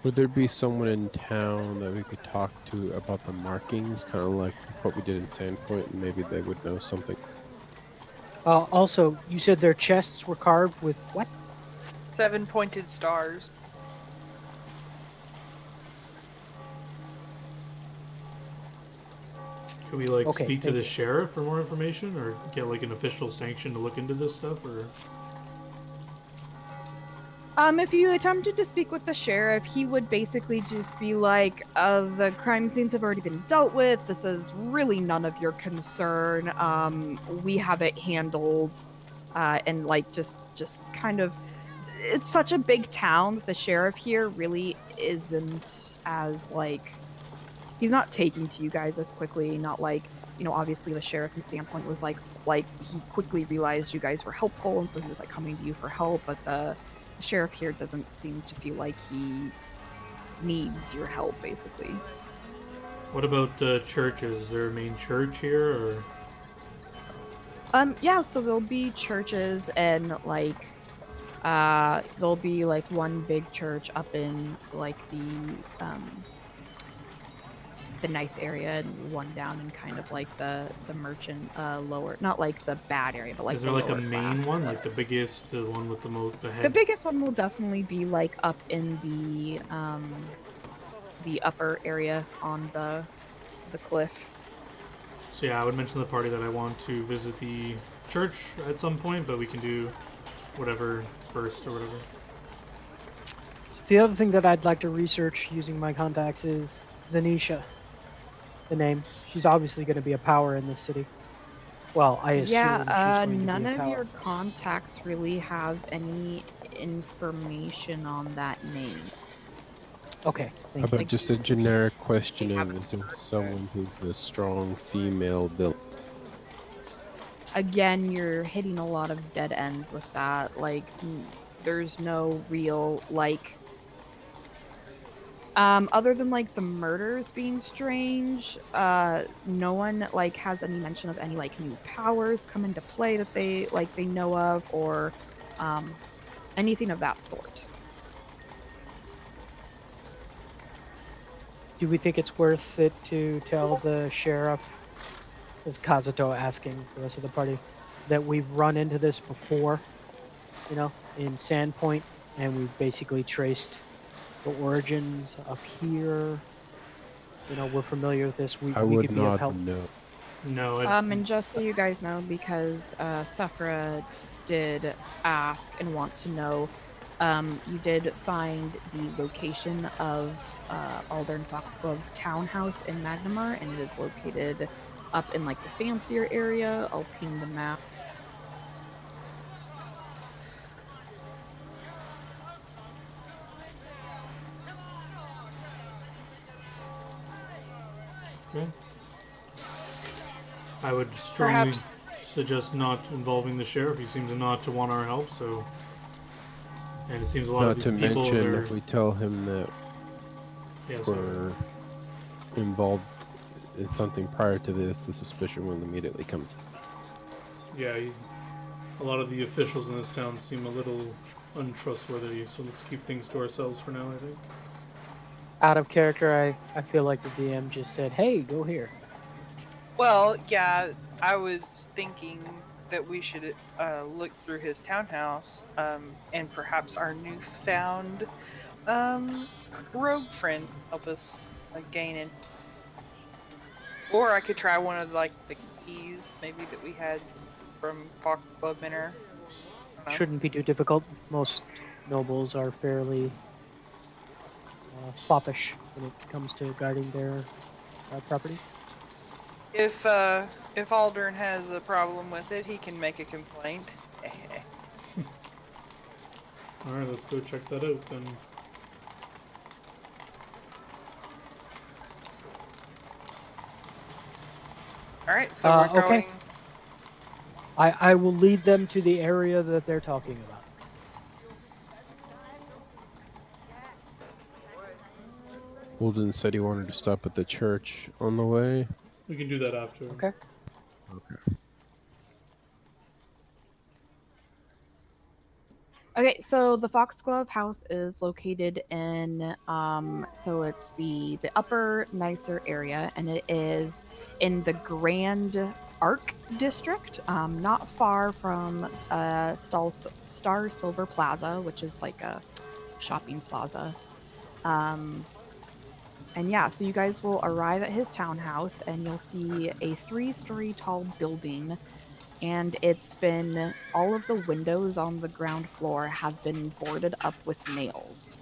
Would there be someone in town that we could talk to about the markings, kind of like what we did in Sandpoint, and maybe they would know something? Also, you said their chests were carved with what? 7 pointed stars. could we like Okay, speak to thank the you. sheriff for more information, or get like an official sanction to look into this stuff, or? If you attempted to speak with the sheriff, he would basically just be like, the crime scenes have already been dealt with. This is really none of your concern. We have it handled. And like, just kind of, it's such a big town that the sheriff here really isn't as like, he's not taking to you guys as quickly. Not like, you know, obviously the sheriff in Sandpoint was like he quickly realized you guys were helpful, and so he was like coming to you for help. But the sheriff here doesn't seem to feel like he needs your help, basically. What about churches? Is there a main church here, or? Yeah, so there'll be churches, and like there'll be like one big church up in like the the nice area and one down in kind of like the merchant lower, not like the bad area, but like Is the there like a lower main class. one, like the biggest, the one with the most, the The head? biggest one will definitely be like up in the upper area on the cliff. So yeah, I would mention to the party that I want to visit the church at some point, but we can do whatever first or whatever. So the other thing that I'd like to research using my contacts is Zanisha, the name. She's obviously going to be a power in this city. Well, I assume she's going to None be a of power. your contacts really have any information on that name. Okay, How thank you. about just a generic question They of haven't is there heard someone who's a strong female villain? Again, you're hitting a lot of dead ends with that. Like, there's no real like. Other than like the murders being strange, no one like has any mention of any like new powers come into play that they know of, or anything of that sort. Do we think it's worth it to tell the sheriff, is Kazuto asking the rest of the party, that we've run into this before, in Sandpoint, and we've basically traced the origins up here? We're familiar with this. We I we would could be of not help. know. No, And just so you guys know, because Safra did ask and want to know, you did find the location of Aldern Foxglove's townhouse in Magnamar, and it is located up in like the fancier area. I'll ping the map. okay. I would strongly Perhaps suggest not involving the sheriff. He seems not to want our help, so. And it seems a lot Not of to these people, mention, they're. if we tell him that Yeah, sorry. we're involved in something prior to this, the suspicion will immediately come. Yeah, a lot of the officials in this town seem a little untrustworthy, so let's keep things to ourselves for now, I think. Out of character, I feel like the DM just said, "Hey, go here." Well, yeah, I was thinking that we should look through his townhouse, and perhaps our newfound rogue friend help us gain in. Or I could try one of like the keys maybe that we had from Foxglove Manor. Huh? Shouldn't be too difficult. Most nobles are fairly foppish when it comes to guarding their properties. If Aldern has a problem with it, he can make a complaint. Alright, let's go check that out then. Alright, so we're okay. going. I will lead them to the area that they're talking about. Holden said he wanted to stop at the church on the way. We can do that after. Okay. Okay. Okay, so the Foxglove house is located in so it's the upper nicer area, and it is in the Grand Arc district, not far from Star Silver Plaza, which is like a shopping plaza. And yeah, so you guys will arrive at his townhouse, and you'll see a 3-story tall building, and it's been, all of the windows on the ground floor have been boarded up with nails.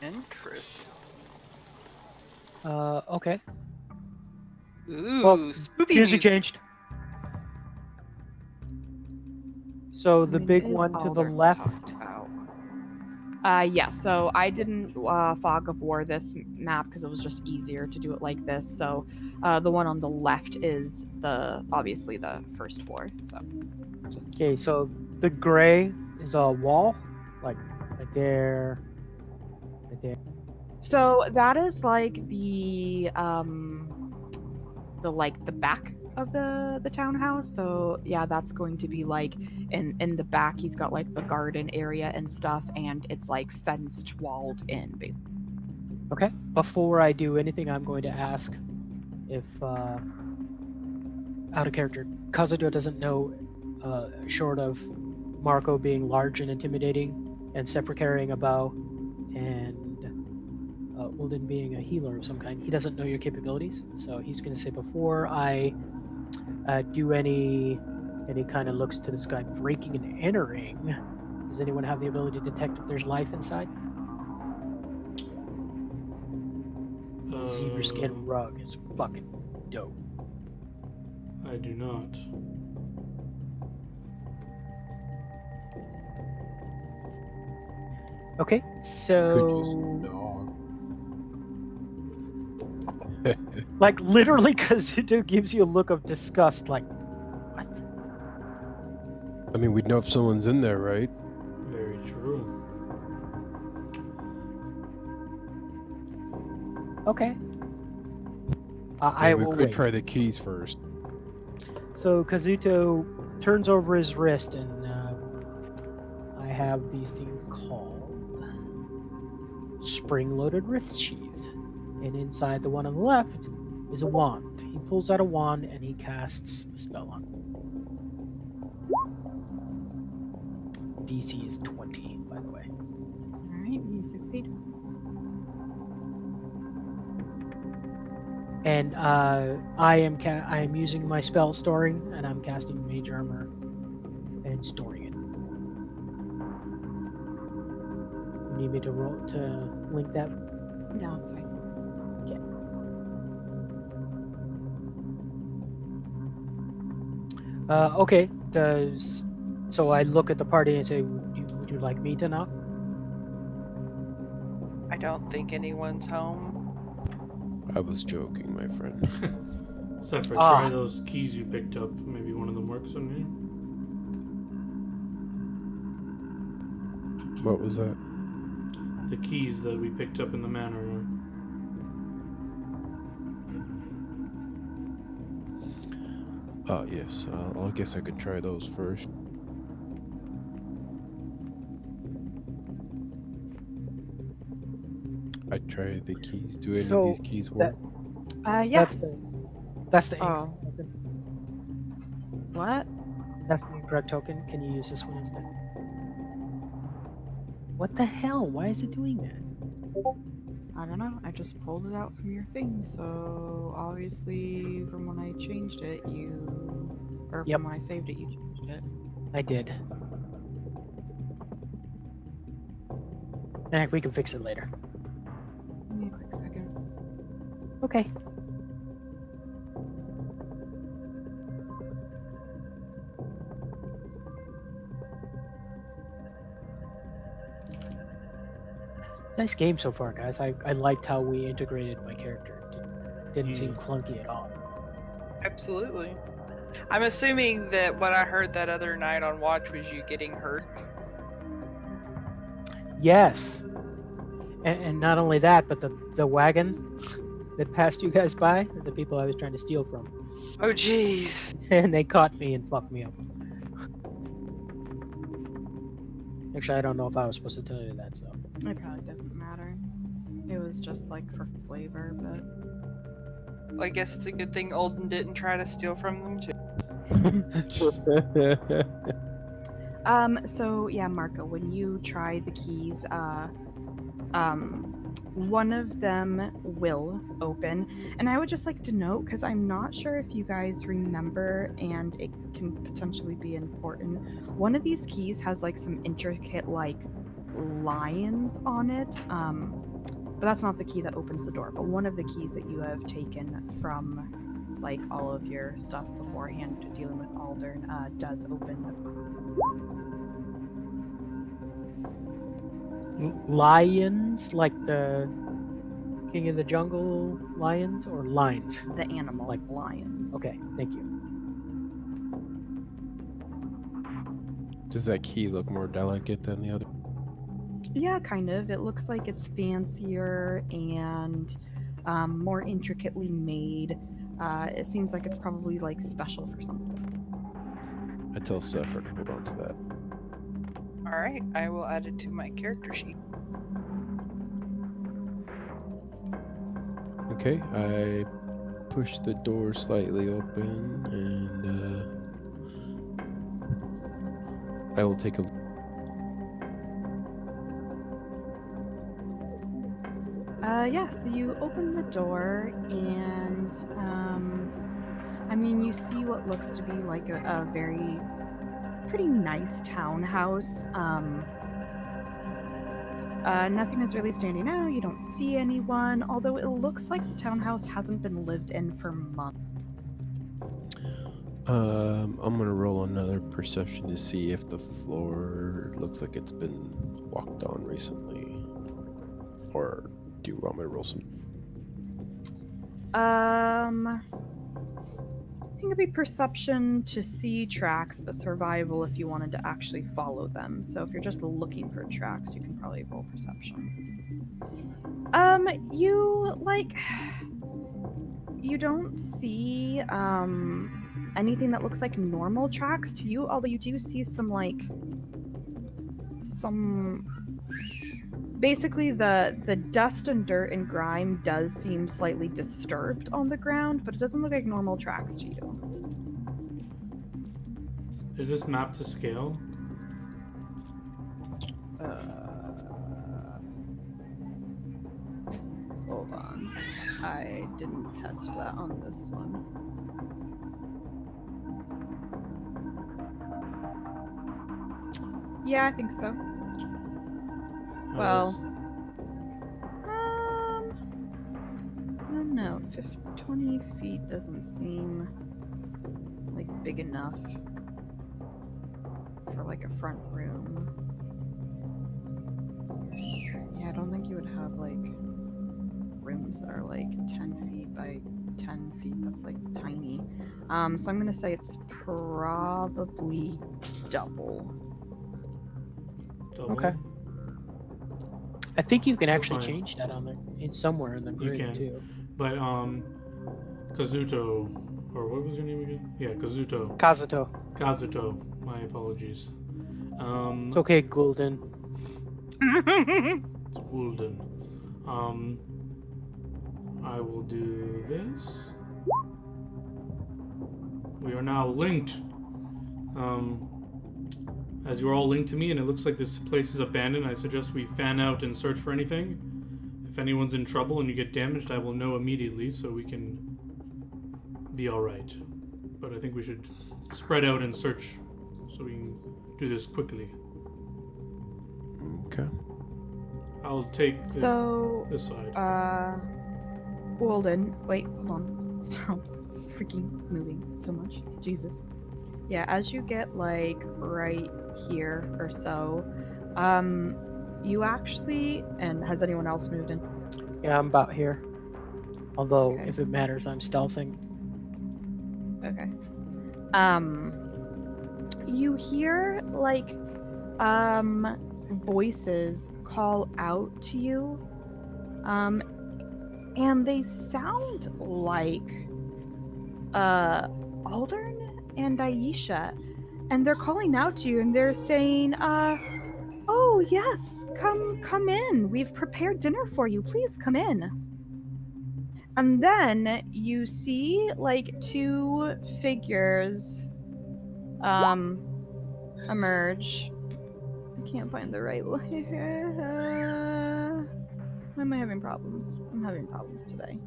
Interesting. Okay. Ooh, Well, spooky music music. changed. So I the mean, big it is one to the Aldern we left. talked about. Yeah, so I didn't fog of war this map because it was just easier to do it like this. So the one on the left is obviously the first floor. So just Okay, so the gray is a wall, like right there, right there. so that is like the back of the townhouse. So yeah, that's going to be like in the back. He's got like the garden area and stuff, and it's like fenced, walled in, basically. Okay. Before I do anything, I'm going to ask if, out of character, Kazuto doesn't know, short of Marco being large and intimidating, and Sephra carrying a bow, and Ulden being a healer of some kind, he doesn't know your capabilities. So he's going to say, before I do any kind of looks to the sky, breaking and entering, does anyone have the ability to detect if there's life inside? The zebra skin rug is fucking dope. I do not. Okay, Could use so dog. like literally, Kazuto gives you a look of disgust, like, what? I mean, we'd know if someone's in there, right? Very true. Okay. I I mean, we will could wait. try the keys first. So Kazuto turns over his wrist, and I have these things called spring-loaded wrist sheaths. And inside the one on the left is a wand. He pulls out a wand and he casts a spell on it. DC is 20, by the way. All right, you succeed. And I am using my spell storing, and I'm casting Mage Armor and storing it. You need me to roll to link that? No, it's fine. Okay. So I look at the party and say, would you like me to knock? I don't think anyone's home. I was joking, my friend. Sephra, Ah. try those keys you picked up. Maybe one of them works on you. What was that? The keys that we picked up in the manor. Yes. I guess I could try those first. I'd try the keys. Do any of So these keys work? Yes. That's the Oh. incorrect token. What? That's the incorrect token. Can you use this one instead? What the hell? Why is it doing that? I don't know. I just pulled it out from your thing, so obviously from when I changed it, Yep. from when I saved it, you changed it. I did. Heck, we can fix it later. Give me a quick second. Okay. Nice game so far, guys. I liked how we integrated my character. Didn't seem Yeah. clunky at all. Absolutely. I'm assuming that what I heard that other night on watch was you getting hurt. Yes. And not only that, but the wagon that passed you guys by, the people I was trying to steal from. Oh, jeez. And they caught me and fucked me up. Actually, I don't know if I was supposed to tell you that, so. It probably doesn't matter. It was just like for flavor, but Well, I guess it's a good thing Olden didn't try to steal from them too. so yeah, Marco, when you try the keys, one of them will open, and I would just like to note, because I'm not sure if you guys remember, and it can potentially be important, one of these keys has like some intricate like lions on it, but that's not the key that opens the door, but one of the keys that you have taken from like all of your stuff beforehand dealing with Aldern does open the Lions, like the King of the Jungle lions, or lines? the animal Like- lions. Okay, thank you. Does that key look more delicate than the other? Yeah, kind of. It looks like it's fancier and more intricately made. It seems like it's probably like special for something. I tell Sephra to hold on to that. All right, I will add it to my character sheet. Okay, I push the door slightly open and I will take a look. Yeah, so you open the door and I mean you see what looks to be like a very pretty nice townhouse. Nothing is really standing out. You don't see anyone, although it looks like the townhouse hasn't been lived in for months. I'm gonna roll another perception to see if the floor looks like it's been walked on recently. Or do you want me to roll some? I think it'd be perception to see tracks, but survival if you wanted to actually follow them. So if you're just looking for tracks, you can probably roll perception. You don't see anything that looks like normal tracks to you, although you do see some basically the dust and dirt and grime does seem slightly disturbed on the ground, but it doesn't look like normal tracks to you. Is this map to scale? Hold on. I didn't test that on this one. Yeah, I think so. Well, I don't know. 20 feet doesn't seem like big enough for like a front room. Yeah, I don't think you would have like rooms that are like 10 feet by 10 feet. That's like tiny. So I'm gonna say it's probably double. Double? Okay. I think you can That's actually fine. change that on the in somewhere in the grid can. too. But Kazuto, or what was your name again? Yeah, Kazuto. Kazuto. Kazuto. My apologies. It's okay, Gulden. It's Woolden. I will do this. We are now linked. As you're all linked to me, and it looks like this place is abandoned, I suggest we fan out and search for anything. If anyone's in trouble and you get damaged, I will know immediately so we can be alright. But I think we should spread out and search so we can do this quickly. Okay. I'll take this side. Walden, wait, hold on. Stop freaking moving so much. Jesus. Yeah, as you get like right here or so, you actually, and has anyone else moved in? Yeah, I'm about here. Although, Okay. if it matters, I'm stealthing. Okay. You hear like voices call out to you. And they sound like Aldern and Aisha. And they're calling out to you and they're saying, oh yes, come in. We've prepared dinner for you. Please come in. And then you see like two figures emerge. I can't find the right why am I having problems? I'm having problems today.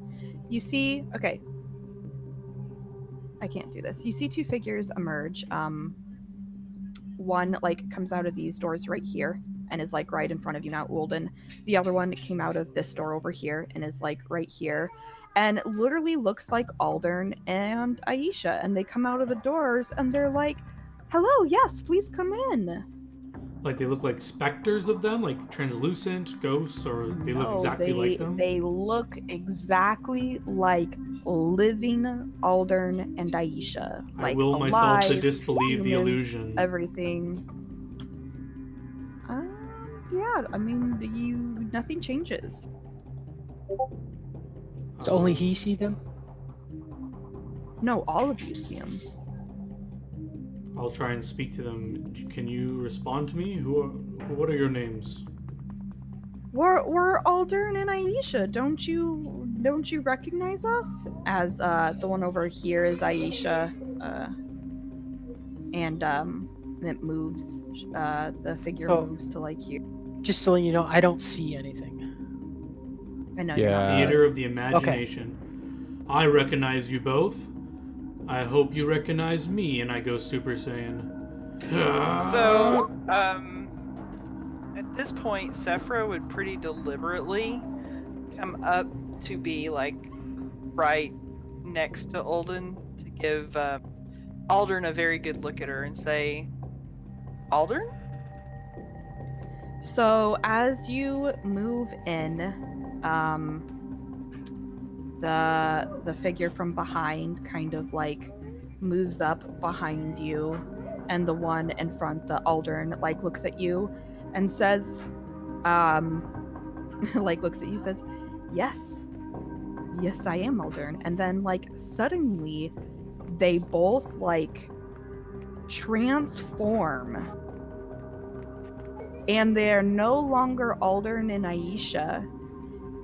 You see, okay. I can't do this. You see two figures emerge. One like comes out of these doors right here and is like right in front of you now, Walden. The other one came out of this door over here and is like right here. And literally looks like Aldern and Aisha. And they come out of the doors and they're like, hello, yes, please come in. Like they look like specters of them, like translucent ghosts, or they look exactly like them? They look exactly like living Aldern and Aisha. I Like will alive, myself to disbelieve the humans, illusion. Everything. Yeah, I mean, nothing changes. So only he see them? No, all of you see him. I'll try and speak to them. Can you respond to me? What are your names? We're Aldern and Aisha. Don't you don't you recognize us? As the one over here is Aisha, and it moves. The figure So- moves to like here. Just so you know, I don't see anything. I know you're not Yeah. Theater supposed of the imagination. I recognize you both. I hope you recognize me, and I go Super Saiyan. So, at this point, Sephra would pretty deliberately come up to be like right next to Alden to give Aldern a very good look at her and say, Aldern? So as you move in, the figure from behind kind of like moves up behind you, and the one in front, the Aldern, like looks at you and says, like looks at you, says, yes, I am Aldern. And then like suddenly they both like transform. And they're no longer Aldern and Aisha.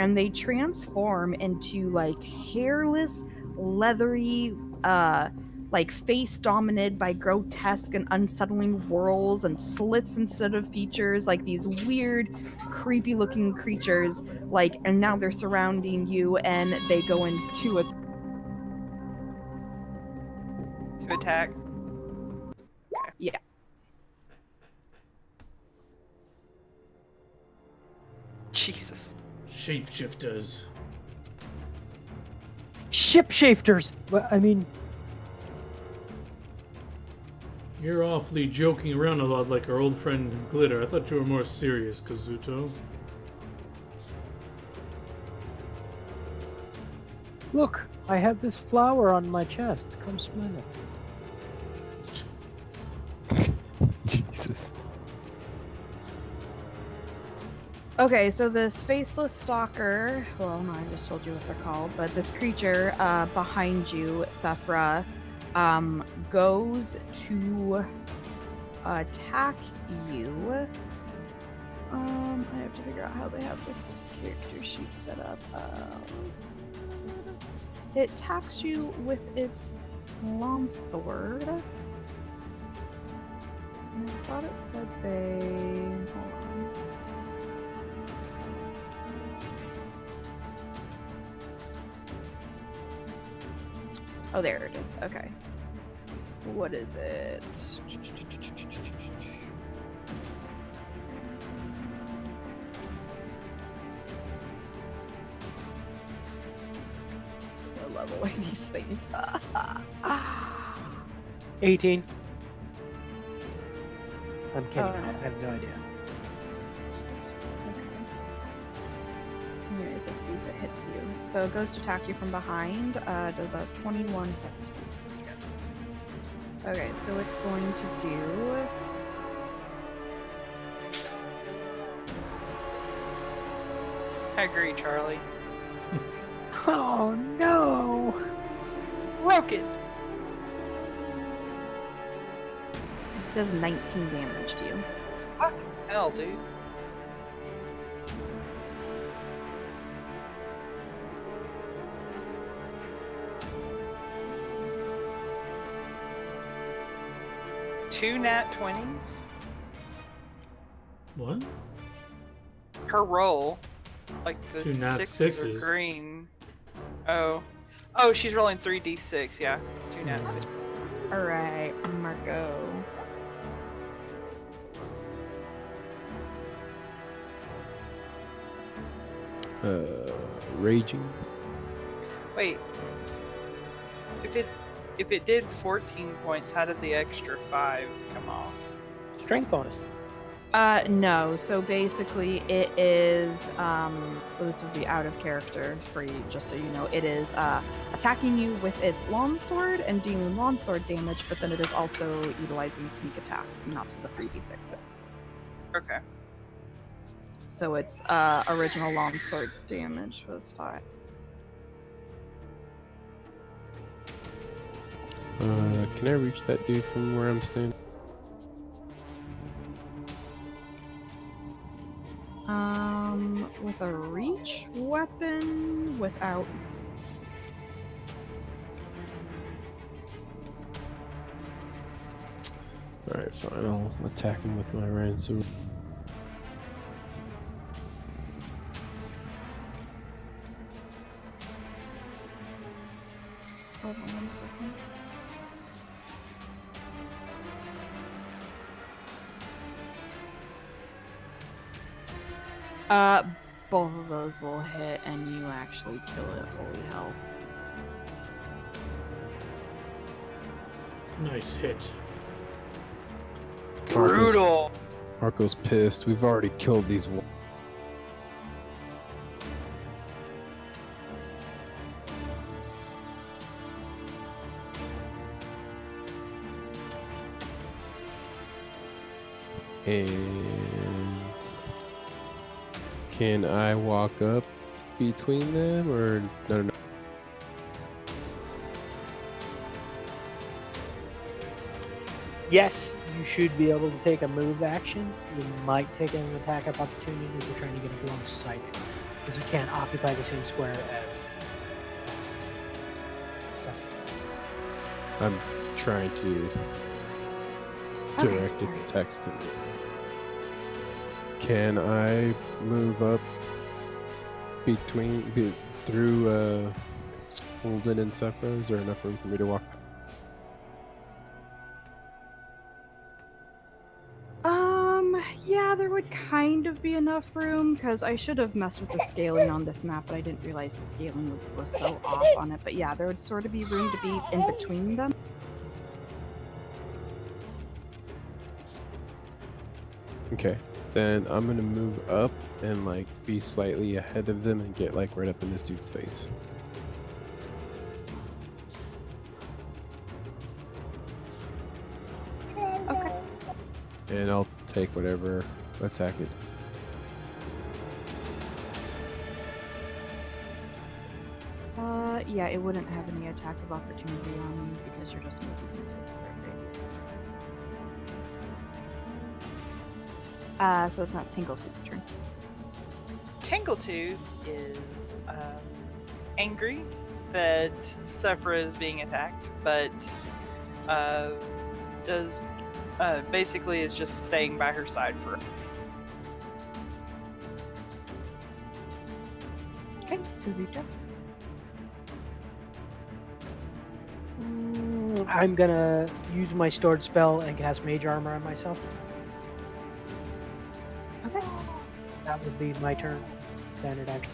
And they transform into like hairless, leathery, like face dominated by grotesque and unsettling whorls and slits instead of features, like these weird, creepy looking creatures. Like, and now they're surrounding you and they go into a. To attack. Yeah. Jesus. Shapeshifters. Shapeshifters. Well, I mean, You're awfully joking around a lot like our old friend Glitter. I thought you were more serious, Kazuto. look, I have this flower on my chest. Come smell it. Jesus. Okay, so this faceless stalker, well, no, I just told you what they're called, but this creature behind you, Sephra, goes to attack you. I have to figure out how they have this character sheet set up. It attacks you with its longsword. And I thought it said they... Hold on. Oh, there it is. Okay. What is it? What level are these things? 18. I'm kidding. Oh, I nice. have no idea. Okay. Anyways, let's see if it hits you. So it goes to attack you from behind. Does a 21 hit? Okay, so it's going to do... I agree, Charlie. Oh no! Rocket! It does 19 damage to you. Hell, dude. Two nat 20s. What? Her roll, like the Two nat sixes are sixes. green. Oh, she's rolling 3d6. Yeah, two nat 6. Alright, Marco. Raging. Wait, if it did 14 points, how did the extra 5 come off? Strength bonus. No. So basically, it is. Well, this would be out of character for you, just so you know. It is attacking you with its longsword and dealing longsword damage, but then it is also utilizing sneak attacks, and that's what the 3d6 is. Okay. So its original longsword damage was 5. Can I reach that dude from where I'm standing? With a reach weapon without. Alright, fine. I'll attack him with my ransom. Hold on 1 second. Both of those will hit, and you actually kill it. Holy hell! Nice hit. Brutal. Marco's pissed. We've already killed these. And can I walk up between them, or no? Yes, you should be able to take a move action. You might take an attack of opportunity if you're trying to get alongside it, because you can't occupy the same square as. I'm trying to Okay, direct it sorry. to text to me. Can I move up through Holden and Sephra? Is there enough room for me to walk? Yeah, there would kind of be enough room, because I should have messed with the scaling on this map, but I didn't realize the scaling was so off on it. But yeah, there would sort of be room to be in between them. Okay, then I'm gonna move up and like be slightly ahead of them and get like right up in this dude's face. Okay. And I'll take whatever attack it. Yeah, it wouldn't have any attack of opportunity on you because you're just moving into its third radius. So it's not Tingletooth's turn. Tangletooth is angry that Sephra is being attacked, but does basically is just staying by her side for. Okay, Kazuto. I'm gonna use my stored spell and cast Mage Armor on myself. Okay. That would be my turn. Standard action.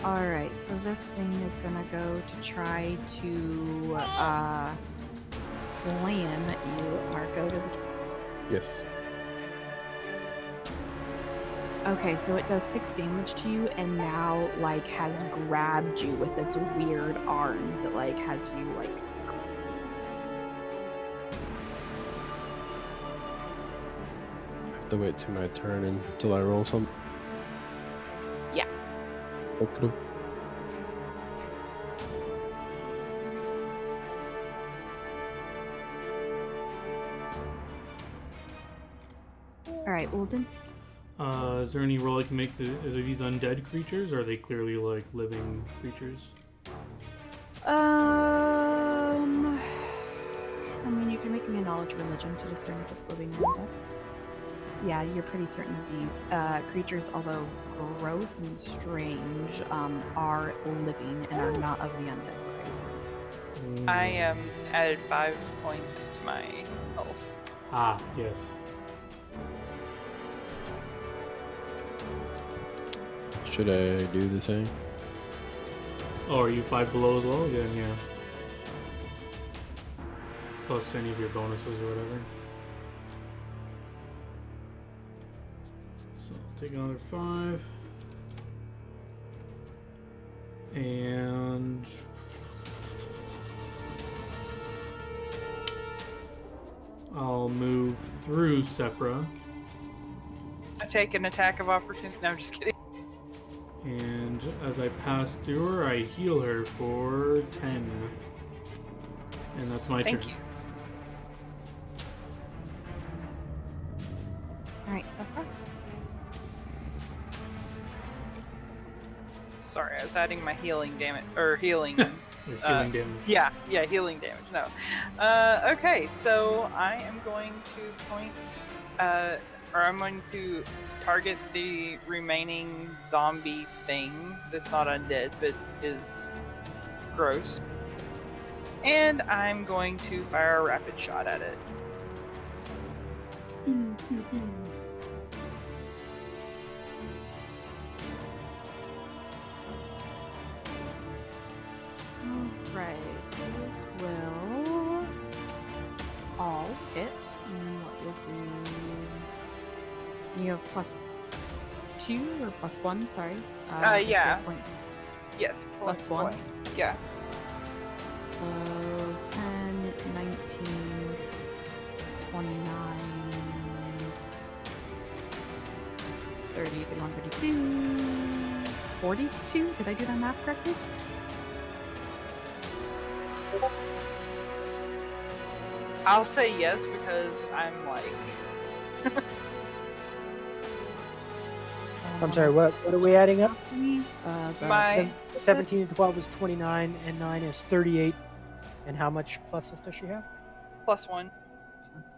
Alright, so this thing is gonna go to try to slam you, Marco. Does it? Yes. Okay, so it does 6 damage to you, and now like has grabbed you with its weird arms. It like has you like. I have to wait till my turn until I roll some. Yeah. Okay. Alright, Ulden. Is there any roll I can make to? Are these undead creatures, or are they clearly like living creatures? I mean, you can make me a knowledge religion to discern if it's living or undead. Yeah, you're pretty certain that these creatures, although gross and strange, are living and are not of the undead variety. I added 5 points to my health. Ah, yes. Should I do the same? Oh, are you 5 below as well? Then yeah. Plus any of your bonuses or whatever. So I'll take another 5. And I'll move through Sephra. I take an attack of opportunity. No, I'm just kidding. And And as I pass through her, I heal her for 10. And that's my Thank turn. you. All right, so far. Sorry, I was adding my healing damage or healing. Or healing damage. Yeah, healing damage. No. Okay, so I am going to point, or I'm going to target the remaining zombie thing that's not undead but is gross. And I'm going to fire a rapid shot at it. Right, those will all hit. And what we'll do. You have +2 or +1, sorry. with your Yeah. point. Yes, Plus one? point. Yeah. So 10, 19, 29, 30, 31, 32, 42. Did I do that math correctly? I'll say yes because I'm like, I'm sorry, what are we adding up? my 17 and 12 is 29, and 9 is 38. And how much pluses does she have? +1. +1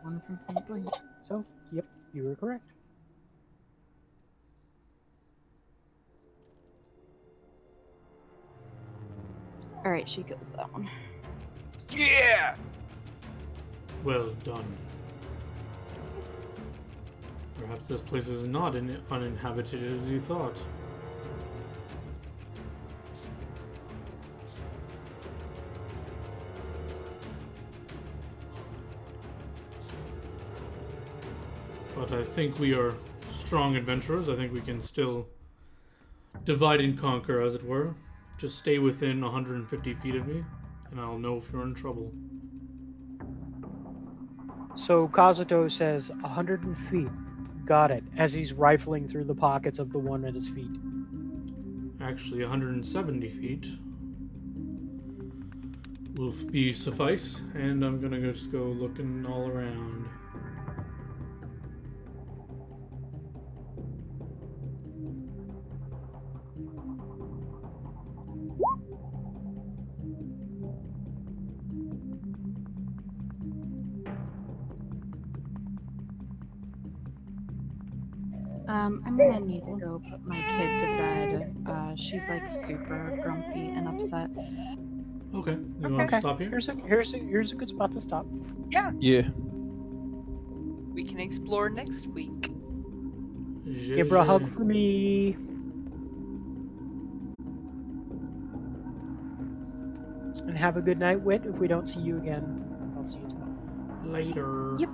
from point blank. So, yep, you were correct. All right, she kills that one. Yeah. Well done. Perhaps this place is not uninhabited as you thought. But I think we are strong adventurers. I think we can still divide and conquer, as it were. Just stay within 150 feet of me, and I'll know if you're in trouble. So Kazuto says 100 feet. Got it. As he's rifling through the pockets of the one at his feet. Actually, 170 feet will be suffice, and I'm gonna just go looking all around. I'm gonna need to go put my kid to bed. She's like super grumpy and upset. Okay, you want to stop here? Here's a good spot to stop. Yeah. We can explore next week. Give her a hug for me. And have a good night, Wit. If we don't see you again, I'll see you tomorrow. Later. Yep.